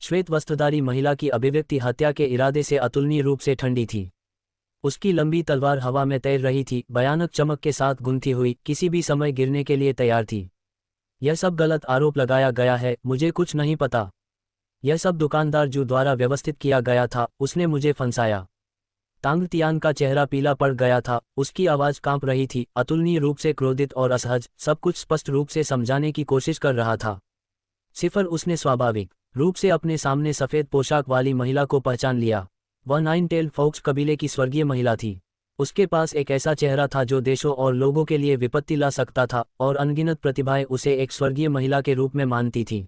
श्वेत वस्त्रधारी महिला की अभिव्यक्ति हत्या के इरादे से अतुलनीय रूप से ठंडी थी। उसकी लंबी तलवार हवा में तैर रही थी, भयानक चमक के साथ गुंथी हुई, किसी भी समय गिरने के लिए तैयार थी। यह सब गलत आरोप लगाया गया है, मुझे कुछ नहीं पता। यह सब दुकानदार जू द्वारा व्यवस्थित किया गया था, उसने मुझे फंसाया। तांग तियान का चेहरा पीला पड़ गया था, उसकी आवाज कांप रही थी, अतुलनीय रूप से क्रोधित और असहज, सब कुछ स्पष्ट रूप से समझाने की कोशिश कर रहा था। सिफर उसने स्वाभाविक रूप से अपने सामने सफ़ेद पोशाक वाली महिला को पहचान लिया। वह नाइन टेल फॉक्स कबीले की स्वर्गीय महिला थी। उसके पास एक ऐसा चेहरा था जो देशों और लोगों के लिए विपत्ति ला सकता था, और अनगिनत प्रतिभाएं उसे एक स्वर्गीय महिला के रूप में मानती थीं।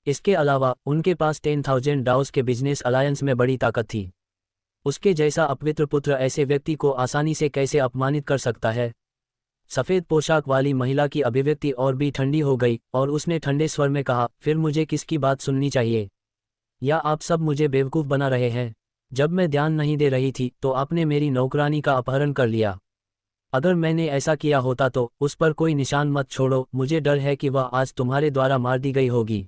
इसके अलावा उनके पास 10,000 डाउस के बिजनेस अलायंस में बड़ी ताकत थी। उसके जैसा अपवित्र पुत्र ऐसे व्यक्ति को आसानी से कैसे अपमानित कर सकता है? सफ़ेद पोशाक वाली महिला की अभिव्यक्ति और भी ठंडी हो गई, और उसने ठंडे स्वर में कहा, फिर मुझे किसकी बात सुननी चाहिए? या आप सब मुझे बेवकूफ़ बना रहे हैं? जब मैं ध्यान नहीं दे रही थी तो आपने मेरी नौकरानी का अपहरण कर लिया। अगर मैंने ऐसा किया होता तो उस पर कोई निशान मत छोड़ो, मुझे डर है कि वह आज तुम्हारे द्वारा मार दी गई होगी।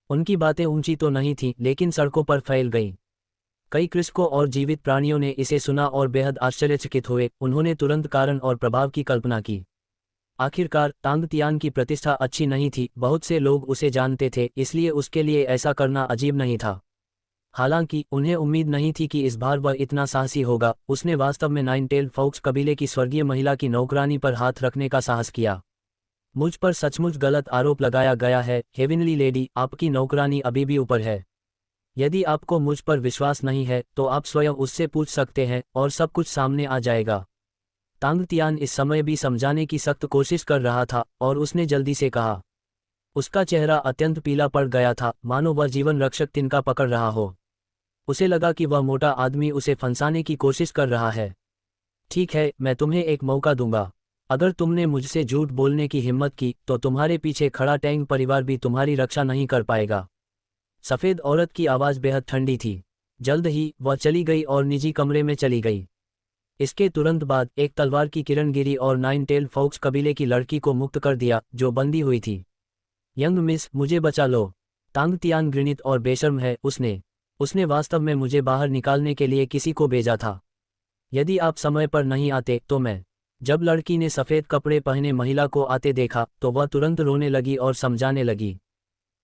उनकी बातें ऊंची तो नहीं थीं, लेकिन सड़कों पर फैल गईं। कई कृषकों और जीवित प्राणियों ने इसे सुना और बेहद आश्चर्यचकित हुए। उन्होंने तुरंत कारण और प्रभाव की कल्पना की। आखिरकार तांग तियान की प्रतिष्ठा अच्छी नहीं थी, बहुत से लोग उसे जानते थे, इसलिए उसके लिए ऐसा करना अजीब नहीं था। हालांकि उन्हें उम्मीद नहीं थी कि इस बार वह इतना साहसी होगा। उसने वास्तव में नाइन टेल फॉक्स कबीले की स्वर्गीय महिला की नौकरानी पर हाथ रखने का साहस किया। मुझ पर सचमुच गलत आरोप लगाया गया है, हेवनली लेडी, आपकी नौकरानी अभी भी ऊपर है। यदि आपको मुझ पर विश्वास नहीं है तो आप स्वयं उससे पूछ सकते हैं और सब कुछ सामने आ जाएगा। तांग तियान इस समय भी समझाने की सख्त कोशिश कर रहा था, और उसने जल्दी से कहा। उसका चेहरा अत्यंत पीला पड़ गया था, मानो वह जीवन रक्षक तिनका पकड़ रहा हो। उसे लगा कि वह मोटा आदमी उसे फंसाने की कोशिश कर रहा है। ठीक है, मैं तुम्हें एक मौका दूंगा। अगर तुमने मुझसे झूठ बोलने की हिम्मत की तो तुम्हारे पीछे खड़ा टैंग परिवार भी तुम्हारी रक्षा नहीं कर पाएगा। सफ़ेद औरत की आवाज़ बेहद ठंडी थी। जल्द ही वह चली गई और निजी कमरे में चली गई। इसके तुरंत बाद एक तलवार की किरण गिरी और नाइन टेल फॉक्स कबीले की लड़की को मुक्त कर दिया, जो बंदी हुई थी। यंग मिस, मुझे बचा लो। तांग तियान घृणित और बेशर्म है, उसने वास्तव में मुझे बाहर निकालने के लिए किसी को भेजा था। यदि आप समय पर नहीं आते तो मैं। जब लड़की ने सफ़ेद कपड़े पहने महिला को आते देखा तो वह तुरंत रोने लगी और समझाने लगी।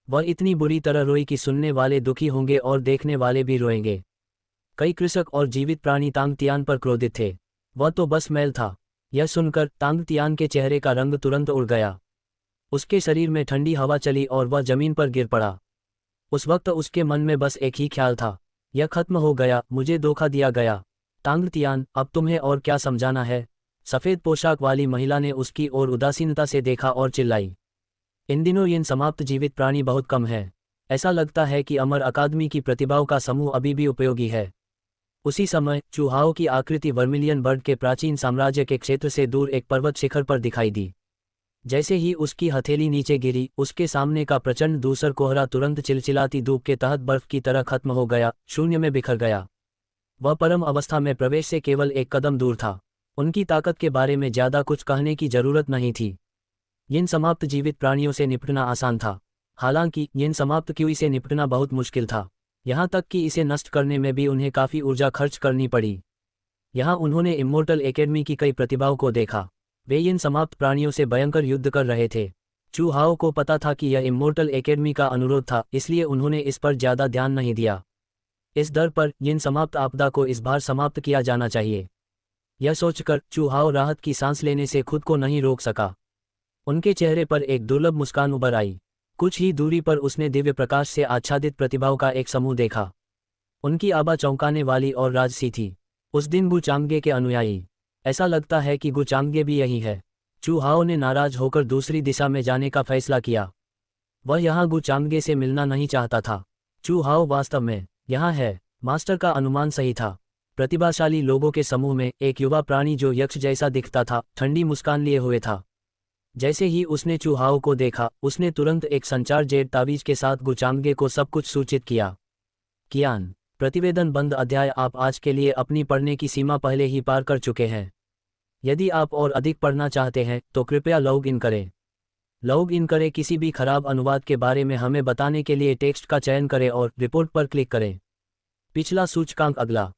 वह इतनी बुरी तरह रोई कि सुनने वाले दुखी होंगे और देखने वाले भी रोएंगे। कई कृषक और जीवित प्राणी तांग तियान पर क्रोधित थे। वह तो बस मैल था। यह सुनकर तांग तियान के चेहरे का रंग तुरंत उड़ गया। उसके शरीर में ठंडी हवा चली और वह जमीन पर गिर पड़ा। उस वक्त उसके मन में बस एक ही ख्याल था, यह खत्म हो गया, मुझे धोखा दिया गया। तांग तियान, अब तुम्हें और क्या समझाना है? सफ़ेद पोशाक वाली महिला ने उसकी ओर उदासीनता से देखा और चिल्लाई। इन दिनों इन समाप्त जीवित प्राणी बहुत कम है। ऐसा लगता है कि अमर अकादमी की प्रतिभाओं का समूह अभी भी उपयोगी है। उसी समय चूहाओं की आकृति वर्मिलियन बर्ड के प्राचीन साम्राज्य के क्षेत्र से दूर एक पर्वत शिखर पर दिखाई दी। जैसे ही उसकी हथेली नीचे गिरी, उसके सामने का प्रचंड धूसर कोहरा तुरंत चिलचिलाती धूप के तहत बर्फ की तरह खत्म हो गया, शून्य में बिखर गया। वह परम अवस्था में प्रवेश से केवल एक कदम दूर था। उनकी ताकत के बारे में ज्यादा कुछ कहने की जरूरत नहीं थी। इन समाप्त जीवित प्राणियों से निपटना आसान था, हालांकि इन समाप्त कीवी से निपटना बहुत मुश्किल था। यहाँ तक कि इसे नष्ट करने में भी उन्हें काफ़ी ऊर्जा खर्च करनी पड़ी। यहाँ उन्होंने इम्मोर्टल एकेडमी की कई प्रतिभाओं को देखा। वे इन समाप्त प्राणियों से भयंकर युद्ध कर रहे थे। चूहाओं को पता था कि यह इम्मोर्टल एकेडमी का अनुरोध था, इसलिए उन्होंने इस पर ज़्यादा ध्यान नहीं दिया। इस दर पर इन समाप्त आपदा को इस बार समाप्त किया जाना चाहिए। यह सोचकर चूहाओं राहत की सांस लेने से खुद को नहीं रोक सका। उनके चेहरे पर एक दुर्लभ मुस्कान उभर आई। कुछ ही दूरी पर उसने दिव्य प्रकाश से आच्छादित प्रतिभाओं का एक समूह देखा। उनकी आभा चौंकाने वाली और राजसी थी। उस दिन गुचांगे के अनुयायी। ऐसा लगता है कि गुचांगे भी यही है। चूहाओं ने नाराज होकर दूसरी दिशा में जाने का फैसला किया। वह यहाँ गुचांगे से मिलना नहीं चाहता था। चूहाओं वास्तव में यहाँ है। मास्टर का अनुमान सही था। प्रतिभाशाली लोगों के समूह में एक युवा प्राणी जो यक्ष जैसा दिखता था, ठंडी मुस्कान लिए हुए था। जैसे ही उसने चूहाओं को देखा, उसने तुरंत एक संचार जेड तावीज के साथ गुचांगे को सब कुछ सूचित किया। कियान, प्रतिवेदन बंद अध्याय। आप आज के लिए अपनी पढ़ने की सीमा पहले ही पार कर चुके हैं। यदि आप और अधिक पढ़ना चाहते हैं तो कृपया लॉग इन करें। लॉग इन करें। किसी भी खराब अनुवाद के बारे में हमें बताने के लिए टेक्स्ट का चयन करें और रिपोर्ट पर क्लिक करें। पिछला सूचकांक। अगला